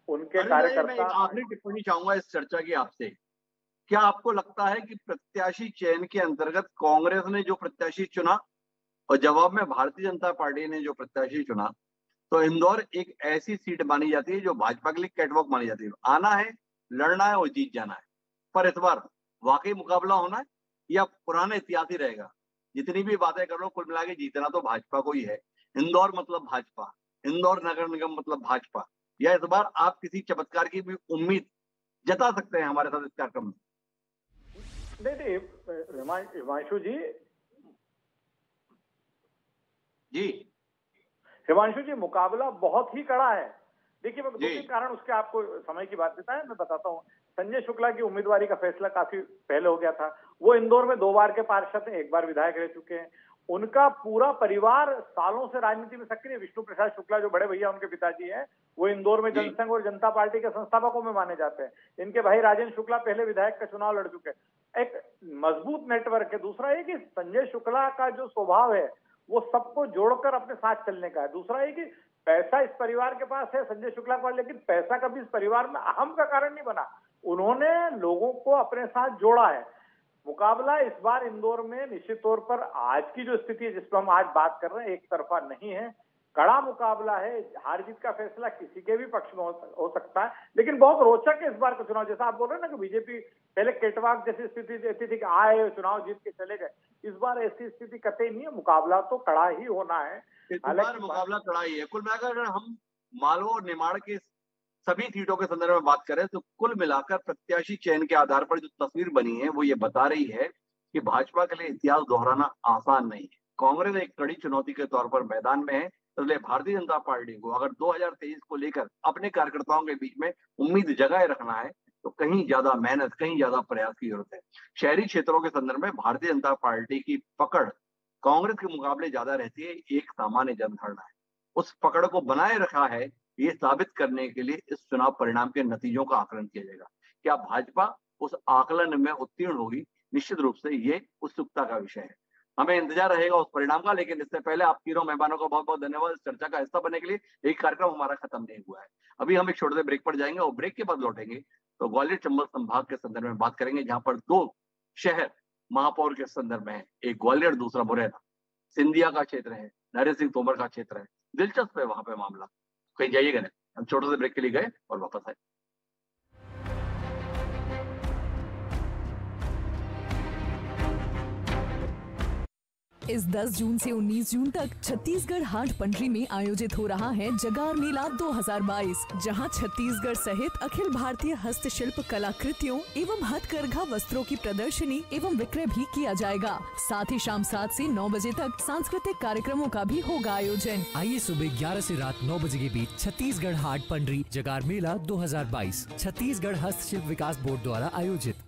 उनके कार्यकर्ता। आखिरी टिप्पणी चाहूंगा इस चर्चा की आपसे। क्या आपको लगता है कि प्रत्याशी चयन के अंतर्गत कांग्रेस ने जो प्रत्याशी चुना और जवाब में भारतीय जनता पार्टी ने जो प्रत्याशी चुना, तो इंदौर एक ऐसी सीट मानी जाती है जो भाजपा के लिए कैटवॉक मानी जाती है? आना है, लड़ना है और जीत जाना है। पर इस बार वाकई मुकाबला होना है या पुराना इतिहास ही रहेगा? जितनी भी बातें कर लो, कुल मिला के जीतना तो भाजपा को ही है। इंदौर मतलब भाजपा, इंदौर नगर निगम मतलब भाजपा। या इस बार आप किसी चमत्कार की भी उम्मीद जता सकते हैं हमारे साथ इस कार्यक्रम में? नहीं, हिमांशु जी हिमांशु जी, मुकाबला बहुत ही कड़ा है। देखिए, मैं 2-3 कारण उसके आपको समय की बात देता है, मैं बताता हूँ। संजय शुक्ला की उम्मीदवारी का फैसला काफी पहले हो गया था। वो इंदौर में 2 बार के पार्षद हैं, 1 बार विधायक रह चुके हैं। उनका पूरा परिवार सालों से राजनीति में सक्रिय। विष्णु प्रसाद शुक्ला जो बड़े भैया उनके पिताजी हैं, वो इंदौर में जनसंघ और जनता पार्टी के संस्थापकों में माने जाते हैं। इनके भाई राजेंद्र शुक्ला पहले विधायक का चुनाव लड़ चुके हैं। एक मजबूत नेटवर्क है। दूसरा ये कि संजय शुक्ला का जो स्वभाव है वो सबको जोड़कर अपने साथ चलने का है। दूसरा ये कि पैसा इस परिवार के पास है, संजय शुक्ला के पास, लेकिन पैसा कभी इस परिवार में अहम का कारण नहीं बना। उन्होंने लोगों को अपने साथ जोड़ा है। मुकाबला इस बार इंदौर में निश्चित तौर पर आज की जो स्थिति है जिस पर हम आज बात कर रहे हैं, एक तरफा नहीं है, कड़ा मुकाबला है। हार जीत का फैसला किसी के भी पक्ष में हो सकता है, लेकिन बहुत रोचक है इस बार का चुनाव। जैसा आप बोल रहे हैं ना कि बीजेपी पहले केटवाक जैसी स्थिति रहती थी कि आए चुनाव जीत के चले गए, इस बार ऐसी स्थिति कतई नहीं है। मुकाबला तो कड़ा ही होना है। इस बार मुकाबला कड़ा ही है। कुल मिलाकर अगर हम मालवा और निमाड़ की सभी सीटों के संदर्भ में बात करें तो कुल मिलाकर प्रत्याशी चयन के आधार पर जो तस्वीर बनी है वो ये बता रही है कि भाजपा के लिए इतिहास दोहराना आसान नहीं है। कांग्रेस एक कड़ी चुनौती के तौर पर मैदान में है, इसलिए भारतीय जनता पार्टी को अगर 2023 को लेकर अपने कार्यकर्ताओं के बीच में उम्मीद जगाए रखना है तो कहीं ज्यादा मेहनत, कहीं ज्यादा प्रयास की जरूरत है। शहरी क्षेत्रों के संदर्भ में भारतीय जनता पार्टी की पकड़ कांग्रेस के मुकाबले ज्यादा रहती है, एक सामान्य जनधारणा है। उस पकड़ को बनाए रखा है ये साबित करने के लिए इस चुनाव परिणाम के नतीजों का आकलन किया जाएगा। क्या भाजपा उस आकलन में उत्तीर्ण होगी? निश्चित रूप से ये उत्सुकता का विषय है। हमें इंतजार रहेगा उस परिणाम का, लेकिन इससे पहले आप तीनों मेहमानों का बहुत बहुत धन्यवाद इस चर्चा का हिस्सा बनने के लिए। एक कार्यक्रम हमारा खत्म नहीं हुआ है, अभी हम एक छोटे से ब्रेक पर जाएंगे और ब्रेक के बाद लौटेंगे तो ग्वालियर चंबल संभाग के संदर्भ में बात करेंगे, जहां पर 2 शहर महापौर के संदर्भ में है, एक ग्वालियर दूसरा मुरैना। सिंधिया का क्षेत्र है, नरेंद्र सिंह तोमर का क्षेत्र है, दिलचस्प है वहां पे मामला। कहीं जाइएगा नहीं। हम छोटे से ब्रेक के लिए गए और वापस आए। इस 10 जून से 19 जून तक छत्तीसगढ़ हाट पंडरी में आयोजित हो रहा है जगार मेला 2022, जहां छत्तीसगढ़ सहित अखिल भारतीय हस्तशिल्प कलाकृतियों एवं हथकरघा वस्त्रों की प्रदर्शनी एवं विक्रय भी किया जाएगा। साथ ही शाम 7 से 9 बजे तक सांस्कृतिक कार्यक्रमों का भी होगा आयोजन। आइए सुबह 11 से रात 9 बजे के बीच छत्तीसगढ़ हाट पंडरी जगार मेला 2022 छत्तीसगढ़ हस्तशिल्प विकास बोर्ड द्वारा आयोजित।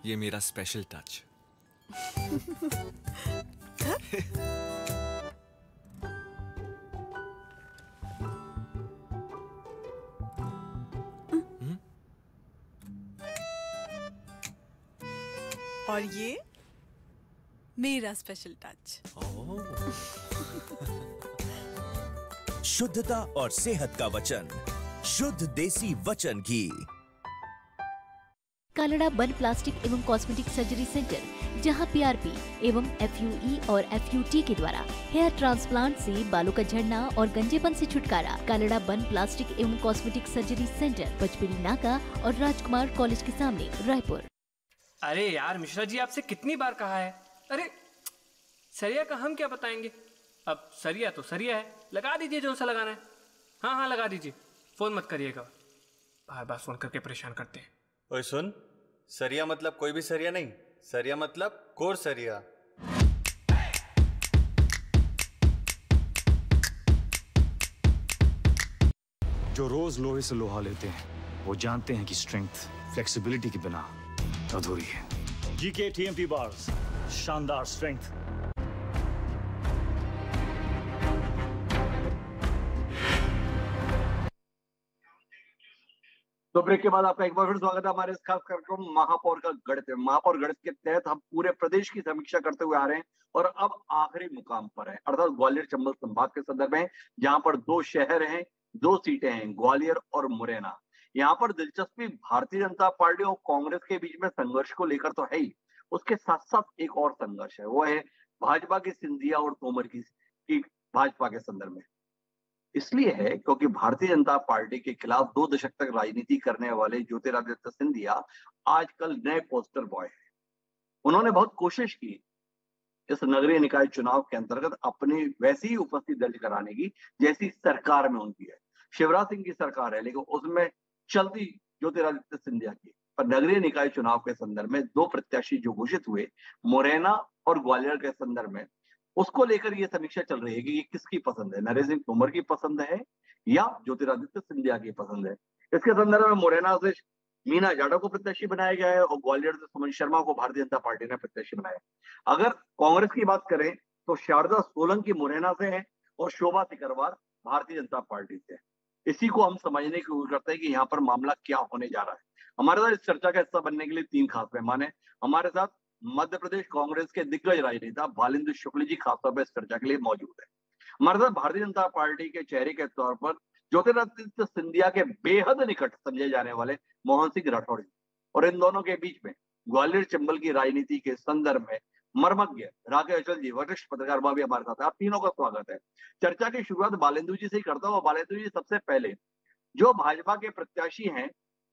ये मेरा स्पेशल टच। और ये मेरा स्पेशल टच। शुद्धता और सेहत का वचन, शुद्ध देसी वचन घी। कालड़ा बन प्लास्टिक एवं कॉस्मेटिक सर्जरी सेंटर, जहां पीआरपी एवं एफयूई और एफयूटी के द्वारा हेयर ट्रांसप्लांट से बालों का झड़ना और गंजेपन से छुटकारा। कालड़ा बन प्लास्टिक एवं कॉस्मेटिक सर्जरी सेंटर, पचपेड़ी नाका और राजकुमार कॉलेज के सामने, रायपुर। अरे यार मिश्रा जी, आपसे कितनी बार कहा है। अरे सरिया का हम क्या बताएंगे, अब सरिया तो सरिया है, लगा दीजिए जो सा लगाना है। हाँ हाँ लगा दीजिए, फोन मत करिएगा, बार बार फोन करके परेशान करते हैं। ओए सुन, सरिया मतलब कोई भी सरिया नहीं, सरिया मतलब कोर सरिया। जो रोज लोहे से लोहा लेते हैं वो जानते हैं कि स्ट्रेंथ फ्लेक्सिबिलिटी के बिना अधूरी है। जीके टीएमटी बार्स, शानदार स्ट्रेंथ। तो ब्रेक के बाद आपका एक बार फिर स्वागत है हमारे इस खास कार्यक्रम महापौर का गणित। महापौर गणित के तहत हम पूरे प्रदेश की समीक्षा करते हुए आ रहे हैं और अब आखिरी मुकाम पर है, अर्थात ग्वालियर चंबल संभाग के संदर्भ में, जहां पर 2 शहर हैं, 2 सीटें हैं, ग्वालियर और मुरैना। यहाँ पर दिलचस्पी भारतीय जनता पार्टी और कांग्रेस के बीच में संघर्ष को लेकर तो है ही, उसके साथ साथ एक और संघर्ष है, वो है भाजपा की सिंधिया और तोमर की भाजपा के संदर्भ में। इसलिए है क्योंकि भारतीय जनता पार्टी के खिलाफ 2 दशक तक राजनीति करने वाले ज्योतिरादित्य सिंधिया आजकल नए पोस्टर बॉय हैं। उन्होंने बहुत कोशिश की इस नगरीय निकाय चुनाव के अंतर्गत अपनी वैसी ही उपस्थिति दर्ज कराने की जैसी सरकार में उनकी है। शिवराज सिंह की सरकार है लेकिन उसमें चलती ज्योतिरादित्य सिंधिया की। पर नगरीय निकाय चुनाव के संदर्भ में 2 प्रत्याशी जो घोषित हुए, मुरैना और ग्वालियर के संदर्भ में, उसको लेकर ये समीक्षा चल रही है कि ये किसकी पसंद है, नरेंद्र सिंह तोमर की पसंद है या ज्योतिरादित्य सिंधिया की पसंद है। इसके संदर्भ में मुरैना से मीना जाटव को प्रत्याशी बनाया गया है और ग्वालियर से सुमन शर्मा को भारतीय जनता पार्टी ने प्रत्याशी बनाया। अगर कांग्रेस की बात करें तो शारदा सोलंकी मुरैना से है और शोभा सिकरवार भारतीय जनता पार्टी से है। इसी को हम समझने की कोशिश करते हैं कि यहाँ पर मामला क्या होने जा रहा है। हमारे साथ इस चर्चा का हिस्सा बनने के लिए 3 खास मेहमान है। हमारे साथ मध्य प्रदेश कांग्रेस के दिग्गज राजनेता बालेंद्र शुक्ल जी खासतौर पर इस चर्चा के लिए मौजूद है। हमारे साथ भारतीय जनता पार्टी के चेहरे के तौर पर ज्योतिरादित्य सिंधिया के बेहद निकट समझे जाने वाले मोहन सिंह राठौड़ जी, और इन दोनों के बीच में ग्वालियर चंबल की राजनीति के संदर्भ में मर्मज्ञ राकेश अचल जी, वरिष्ठ पत्रकार भी हमारे साथ है। आप तीनों का स्वागत है। चर्चा की शुरुआत बालेंद्र जी से ही करता हूँ। बालेंद्र जी, सबसे पहले जो भाजपा के प्रत्याशी हैं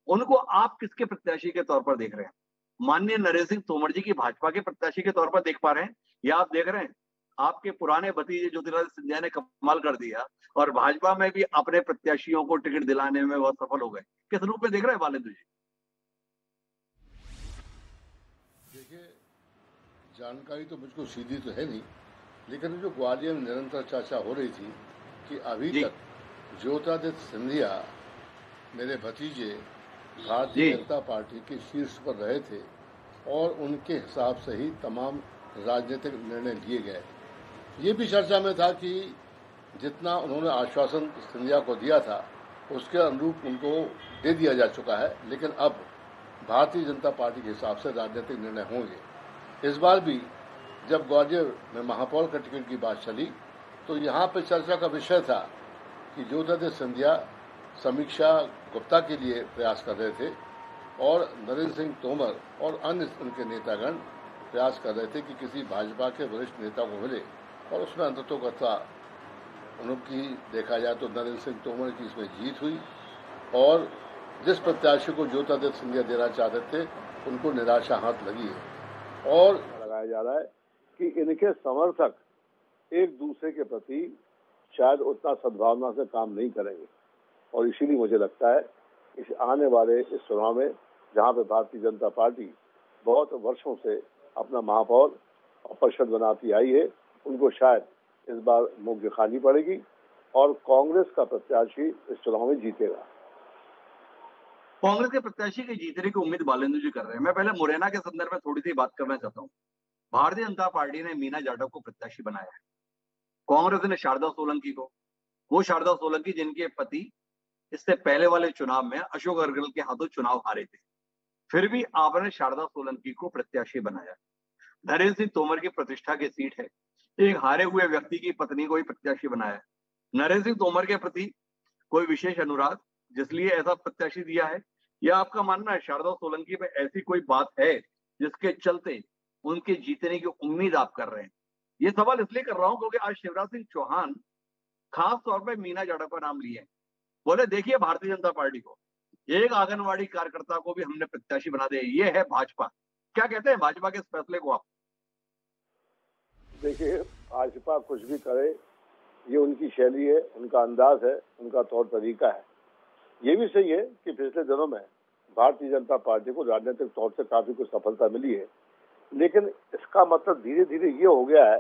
उनको आप किसके प्रत्याशी के तौर पर देख रहे हैं? माननीय नरेंद्र सिंह तोमर जी की भाजपा के प्रत्याशी के तौर पर देख पा रहे हैं या आप देख रहे हैं आपके पुराने भतीजे ज्योतिरादित्य सिंधिया ने कमाल कर दिया और भाजपा में भी अपने प्रत्याशियों को टिकट दिलाने में बहुत सफल हो गए? किस रूप में देख रहे हैं बालेंद्र जी? देखिए, जानकारी तो मुझको सीधी तो है नहीं, लेकिन जो ग्वालियर में निरंतर चर्चा हो रही थी कि अभी तक ज्योतिरादित्य सिंधिया मेरे भतीजे भारतीय जनता पार्टी के शीर्ष पर रहे थे और उनके हिसाब से ही तमाम राजनीतिक निर्णय लिए गए। ये भी चर्चा में था कि जितना उन्होंने आश्वासन सिंधिया को दिया था उसके अनुरूप उनको दे दिया जा चुका है, लेकिन अब भारतीय जनता पार्टी के हिसाब से राजनीतिक निर्णय होंगे। इस बार भी जब ग्वालियर में महापौर का टिकट की बात चली तो यहाँ पर चर्चा का विषय था कि ज्योतिरादित्य सिंधिया समीक्षा गुप्ता के लिए प्रयास कर रहे थे और नरेंद्र सिंह तोमर और अन्य उनके नेतागण प्रयास कर रहे थे कि किसी भाजपा के वरिष्ठ नेता को मिले, और उसमें अंततोगत्वा उनकी देखा जाए तो नरेंद्र सिंह तोमर की इसमें जीत हुई और जिस प्रत्याशी को ज्योतिरादित्य सिंधिया देना चाहते थे उनको निराशा हाथ लगी है। और लगाया जा रहा है कि इनके समर्थक एक दूसरे के प्रति शायद उतना सद्भावना से काम नहीं करेंगे, और इसीलिए मुझे लगता है इस आने वाले इस चुनाव में जहां पे भारतीय जनता पार्टी बहुत वर्षों से अपना महापौर और परिषद बनाती आई है, उनको शायद इस बार मुख्य खानी पड़ेगी और कांग्रेस का प्रत्याशी इस चुनाव में जीतेगा। कांग्रेस के प्रत्याशी के जीतने की उम्मीद बालेंद्र जी कर रहे हैं। मैं पहले मुरैना के संदर्भ में थोड़ी सी बात करना चाहता हूँ। भारतीय जनता पार्टी ने मीना जाटव को प्रत्याशी बनाया है, कांग्रेस ने शारदा सोलंकी को। वो शारदा सोलंकी जिनके पति इससे पहले वाले चुनाव में अशोक अग्रवाल के हाथों चुनाव हारे थे, फिर भी आपने शारदा सोलंकी को प्रत्याशी बनाया। नरेंद्र सिंह तोमर की प्रतिष्ठा की सीट है, एक हारे हुए व्यक्ति की पत्नी को ही प्रत्याशी बनाया। नरेंद्र सिंह तोमर के प्रति कोई विशेष अनुराग जिसलिए ऐसा प्रत्याशी दिया है, या आपका मानना है शारदा सोलंकी में ऐसी कोई बात है जिसके चलते उनके जीतने की उम्मीद आप कर रहे हैं? ये सवाल इसलिए कर रहा हूं क्योंकि आज शिवराज सिंह चौहान खास तौर पर मीना जाटव का नाम लिए, बोले देखिए भारतीय जनता पार्टी को एक आंगनवाड़ी कार्यकर्ता को भी हमने प्रत्याशी बना दिया, ये है भाजपा। क्या कहते हैं भाजपा के इस फैसले को आप? देखिए, भाजपा कुछ भी करे ये उनकी शैली है, उनका अंदाज है, उनका तौर तरीका है। ये भी सही है कि पिछले दिनों में भारतीय जनता पार्टी को राजनीतिक तौर से काफी कुछ सफलता मिली है, लेकिन इसका मतलब धीरे धीरे ये हो गया है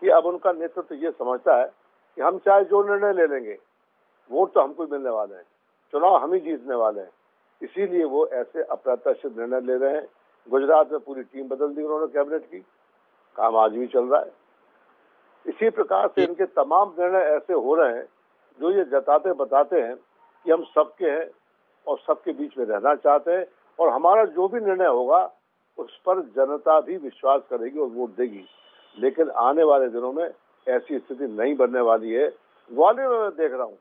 कि अब उनका नेतृत्व ये समझता है कि हम चाहे जो निर्णय ले लेंगे, वोट तो हमको मिलने वाले हैं, चुनाव हम ही जीतने वाले हैं, इसीलिए वो ऐसे अप्रत्याशित निर्णय ले रहे हैं। गुजरात में पूरी टीम बदल दी उन्होंने कैबिनेट की, काम आज भी चल रहा है। इसी प्रकार से इनके तमाम निर्णय ऐसे हो रहे हैं जो ये जताते बताते हैं कि हम सबके हैं और सबके बीच में रहना चाहते हैं, और हमारा जो भी निर्णय होगा उस पर जनता भी विश्वास करेगी और वोट देगी। लेकिन आने वाले दिनों में ऐसी स्थिति नहीं बनने वाली है। ग्वालियर में मैं देख रहा हूँ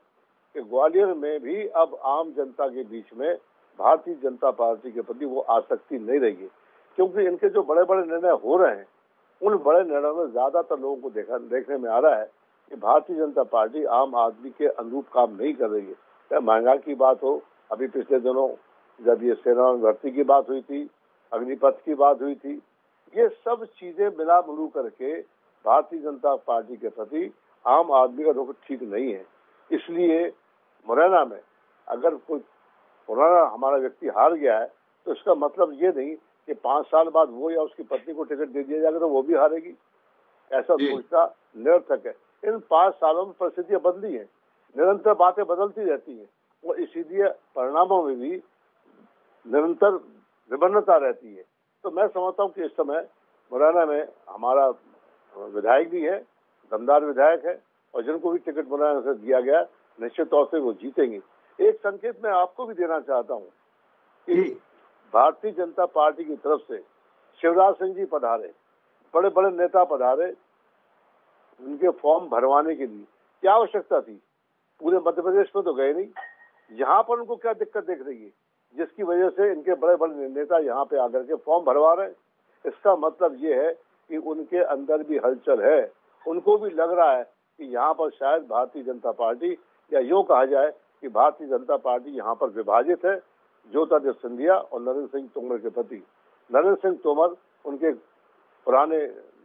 कि ग्वालियर में भी अब आम जनता के बीच में भारतीय जनता पार्टी के प्रति वो आसक्ति नहीं रहेगी, क्योंकि इनके जो बड़े बड़े निर्णय हो रहे हैं उन बड़े निर्णयों में ज्यादातर लोगों को देखने में आ रहा है कि भारतीय जनता पार्टी आम आदमी के अनुरूप काम नहीं कर रही है। चाहे महंगाई की बात हो, अभी पिछले दिनों जब ये सेना में भर्ती की बात हुई थी, अग्निपथ की बात हुई थी, ये सब चीजें मिला मिलू करके भारतीय जनता पार्टी के प्रति आम आदमी का रुख ठीक नहीं है। इसलिए मुरैना में अगर कोई मुरैना हमारा व्यक्ति हार गया है तो इसका मतलब ये नहीं कि 5 साल बाद वो या उसकी पत्नी को टिकट दे दिया जाएगा तो वो भी हारेगी। ऐसा सोचना निरर्थक है। इन 5 सालों में परिस्थितियां बदली हैं, निरंतर बातें बदलती रहती हैं और इसीलिए परिणामों में भी निरंतर विभिन्नता रहती है। तो मैं समझता हूँ कि इस समय मुरैना में हमारा विधायक भी है, दमदार विधायक है, और जिनको भी टिकट मुरैना से दिया गया निश्चित तौर से वो जीतेंगे। एक संकेत मैं आपको भी देना चाहता हूँ कि भारतीय जनता पार्टी की तरफ से शिवराज सिंह जी पधारे, बड़े बड़े नेता पधारे, उनके फॉर्म भरवाने के लिए क्या आवश्यकता थी? पूरे मध्य प्रदेश में तो गए नहीं। यहाँ पर उनको क्या दिक्कत देख रही है जिसकी वजह से इनके बड़े बड़े नेता यहाँ पे आकर के फॉर्म भरवा रहे हैं? इसका मतलब ये है कि उनके अंदर भी हलचल है। उनको भी लग रहा है कि यहाँ पर शायद भारतीय जनता पार्टी, या यूँ कहा जाए कि भारतीय जनता पार्टी यहाँ पर विभाजित है ज्योतिरादित्य सिंधिया और नरेंद्र सिंह तोमर के प्रति। नरेंद्र सिंह तोमर उनके पुराने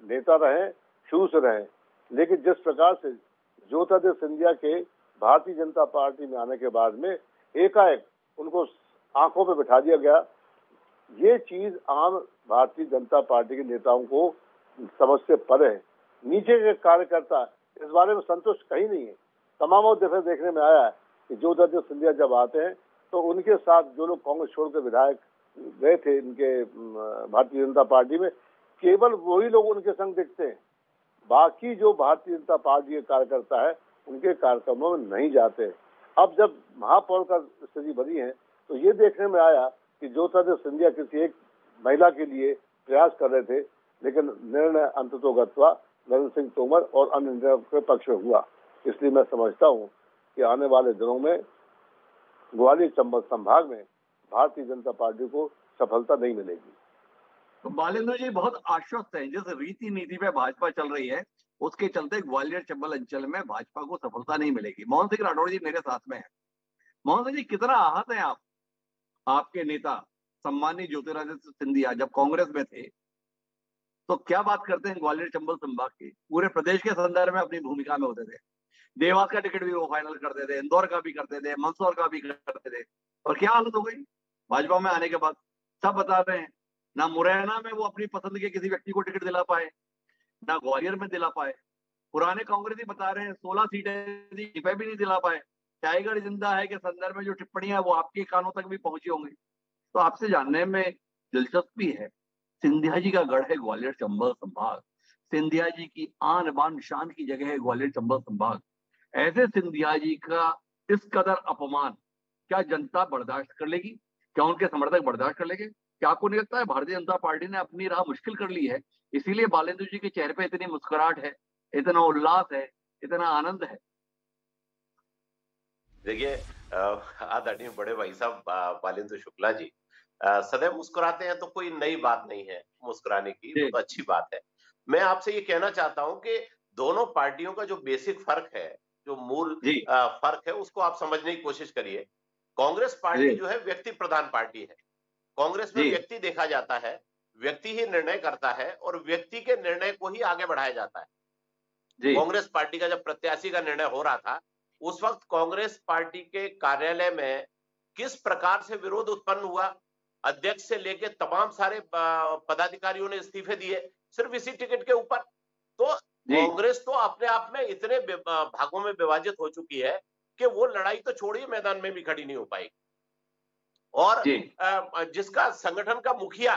नेता रहे, शुरू से रहे, लेकिन जिस प्रकार से ज्योतिरादित्य सिंधिया के भारतीय जनता पार्टी में आने के बाद में एकाएक उनको आंखों पे बिठा दिया गया, ये चीज आम भारतीय जनता पार्टी के नेताओं को समझ से परे है। नीचे के कार्यकर्ता इस बारे में संतुष्ट कहीं नहीं है। तमाम दफे देखने में आया है कि ज्योतिरादित्य सिंधिया जब आते हैं तो उनके साथ जो लोग कांग्रेस छोड़कर विधायक गए थे इनके भारतीय जनता पार्टी में, केवल वही लोग उनके संग दिखते हैं। बाकी जो भारतीय जनता पार्टी के कार्यकर्ता है उनके कार्यक्रमों में नहीं जाते। अब जब महापौर का स्थिति बनी है तो ये देखने में आया कि ज्योतिरादित्य सिंधिया किसी एक महिला के लिए प्रयास कर रहे थे, लेकिन निर्णय अंततोगत्वा नरेंद्र सिंह तोमर और अन्य नेताओं के पक्ष में हुआ। इसलिए मैं समझता हूँ कि आने वाले दिनों में ग्वालियर चंबल संभाग में भारतीय जनता पार्टी को सफलता नहीं मिलेगी। तो बालेंद्र जी बहुत आश्वस्त हैं, जिस रीति नीति पे भाजपा चल रही है उसके चलते ग्वालियर चंबल अंचल में भाजपा को सफलता नहीं मिलेगी। मोहन सिंह राठौड़ जी मेरे साथ में है। मोहन सिंह जी, कितना आहत हैं आप? आपके नेता सम्मानित ज्योतिरादित्य सिंधिया जब कांग्रेस में थे तो क्या बात करते हैं ग्वालियर चंबल संभाग की, पूरे प्रदेश के संदर्भ में अपनी भूमिका में होते थे। देवास का टिकट भी वो फाइनल करते थे, इंदौर का भी करते थे, मंदसौर का भी करते थे, और क्या हालत हो गई भाजपा में आने के बाद? सब बता रहे हैं, ना मुरैना में वो अपनी पसंद के किसी व्यक्ति को टिकट दिला पाए, ना ग्वालियर में दिला पाए। पुराने कांग्रेसी बता रहे हैं 16 सीटें दी पे भी नहीं दिला पाए। टाइगर जिंदा है के संदर्भ में जो टिप्पणियां वो आपके कानों तक भी पहुंची होंगी। तो आपसे जानने में दिलचस्पी है, सिंधिया जी का गढ़ है ग्वालियर चंबल संभाग, सिंधिया जी की आन बान शान की जगह है ग्वालियर चंबल संभाग। ऐसे सिंधिया जी का इस कदर अपमान क्या जनता बर्दाश्त कर लेगी? क्या उनके समर्थक बर्दाश्त कर लेंगे? क्या आपको नहीं लगता है भारतीय जनता पार्टी ने अपनी राह मुश्किल कर ली है, इसीलिए बालेंद्र जी के चेहरे पे इतनी मुस्कुराहट है, इतना उल्लास है, इतना आनंद है? देखिए आदरणीय बड़े भाई साहब बालेंद्र शुक्ला जी सदैव मुस्कुराते हैं, तो कोई नई बात नहीं है मुस्कुराने की, तो अच्छी बात है। मैं आपसे ये कहना चाहता हूं कि दोनों पार्टियों का जो बेसिक फर्क है, जो मूल फर्क है, उसको आप समझने की कोशिश करिए। कांग्रेस पार्टी जो है व्यक्ति प्रधान पार्टी है। कांग्रेस में व्यक्ति देखा जाता है, व्यक्ति ही निर्णय करता है और व्यक्ति के निर्णय को ही आगे बढ़ाया जाता है। कांग्रेस पार्टी का जब प्रत्याशी का निर्णय हो रहा था, उस वक्त कांग्रेस पार्टी के कार्यालय में किस प्रकार से विरोध उत्पन्न हुआ, अध्यक्ष से लेकर तमाम सारे पदाधिकारियों ने इस्तीफे दिए सिर्फ इसी टिकट के ऊपर। तो कांग्रेस तो अपने आप में इतने भागों में विभाजित हो चुकी है कि वो लड़ाई तो छोड़िए, मैदान में भी खड़ी नहीं हो पाएगी। और जिसका संगठन का मुखिया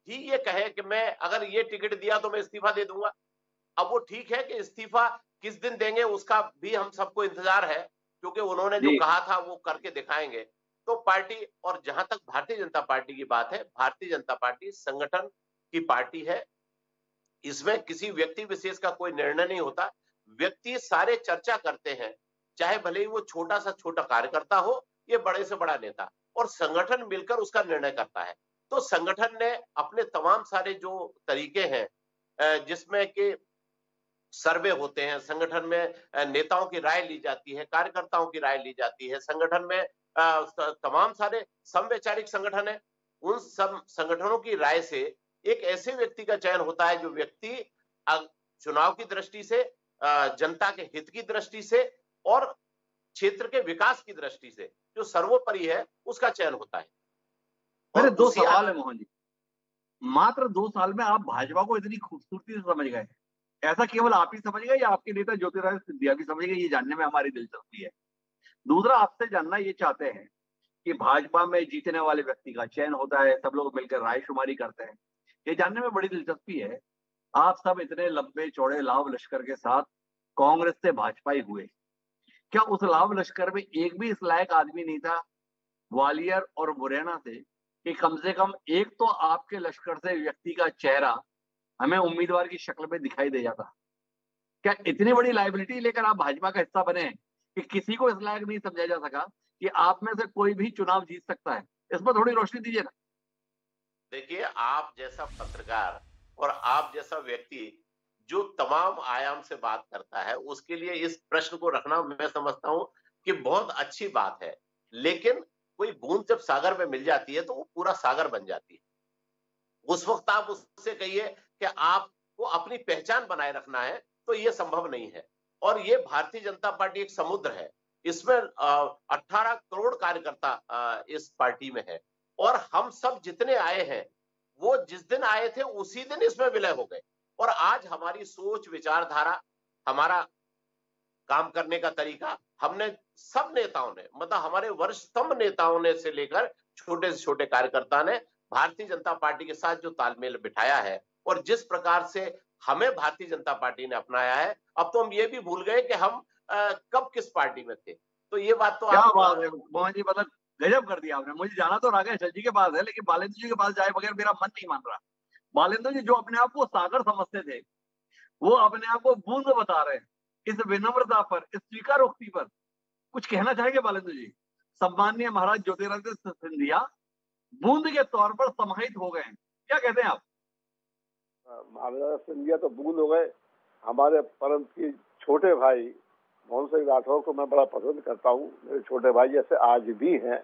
ही ये कहे कि मैं अगर ये टिकट दिया तो मैं इस्तीफा दे दूंगा। अब वो ठीक है कि इस्तीफा किस दिन देंगे उसका भी हम सबको इंतजार है, क्योंकि उन्होंने जो कहा था वो करके दिखाएंगे। तो पार्टी, और जहां तक भारतीय जनता पार्टी की बात है, भारतीय जनता पार्टी संगठन की पार्टी है। इसमें किसी व्यक्ति विशेष का कोई निर्णय नहीं होता। व्यक्ति सारे चर्चा करते हैं, चाहे भले ही वो छोटा सा छोटा कार्यकर्ता हो या बड़े से बड़ा नेता, और संगठन मिलकर उसका निर्णय करता है। तो संगठन ने अपने तमाम सारे जो तरीके हैं, जिसमें कि सर्वे होते हैं, संगठन में नेताओं की राय ली जाती है, कार्यकर्ताओं की राय ली जाती है, संगठन में तमाम सारे समवैचारिक संगठन है, उन सब संगठनों की राय से एक ऐसे व्यक्ति का चयन होता है जो व्यक्ति चुनाव की दृष्टि से, जनता के हित की दृष्टि से और क्षेत्र के विकास की दृष्टि से जो सर्वोपरि है उसका चयन होता है। मेरे दो सवाल है मोहन जी। मात्र 2 साल में आप भाजपा को इतनी खूबसूरती से समझ गए, ऐसा केवल आप ही समझ गए या आपके नेता ज्योतिरादित्य सिंधिया भी समझ गए? ये जानने में हमारी दिलचस्पी है। दूसरा, आपसे जानना ये चाहते हैं कि भाजपा में जीतने वाले व्यक्ति का चयन होता है, सब लोग मिलकर रायशुमारी करते हैं, ये जानने में बड़ी दिलचस्पी है। आप सब इतने लंबे चौड़े लाभ लश्कर के साथ कांग्रेस से भाजपा ही हुए, क्या उस लाभ लश्कर में एक भी इस लायक आदमी नहीं था ग्वालियर और मुरैना से कि कम से कम एक तो आपके लश्कर से व्यक्ति का चेहरा हमें उम्मीदवार की शक्ल में दिखाई दे जाता? क्या इतनी बड़ी लायबिलिटी लेकर आप भाजपा का हिस्सा बने हैं कि किसी को इस लायक नहीं समझा जा सका कि आप में से कोई भी चुनाव जीत सकता है? इस पर थोड़ी रोशनी दीजिए ना। देखिए, आप जैसा पत्रकार और आप जैसा व्यक्ति जो तमाम आयाम से बात करता है, उसके लिए इस प्रश्न को रखना मैं समझता हूं कि बहुत अच्छी बात है। लेकिन कोई बूंद जब सागर में मिल जाती है तो वो पूरा सागर बन जाती है। उस वक्त आप उससे कहिए कि आपको अपनी पहचान बनाए रखना है, तो ये संभव नहीं है। और ये भारतीय जनता पार्टी एक समुद्र है, इसमें 18 करोड़ कार्यकर्ता इस पार्टी में है और हम सब जितने आए हैं वो जिस दिन आए थे उसी दिन इसमें विलय हो गए। और आज हमारी सोच, विचारधारा, हमारा काम करने का तरीका, हमने सब नेताओं ने, मतलब हमारे वरिष्ठतम नेताओं ने से लेकर छोटे से छोटे कार्यकर्ता ने भारतीय जनता पार्टी के साथ जो तालमेल बिठाया है और जिस प्रकार से हमें भारतीय जनता पार्टी ने अपनाया है, अब तो हम ये भी भूल गए कि हम कब किस पार्टी में थे। तो ये बात तो क्या बात है मोहन जी, मतलब गजब कर दिया आपने। मुझे जाना तो राघव अटल जी के पास है, लेकिन बालेंद्र जी के पास जाए बगैर मेरा मन नहीं मान रहा। बालेंद्र जी जो अपने आप को सागर समझते थे, वो अपने आप को बूंद बता रहे हैं। इस विनम्रता पर, इस स्वीकारोक्ति पर कुछ कहना चाहेंगे बालेंद्र जी? सम्माननीय महाराज ज्योतिरादित्य सिंधिया बूंद के तौर पर समाहित हो गए हैं, क्या कहते हैं आप? महाराज सिंधिया तो बूंद हो गए। हमारे परम की छोटे भाई मोहन सिंह राठौर को मैं बड़ा पसंद करता हूँ, मेरे छोटे भाई जैसे आज भी हैं।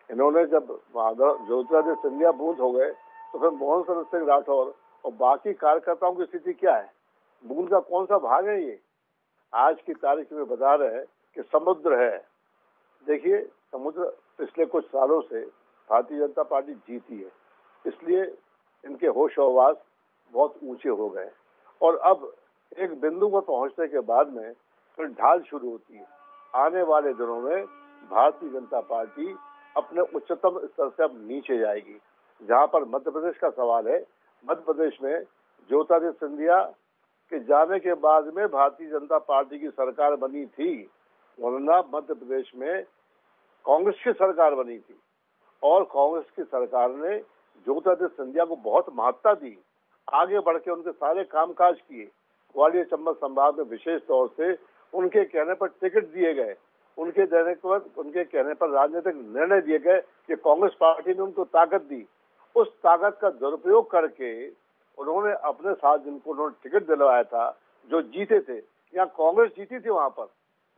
इन्होंने जब ज्योतिरादित्य सिंधिया बूंद हो गए तो फिर मोहन सिंह राठौर और बाकी कार्यकर्ताओं की स्थिति क्या है? बूंद का कौन सा भाग है ये? आज की तारीख में बता रहे हैं कि समुद्र है। देखिए, समुद्र पिछले कुछ सालों से भारतीय जनता पार्टी जीती है, इसलिए इनके होश हवास बहुत ऊंचे हो गए और अब एक बिंदु पर पहुंचने के बाद में फिर ढाल शुरू होती है। आने वाले दिनों में भारतीय जनता पार्टी अपने उच्चतम स्तर से अब नीचे जाएगी। जहां पर मध्य प्रदेश का सवाल है, मध्य प्रदेश में ज्योतिरादित्य सिंधिया के जाने के बाद में भारतीय जनता पार्टी की सरकार बनी थी, वरना मध्य प्रदेश में कांग्रेस की सरकार बनी थी और कांग्रेस की सरकार ने ज्योतिरादित्य सिंधिया को बहुत महत्ता दी, आगे बढ़ के उनके सारे कामकाज किए। ग्वालियर चंबल संभाग में विशेष तौर से उनके कहने पर टिकट दिए गए, उनके कहने पर राजनीतिक निर्णय दिए गए कि कांग्रेस पार्टी ने उनको ताकत दी। उस ताकत का दुरुपयोग करके उन्होंने अपने साथ जिनको उन्होंने टिकट दिलवाया था, जो जीते थे, यहाँ कांग्रेस जीती थी, वहां पर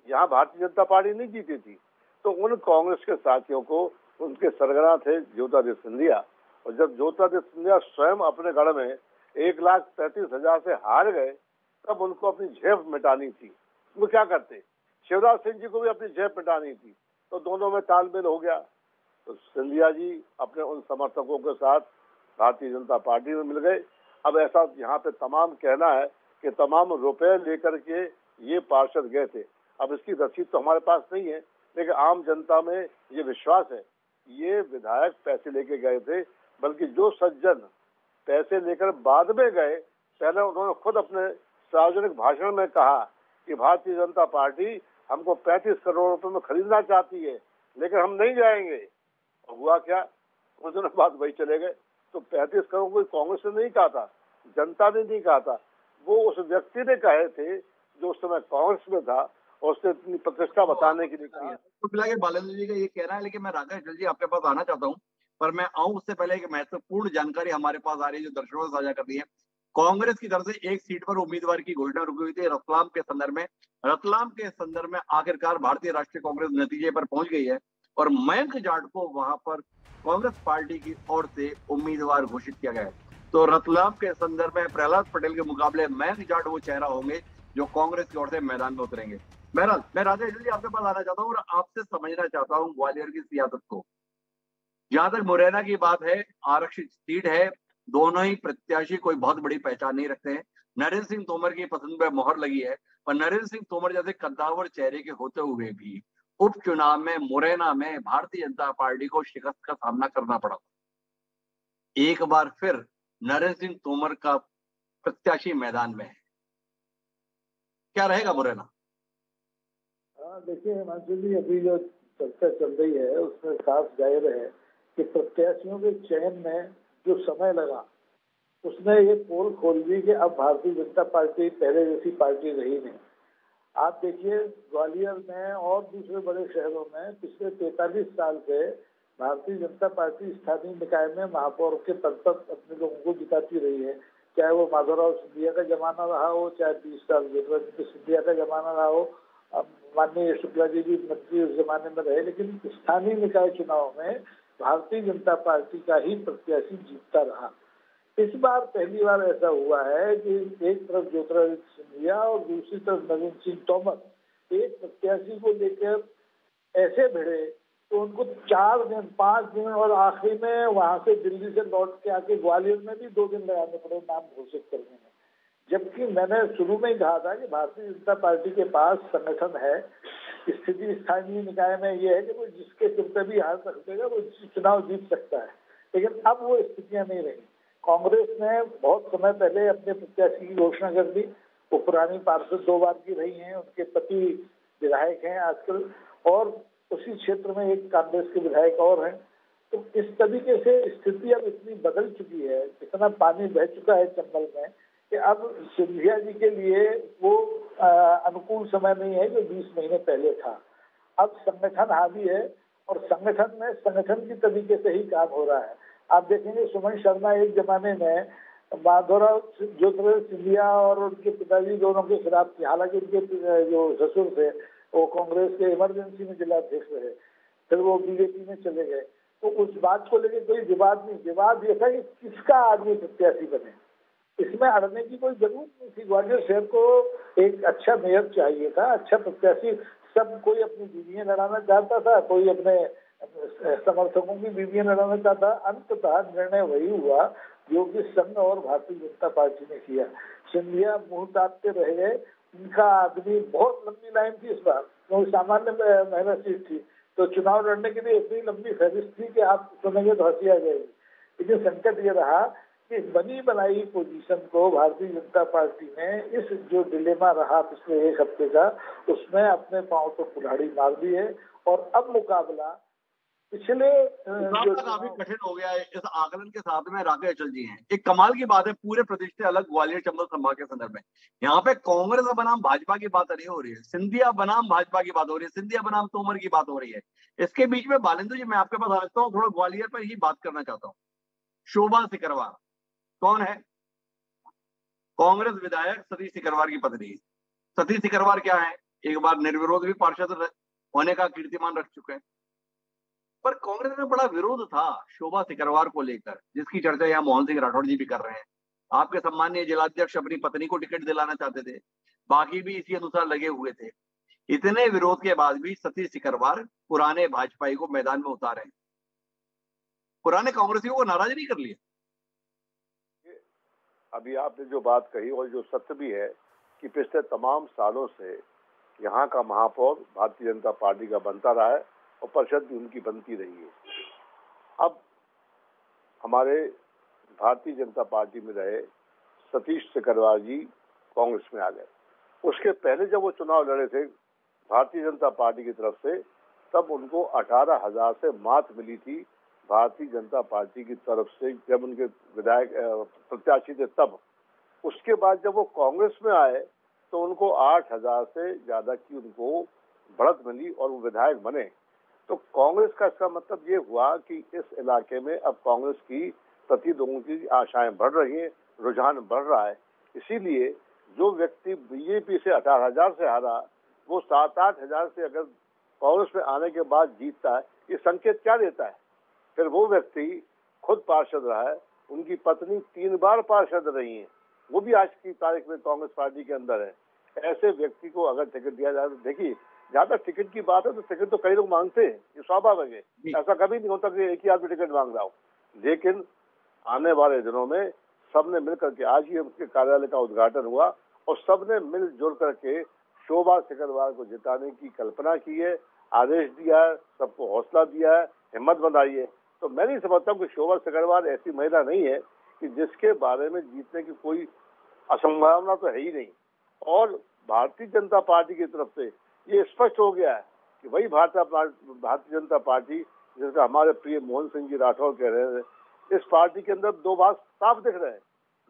यहाँ भारतीय जनता पार्टी नहीं जीती थी, तो उन कांग्रेस के साथियों को उनके सरगना थे ज्योतिरादित्य सिंधिया। और जब ज्योतिरादित्य सिंधिया स्वयं अपने गढ़ में 1,35,000 से हार गए, तब उनको अपनी झेप मिटानी थी। वो क्या करते? शिवराज सिंह जी को भी अपनी झेप मिटानी थी, तो दोनों में तालमेल हो गया। तो सिंधिया जी अपने उन समर्थकों के साथ भारतीय जनता पार्टी में मिल गए। अब ऐसा यहाँ पे तमाम कहना है कि तमाम रुपए लेकर के ये पार्षद गए थे। अब इसकी रसीद तो हमारे पास नहीं है, लेकिन आम जनता में ये विश्वास है ये विधायक पैसे लेके गए थे, बल्कि जो सज्जन पैसे लेकर बाद में गए, पहले उन्होंने खुद अपने सार्वजनिक भाषण में कहा कि भारतीय जनता पार्टी हमको 35 करोड़ रुपए में खरीदना चाहती है, लेकिन हम नहीं जाएंगे। और हुआ क्या? कुछ दिनों बाद वही चले गए। तो 35 करोड़ कोई कांग्रेस ने नहीं कहा था, जनता ने नहीं कहा था, वो उस व्यक्ति ने कहे थे जो उस समय कांग्रेस में था और उसने अपनी प्रतिष्ठा बताने के लिए कहा। तो फिलहाल बालेंद्र जी का ये कहना है, लेकिन मैं राघव अटल जी आपके पास आना चाहता हूँ, पर मैं आऊं उससे पहले एक महत्वपूर्ण जानकारी हमारे पास आ रही है जो दर्शकों से साझा कर दी है। कांग्रेस की तरफ से एक सीट पर उम्मीदवार की घोषणा रुकी हुई थी रतलाम के संदर्भ में। रतलाम के संदर्भ में आखिरकार भारतीय राष्ट्रीय कांग्रेस नतीजे पर पहुंच गई है और मयंक जाट को वहां पर कांग्रेस पार्टी की ओर से उम्मीदवार घोषित किया गया है। तो रतलाम के संदर्भ में प्रहलाद पटेल के मुकाबले मयंक जाट वो चेहरा होंगे जो कांग्रेस की ओर से मैदान में उतरेंगे। बहरहाल मैं राजेश जी आपके पास आना चाहता हूँ और आपसे समझना चाहता हूँ ग्वालियर की सियासत को। जहां तक मुरैना की बात है, आरक्षित सीट है, दोनों ही प्रत्याशी कोई बहुत बड़ी पहचान नहीं रखते हैं। नरेंद्र सिंह तोमर की पसंद पर मोहर लगी है, पर नरेंद्र सिंह तोमर जैसे कद्दावर चेहरे के होते हुए भी उपचुनाव में मुरैना में भारतीय जनता पार्टी को शिकस्त का सामना करना पड़ा। एक बार फिर नरेंद्र सिंह तोमर का प्रत्याशी मैदान में है, क्या रहेगा मुरैना? देखिए हिमांशु जी, अभी जो चर्चा चल रही है उसमें साफ जाहिर है कि प्रत्याशियों के चयन में जो समय लगा उसने ये पोल खोल दी कि अब भारतीय जनता पार्टी पहले जैसी पार्टी रही नहीं। आप देखिए ग्वालियर में और दूसरे बड़े शहरों में पिछले 43 साल से भारतीय जनता पार्टी स्थानीय निकाय में महापौर के पद पर अपने लोगों को जिताती रही है, चाहे वो माधवराव सिंधिया का जमाना रहा हो, चाहे 20 साल ज्योतिरादित्य सिंधिया का जमाना रहा हो। अब माननीय शुक्ला जी भी मंत्री उस जमाने में रहे, लेकिन स्थानीय निकाय चुनाव में भारतीय जनता पार्टी का ही प्रत्याशी जीतता रहा। इस बार पहली बार ऐसा हुआ है कि एक तरफ ज्योतिरादित्य सिंधिया और दूसरी तरफ नरेंद्र सिंह तोमर एक प्रत्याशी को लेकर ऐसे भिड़े तो उनको 4 दिन 5 दिन और आखिरी में वहां से दिल्ली से लौट के आके ग्वालियर में भी 2 दिन लगाने पड़े नाम घोषित करने में। जबकि मैंने शुरू में ही कहा था कि भारतीय जनता पार्टी के पास संगठन है, स्थिति स्थानीय निकाय में ये है कि वो जिसके सिर पे भी हाथ रख देगा वो चुनाव जीत सकता है, लेकिन अब वो स्थितियां नहीं रही। कांग्रेस ने बहुत समय पहले अपने प्रत्याशी की घोषणा कर दी, वो पुरानी पार्षद 2 बार की रही हैं, उनके पति विधायक हैं आजकल, और उसी क्षेत्र में एक कांग्रेस के विधायक और हैं। तो इस तरीके से स्थिति अब इतनी बदल चुकी है, इतना पानी बह चुका है चंबल में कि अब सिंधिया जी के लिए वो अनुकूल समय नहीं है जो 20 महीने पहले था। अब संगठन हावी है और संगठन में संगठन की तरीके से ही काम हो रहा है। आप देखेंगे सुमन शर्मा एक जमाने में माधवराव ज्योतिरादित्य सिंधिया और उनके पिताजी दोनों के खिलाफ थी, हालांकि उनके जो ससुर थे वो कांग्रेस के इमरजेंसी में जिलाध्यक्ष रहे, फिर वो बीजेपी में चले गए। तो उस बात को लेकर कोई विवाद नहीं, विवाद ये था कि किसका आदमी प्रत्याशी बने, इसमें अड़ने की कोई जरूरत नहीं थी। ग्वालियर शहर को एक अच्छा मेयर चाहिए था, अच्छा प्रत्याशी। सब कोई अपनी बीवियां लड़ाना चाहता था, कोई अपने समर्थकों की बीवियां लड़ाना चाहता। अंततः निर्णय वही हुआ जो कि संघ और भारतीय जनता पार्टी ने किया। सिंधिया मुंह ताकते रह गए, उनका आदमी, बहुत लंबी लाइन थी इस बार, तो सामान्य महिला सीट थी, तो चुनाव लड़ने के लिए इतनी लंबी फहरिस्त थी कि आप सुनेंगे तो हंसी आ जाएगी। लेकिन संकट ये रहा कि बनी बनाई पोजीशन को भारतीय जनता पार्टी ने, इस जो डिलेमा रहा पिछले 1 हफ्ते का, उसमें अपने पांव तो कुल्हाड़ी मार दी है। और अब मुकाबला पिछले काफी कठिन हो गया है। इस आकलन के साथ में राकेश अचल जी हैं। एक कमाल की बात है, पूरे प्रदेश से अलग ग्वालियर चंबल संभाग के संदर्भ में यहाँ पे कांग्रेस बनाम भाजपा की बात नहीं हो रही है, सिंधिया बनाम भाजपा की बात हो रही है, सिंधिया बनाम तोमर की बात हो रही है। इसके बीच में बालेंद्र जी मैं आपके पास आता हूँ, थोड़ा ग्वालियर पर ही बात करना चाहता हूँ। शोभा सिकरवार कौन है? कांग्रेस विधायक सतीश सिकरवार की पत्नी। सतीश सिकरवार क्या है? एक बार निर्विरोध भी पार्षद होने का कीर्तिमान रख चुके हैं, पर कांग्रेस में बड़ा विरोध था शोभा सिकरवार को लेकर, जिसकी चर्चा यहाँ मोहन सिंह राठौड़ जी भी कर रहे हैं। आपके सम्मानीय जिलाध्यक्ष अपनी पत्नी को टिकट दिलाना चाहते थे, बाकी भी इसी अनुसार लगे हुए थे। इतने विरोध के बाद भी सतीश सिकरवार पुराने भाजपाई को मैदान में उतारे, पुराने कांग्रेसियों को नाराज नहीं कर लिया। अभी आपने जो बात कही और जो सत्य भी है कि पिछले तमाम सालों से यहाँ का महापौर भारतीय जनता पार्टी का बनता रहा है और परिषद भी उनकी बनती रही है। अब हमारे भारतीय जनता पार्टी में रहे सतीश सिकरवार जी कांग्रेस में आ गए। उसके पहले जब वो चुनाव लड़े थे भारतीय जनता पार्टी की तरफ से, तब उनको 18,000 से मात मिली थी भारतीय जनता पार्टी की तरफ से, जब उनके विधायक प्रत्याशी थे तब। उसके बाद जब वो कांग्रेस में आए तो उनको 8,000 से ज्यादा की उनको बढ़त मिली और वो विधायक बने। तो कांग्रेस का इसका मतलब ये हुआ कि इस इलाके में अब कांग्रेस की प्रति लोगों की आशाएं बढ़ रही हैं, रुझान बढ़ रहा है। इसीलिए जो व्यक्ति बीजेपी से 18,000 से हारा, वो 7-8 हजार से अगर कांग्रेस में आने के बाद जीतता है, ये संकेत क्या देता है? फिर वो व्यक्ति खुद पार्षद रहा है, उनकी पत्नी 3 बार पार्षद रही हैं, वो भी आज की तारीख में कांग्रेस पार्टी के अंदर है। ऐसे व्यक्ति को अगर टिकट दिया जाए तो देखिए, जहाँ तक टिकट की बात है तो टिकट तो कई लोग मांगते हैं, ये स्वाभाविक है, ऐसा कभी नहीं होता कि एक ही आदमी टिकट मांग रहा हो। लेकिन आने वाले दिनों में सबने मिलकर के, आज ही उसके कार्यालय का उद्घाटन हुआ और सबने मिलजुल करके शोभा सिकरवार को जिताने की कल्पना की है, आदेश दिया है, सबको हौसला दिया है, हिम्मत बनाई है। तो मैं नहीं समझता हूँ कि शोभा सिकरवार ऐसी महिला नहीं है कि जिसके बारे में जीतने की कोई असंभावना तो है ही नहीं। और भारतीय जनता पार्टी की तरफ से ये स्पष्ट हो गया है कि वही भारतीय जनता पार्टी, जिसका हमारे प्रिय मोहन सिंह जी राठौर कह रहे हैं, इस पार्टी के अंदर 2 बात साफ दिख रहे हैं,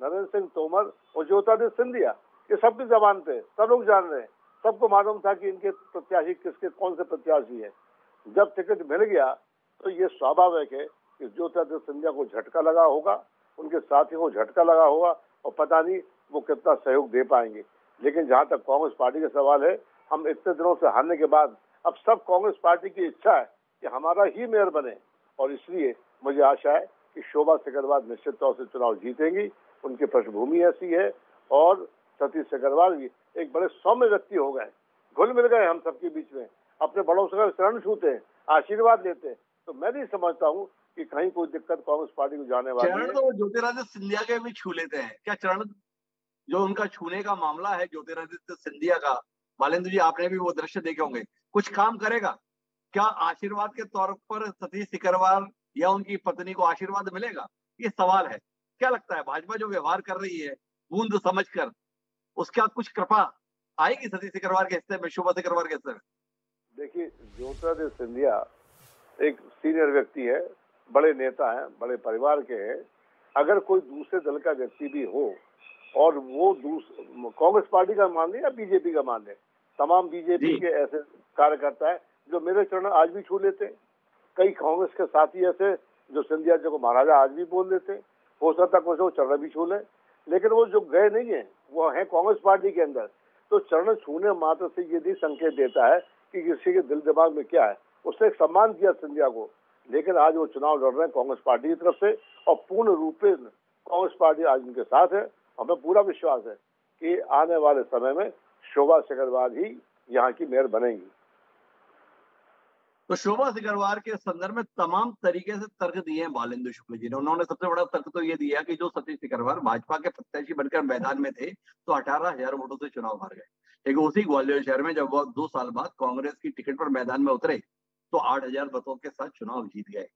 नरेंद्र सिंह तोमर और ज्योतिरादित्य सिंधिया। ये सबकी जबान पे सब लोग जान रहे हैं, सबको मालूम था कि इनके प्रत्याशी किसके, कौन से प्रत्याशी है। जब टिकट मिल गया तो ये स्वाभाविक है कि ज्योतिरादित्य सिंधिया को झटका लगा होगा, उनके साथियों को झटका लगा होगा और पता नहीं वो कितना सहयोग दे पाएंगे। लेकिन जहां तक कांग्रेस पार्टी का सवाल है, हम इतने दिनों से हारने के बाद अब सब कांग्रेस पार्टी की इच्छा है कि हमारा ही मेयर बने, और इसलिए मुझे आशा है कि शोभा सिकरवार निश्चित तौर से चुनाव जीतेंगी। उनकी पृष्ठभूमि ऐसी है और सतीश सिकरवार भी एक बड़े सौम्य व्यक्ति हो गए, घुल मिल गए हम सबके बीच में, अपने बड़ों से चरण छूते हैं, आशीर्वाद लेते हैं। तो मैं नहीं समझता हूँ कि कहीं कोई दिक्कत कांग्रेस पार्टी को जाने वाली है। चरण तो ज्योतिरादित्य सिंधिया के भी छू लेते हैं क्या? चरण जो उनका छूने का मामला है ज्योतिरादित्य सिंधिया का, बालेंद्र जी आपने भी वो दृश्य देखे होंगे, कुछ काम करेगा क्या? आशीर्वाद के तौर पर सतीश सिकरवार या उनकी पत्नी को आशीर्वाद मिलेगा? ये सवाल है। क्या लगता है भाजपा जो व्यवहार कर रही है बूंद समझकर, उसका कुछ कृपा आएगी सतीश सिकरवार के हिस्से में, शोभा सिकरवार के हिस्से में? देखिए, ज्योतिरादित्य सिंधिया एक सीनियर व्यक्ति है, बड़े नेता हैं, बड़े परिवार के हैं। अगर कोई दूसरे दल का व्यक्ति भी हो और वो कांग्रेस पार्टी का मान ले या बीजेपी का मान ले, तमाम बीजेपी के ऐसे कार्यकर्ता है जो मेरे चरण आज भी छू लेते हैं। कई कांग्रेस के साथी ऐसे जो सिंधिया जी को महाराजा आज भी बोल देते हैं, हो सकता कुछ वो चरण भी छू ले, लेकिन वो जो गए नहीं है वो है कांग्रेस पार्टी के अंदर। तो चरण छूने मात्र से ये नहीं संकेत देता है कि किसी के दिल दिमाग में क्या है। उसने एक सम्मान किया सिंधिया को, लेकिन आज वो चुनाव लड़ रहे हैं कांग्रेस पार्टी की तरफ से और पूर्ण रूप से कांग्रेस पार्टी आज उनके साथ है। हमें पूरा विश्वास है कि आने वाले समय में शोभा सिकरवार ही यहाँ की मेयर बनेंगी। तो शोभा सिकरवार के संदर्भ में तमाम तरीके से तर्क दिए हैं बालेंद्र शुक्ल जी ने। उन्होंने सबसे बड़ा तर्क तो ये दिया कि जो सतीश सिकरवार भाजपा के प्रत्याशी बनकर मैदान में थे तो 18,000 वोटों से चुनाव हार गए, लेकिन उसी ग्वालियर शहर में जब वो 2 साल बाद कांग्रेस की टिकट पर मैदान में उतरे तो 8,000 मतों के साथ चुनाव जीत गए।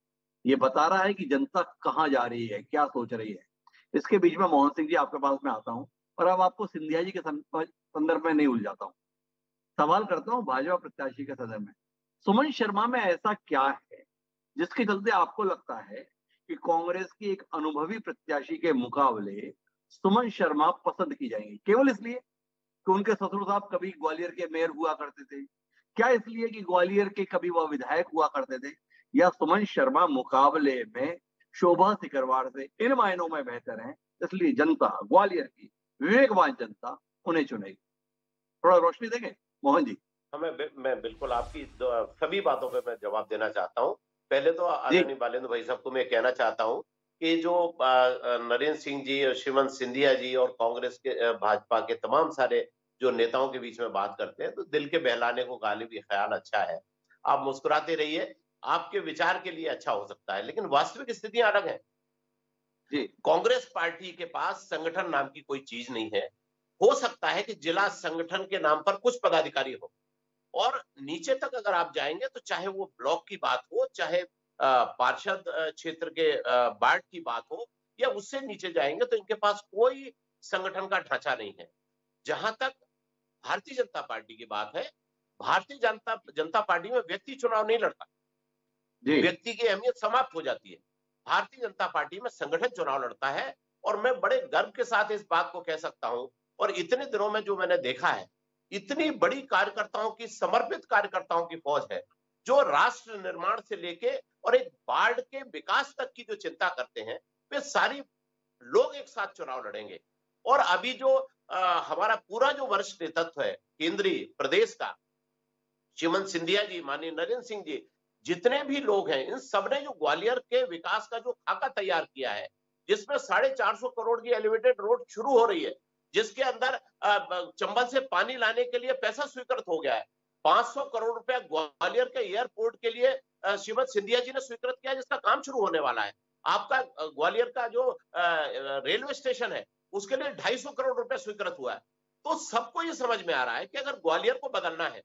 ये बता रहा है कि जनता कहाँ जा रही है, क्या सोच रही है। इसके बीच में मोहन सिंह जी आपके पास में आता हूँ और अब आपको सिंधिया जी के संदर्भ में नहीं उलझाता हूँ, सवाल करता हूँ भाजपा प्रत्याशी के संदर्भ में। सुमन शर्मा में ऐसा क्या है जिसके चलते आपको लगता है कि कांग्रेस की एक अनुभवी प्रत्याशी के मुकाबले सुमन शर्मा पसंद की जाएंगी? केवल इसलिए कि उनके ससुर साहब कभी ग्वालियर के मेयर हुआ करते थे, क्या इसलिए कि ग्वालियर के कभी वह विधायक हुआ करते थे, या सुमन शर्मा मुकाबले में शोभा सिकरवार से इन मायनों में बेहतर है इसलिए जनता, ग्वालियर की विवेकवान जनता उन्हें चुनेगी? थोड़ा रोशनी देंगे मोहन जी। मैं बिल्कुल आपकी सभी बातों पे मैं जवाब देना चाहता हूँ। पहले तो आदरणीय बालेंद्र भाई साहब को मैं कहना चाहता हूँ कि जो नरेंद्र सिंह जी और श्रीमंत सिंधिया जी और कांग्रेस के भाजपा के तमाम सारे जो नेताओं के बीच में बात करते हैं तो दिल के बहलाने को गालिब ये ख्याल अच्छा है, आप मुस्कुराते रहिए, आपके विचार के लिए अच्छा हो सकता है, लेकिन वास्तविक स्थितियां अलग है। कांग्रेस पार्टी के पास संगठन नाम की कोई चीज नहीं है। हो सकता है कि जिला संगठन के नाम पर कुछ पदाधिकारी हो और नीचे तक अगर आप जाएंगे तो चाहे वो ब्लॉक की बात हो, चाहे पार्षद क्षेत्र के वार्ड की बात हो, या उससे नीचे जाएंगे तो इनके पास कोई संगठन का ढांचा नहीं है। जहां तक भारतीय जनता पार्टी की बात है, भारतीय जनता पार्टी में व्यक्ति चुनाव नहीं लड़ता, व्यक्ति की अहमियत समाप्त हो जाती है। भारतीय जनता पार्टी में संगठन चुनाव लड़ता है और मैं बड़े गर्व के साथ इस बात को कह सकता हूं, और इतने दिनों में जो मैंने देखा है, इतनी बड़ी कार्यकर्ताओं की, समर्पित कार्यकर्ताओं की फौज है जो राष्ट्र निर्माण से लेके और एक वार्ड के विकास तक की जो चिंता करते हैं, वे सारी लोग एक साथ चुनाव लड़ेंगे। और अभी जो हमारा पूरा जो वरिष्ठ नेतृत्व है केंद्रीय प्रदेश का, श्रीमंत सिंधिया जी, माननीय नरेंद्र सिंह जी, जितने भी लोग हैं, इन सबने जो ग्वालियर के विकास का जो खाका तैयार किया है, जिसमें 450 करोड़ की एलिवेटेड रोड शुरू हो रही है, जिसके अंदर चंबल से पानी लाने के लिए पैसा स्वीकृत हो गया है। 500 करोड़ रुपया ग्वालियर के एयरपोर्ट के लिए श्रीमंत सिंधिया जी ने स्वीकृत किया, जिसका काम शुरू होने वाला है। आपका ग्वालियर का जो रेलवे स्टेशन है, उसके लिए 250 करोड़ रुपया स्वीकृत हुआ है। तो सबको ये समझ में आ रहा है कि अगर ग्वालियर को बदलना है,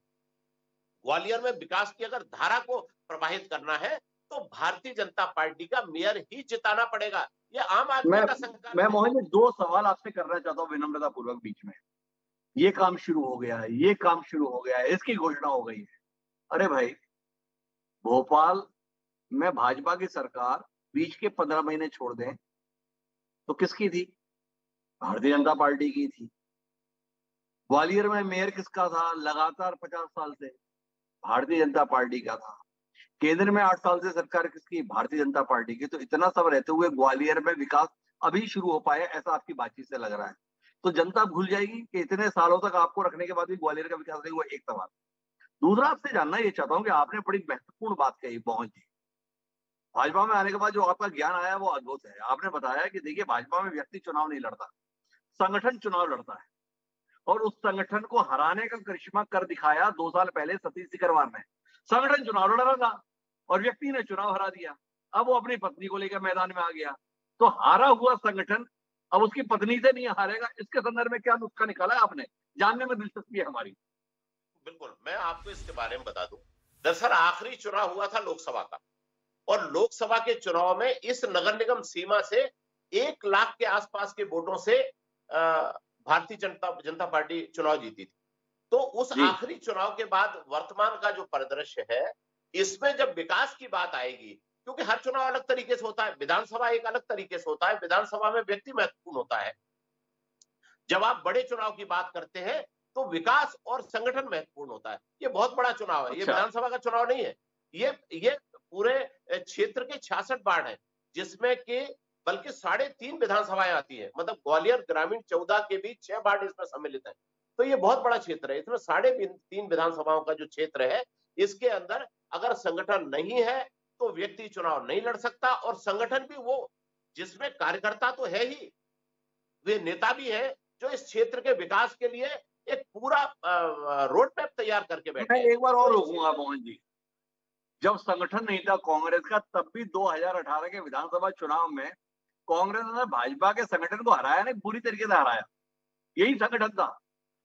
ग्वालियर में विकास की अगर धारा को प्रवाहित करना है, तो भारतीय जनता पार्टी का मेयर ही जिताना पड़ेगा। ये आम आदमी का संकल्प। मैं मोहन जी 2 सवाल आपसे करना चाहता हूँ विनम्रता पूर्वक बीच में। ये काम शुरू हो गया है, ये काम शुरू हो गया है, इसकी घोषणा हो गई है। अरे भाई, भोपाल में भाजपा की सरकार बीच के 15 महीने छोड़ दें तो किसकी थी? भारतीय जनता पार्टी की थी। ग्वालियर में मेयर किसका था? लगातार 50 साल से भारतीय जनता पार्टी का था। केंद्र में 8 साल से सरकार किसकी? भारतीय जनता पार्टी की। तो इतना सब रहते हुए ग्वालियर में विकास अभी शुरू हो पाए, ऐसा आपकी बातचीत से लग रहा है। तो जनता भूल जाएगी कि इतने सालों तक आपको रखने के बाद भी ग्वालियर का विकास नहीं हुआ। एक सवाल। दूसरा, आपसे जानना ये चाहता हूँ कि आपने बड़ी महत्वपूर्ण बात कही मोहन जी, भाजपा में आने के बाद जो आपका ज्ञान आया वो अद्भुत है। आपने बताया कि देखिए, भाजपा में व्यक्ति चुनाव नहीं लड़ता, संगठन चुनाव लड़ता है। और उस संगठन को हराने का करिश्मा कर दिखाया 2 साल पहले सतीश सिकरवार ने। संगठन चुनाव लड़ रहा था और व्यक्ति ने चुनाव हरा दिया। अब वो अपनी पत्नी को लेकर मैदान में आ गया। तो हारा हुआ संगठन अब उसकी पत्नी से नहीं हारेगा। इसके संदर्भ में क्या नुस्खा निकाला है आपने? जानने में दिलचस्पी है हमारी। बिल्कुल, मैं आपको इसके बारे में बता दूं। दरअसल आखिरी चुनाव हुआ था लोकसभा का, और लोकसभा के चुनाव में इस नगर निगम सीमा से 1 लाख के आसपास के वोटों से भारतीय जनता पार्टी चुनाव जीती थी। तो उस आखिरी चुनाव के बाद वर्तमान का जो परिदृश्य है, इसमें जब विकास की बात आएगी, क्योंकि हर चुनाव अलग तरीके से होता है, विधानसभा एक अलग तरीके से होता है, विधानसभा में व्यक्ति महत्वपूर्ण होता है। जब आप बड़े चुनाव की बात करते हैं तो विकास और संगठन महत्वपूर्ण होता है। ये बहुत बड़ा चुनाव है, ये विधानसभा का चुनाव नहीं है। ये पूरे क्षेत्र के 66 वार्ड हैं, जिसमें कि बल्कि 3.5 विधानसभाएं आती है। मतलब ग्वालियर ग्रामीण 14 के बीच 6 वार्ड इसमें सम्मिलित है। तो ये बहुत बड़ा क्षेत्र है। इसमें 3.5 विधानसभाओं का जो क्षेत्र है, इसके अंदर अगर संगठन नहीं है तो व्यक्ति चुनाव नहीं लड़ सकता। और संगठन भी वो जिसमें कार्यकर्ता तो है ही, वे नेता भी है जो इस क्षेत्र के विकास के लिए एक पूरा रोड मैप तैयार करके बैठे। मैं एक बार और रोकूंगा मोहन जी, जब संगठन नहीं था कांग्रेस का, तब भी 2018 के विधानसभा चुनाव में कांग्रेस ने भाजपा के संगठन को हराया, नहीं पूरी तरीके से हराया। यही संगठन था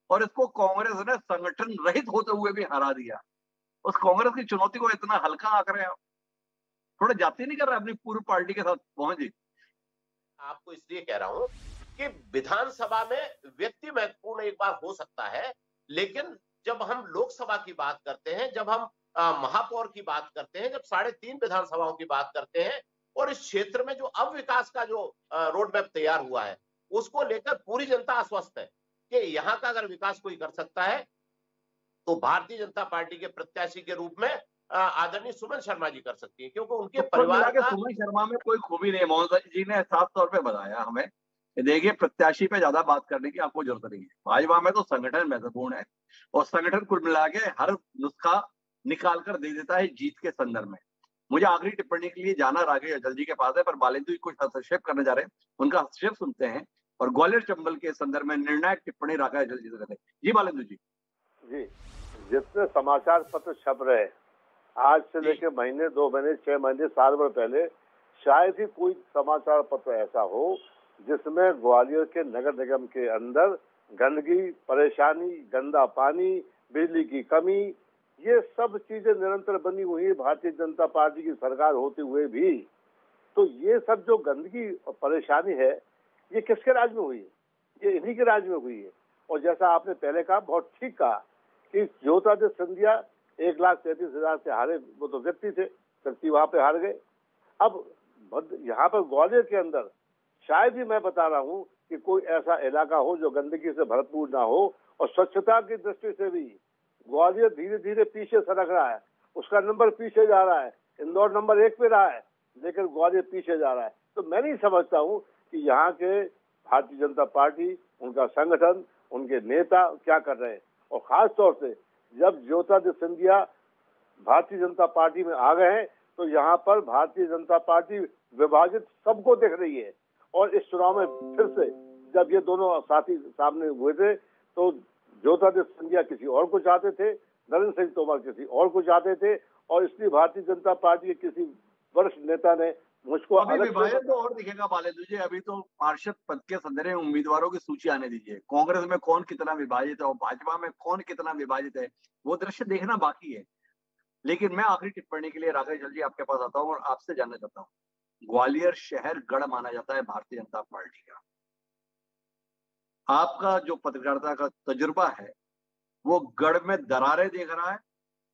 और इसको कांग्रेस ने संगठन रहित होते हुए भी हरा दिया। उस कांग्रेस की चुनौती को इतना हल्का आंक रहे हैं, थोड़ा जाति नहीं कर रहे अपनी पूरी पार्टी के साथ मोहन जी? आपको इसलिए कह रहा हूं कि विधानसभा में व्यक्ति महत्वपूर्ण एक बार हो सकता है, लेकिन जब हम लोकसभा की बात करते हैं, जब हम महापौर की बात करते हैं, जब 3.5 विधानसभाओं की बात करते हैं, और इस क्षेत्र में जो अब विकास का जो रोड मैप तैयार हुआ है, उसको लेकर पूरी जनता आश्वस्त है कि यहाँ का अगर विकास कोई कर सकता है तो भारतीय जनता पार्टी के प्रत्याशी के रूप में आदरणीय सुमन शर्मा जी कर सकती है, क्योंकि उनके परिवार का सुमन शर्मा में कोई खूबी नहीं है। मोहन जी ने साफ तौर पे बताया हमें, देखिए प्रत्याशी पे ज्यादा बात करने की आपको जरूरत नहीं है। भाजपा में तो संगठन महत्वपूर्ण है और संगठन कुल मिला के हर नुस्खा निकाल कर दे देता है जीत के संदर्भ में। मुझे आखिरी टिप्पणी के लिए जाना राघव अटल जी के पास है, पर बालेंदु जी कुछ हस्तक्षेप करने जा रहे हैं, उनका हस्तक्षेप सुनते हैं और ग्वालियर चंबल के संदर्भ में निर्णायक टिप्पणी राघव अटल जी से करते हैं। जी बालेंदु जी। जी, जितने समाचार पत्र छप रहे आज से लेके महीने, 2 महीने, 6 महीने, साल भर पहले, शायद ही कोई समाचार पत्र ऐसा हो जिसमें ग्वालियर के नगर निगम के अंदर गंदगी, परेशानी, गंदा पानी, बिजली की कमी, ये सब चीजें निरंतर बनी हुई है भारतीय जनता पार्टी की सरकार होते हुए भी। तो ये सब जो गंदगी और परेशानी है, ये किसके राज में हुई है? ये इन्हीं के राज में हुई है। और जैसा आपने पहले कहा, बहुत ठीक कहा कि ज्योतिरादित्य सिंधिया 1,33,000 से हारे, वो तो व्यक्ति थे, व्यक्ति वहां पे हार गए। अब यहाँ पर ग्वालियर के अंदर शायद ही मैं बता रहा हूँ कि कोई ऐसा इलाका हो जो गंदगी से भरपूर ना हो, और स्वच्छता की दृष्टि से भी ग्वालियर धीरे धीरे पीछे सरक रहा है। उसका नंबर पीछे जा रहा है, इंदौर नंबर 1 पे रहा है, लेकिन ग्वालियर पीछे जा रहा है। तो मैं नहीं समझता हूँ कि यहाँ के भारतीय जनता पार्टी, उनका संगठन, उनके नेता क्या कर रहे हैं। और खास तौर से जब ज्योतिरादित्य सिंधिया भारतीय जनता पार्टी में आ गए हैं तो यहाँ पर भारतीय जनता पार्टी विभाजित सबको दिख रही है। और इस चुनाव में फिर से जब ये दोनों साथी सामने हुए थे तो ज्योतिरादित्य सिंधिया किसी और को चाहते थे, नरेंद्र सिंह तोमर किसी और को चाहते थे, और इसलिए भारतीय जनता पार्टी के किसी वरिष्ठ नेता ने मुझको अभी विभाजन तो और दिखेगा बालेंद्र जी। अभी तो पार्षद पद के संदर्भ में उम्मीदवारों की सूची आने दीजिए। कांग्रेस में कौन कितना विभाजित है और भाजपा में कौन कितना विभाजित है, वो दृश्य देखना बाकी है। लेकिन मैं आखिरी टिप्पणी के लिए राकेश जल्दी आपके पास आता हूँ और आपसे जानना चाहता हूँ, ग्वालियर शहर गढ़ माना जाता है भारतीय जनता पार्टी का। आपका जो पत्रकारिता का तजुर्बा है वो गढ़ में दरारें देख रहा है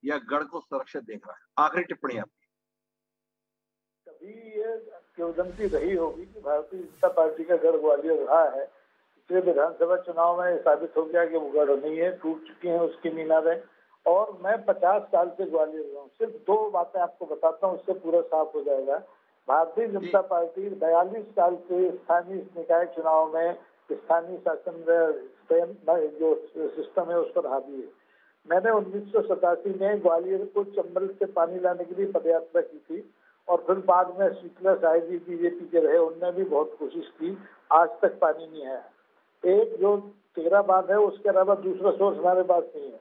या गढ़ को सुरक्षित देख रहा है? आखिरी टिप्पणी आपकी। कभी ये किंवदंती रही होगी कि भारतीय जनता पार्टी का गढ़ ग्वालियर रहा है। पिछले विधानसभा चुनाव में साबित हो गया कि वो गढ़ नहीं है, टूट चुकी हैं उसकी मीनारें। और मैं 50 साल से ग्वालियर रहा हूँ। सिर्फ 2 बातें आपको बताता हूँ, उससे पूरा साफ हो जाएगा। भारतीय जनता पार्टी 42 साल से स्थानीय निकाय चुनाव में स्थानीय शासन जो सिस्टम है उस पर हावी है। मैंने 1987 में ग्वालियर को चंबल से पानी लाने के लिए पदयात्रा की थी और फिर बाद में शीतला साय जी बीजेपी के रहे, उनने भी बहुत कोशिश की, आज तक पानी नहीं आया। एक जो 13 बांध है उसके अलावा दूसरा सोर्स हमारे पास नहीं है।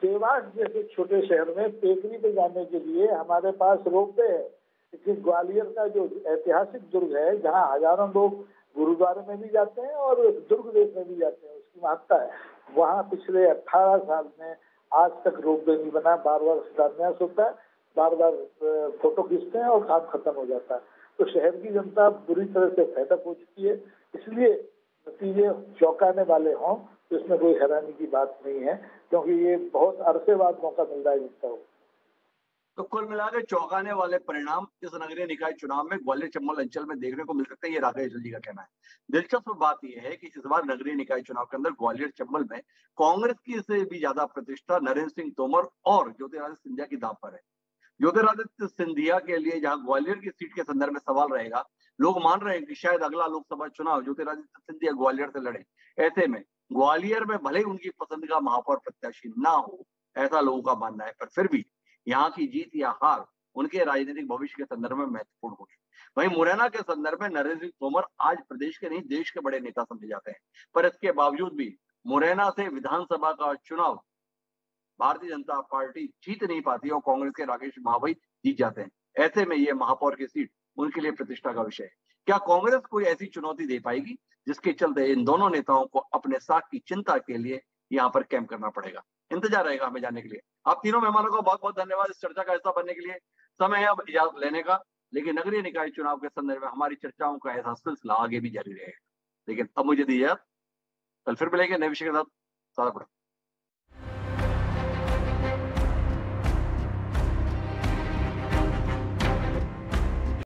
देवास जैसे छोटे शहर में टेकरी पे जाने के लिए हमारे पास रोपवे है, लेकिन ग्वालियर का जो ऐतिहासिक दुर्ग है जहाँ हजारों लोग गुरुद्वारे में भी जाते हैं और दुर्ग देखने भी जाते हैं, उसकी महत्ता है। वहाँ पिछले 18 साल में आज तक रोपवे नहीं बना। बार बार शिलान्यास होता है, बार बार फोटो खींचते हैं और काम खत्म हो जाता है। तो शहर की जनता बुरी तरह से फैटक हो चुकी है। इसलिए नतीजे चौंकाने वाले हों तो इसमें कोई हैरानी की बात नहीं है, क्योंकि ये बहुत अरसे बाद मौका मिल रहा है जीतता हो। तो कुल मिलाकर चौंकाने वाले परिणाम इस नगरीय निकाय चुनाव में ग्वालियर चंबल अंचल में देखने को मिल सकते हैं, ये राकेश जी का कहना है। दिलचस्प बात यह है कि इस बार नगरीय निकाय चुनाव के अंदर ग्वालियर चंबल में कांग्रेस की से भी ज्यादा प्रतिष्ठा नरेंद्र सिंह तोमर और ज्योतिरादित्य सिंधिया की दांव पर है। ज्योतिरादित्य सिंधिया के लिए जहां ग्वालियर की सीट के संदर्भ में सवाल रहेगा, लोग मान रहे हैं कि शायद अगला लोकसभा चुनाव ज्योतिरादित्य सिंधिया ग्वालियर से लड़े। ऐसे में ग्वालियर में भले उनकी पसंद का महापौर प्रत्याशी ना हो, ऐसा लोगों का मानना है, पर फिर भी यहाँ की जीत या हार उनके राजनीतिक भविष्य के संदर्भ में महत्वपूर्ण होगी। वहीं मुरैना के संदर्भ में नरेंद्र सिंह तोमर आज प्रदेश के नहीं देश के बड़े नेता समझे जाते हैं, पर इसके बावजूद भी मुरैना से विधानसभा का चुनाव भारतीय जनता पार्टी जीत नहीं पाती और कांग्रेस के राकेश महावई जीत जाते हैं। ऐसे में ये महापौर की सीट उनके लिए प्रतिष्ठा का विषय है। क्या कांग्रेस कोई ऐसी चुनौती दे पाएगी जिसके चलते इन दोनों नेताओं को अपने साथ की चिंता के लिए यहाँ पर कैंप करना पड़ेगा? इंतजार रहेगा हमें जानने के लिए। आप तीनों मेहमानों को बहुत बहुत धन्यवाद इस चर्चा का हिस्सा बनने के लिए। समय है अब इजाजत लेने का, लेकिन नगरीय निकाय चुनाव के संदर्भ में हमारी चर्चाओं का ऐसा सिलसिला आगे भी जारी रहेगा। लेकिन अब मुझे दीजिए, कल फिर मिलेंगे नए विषय के साथ।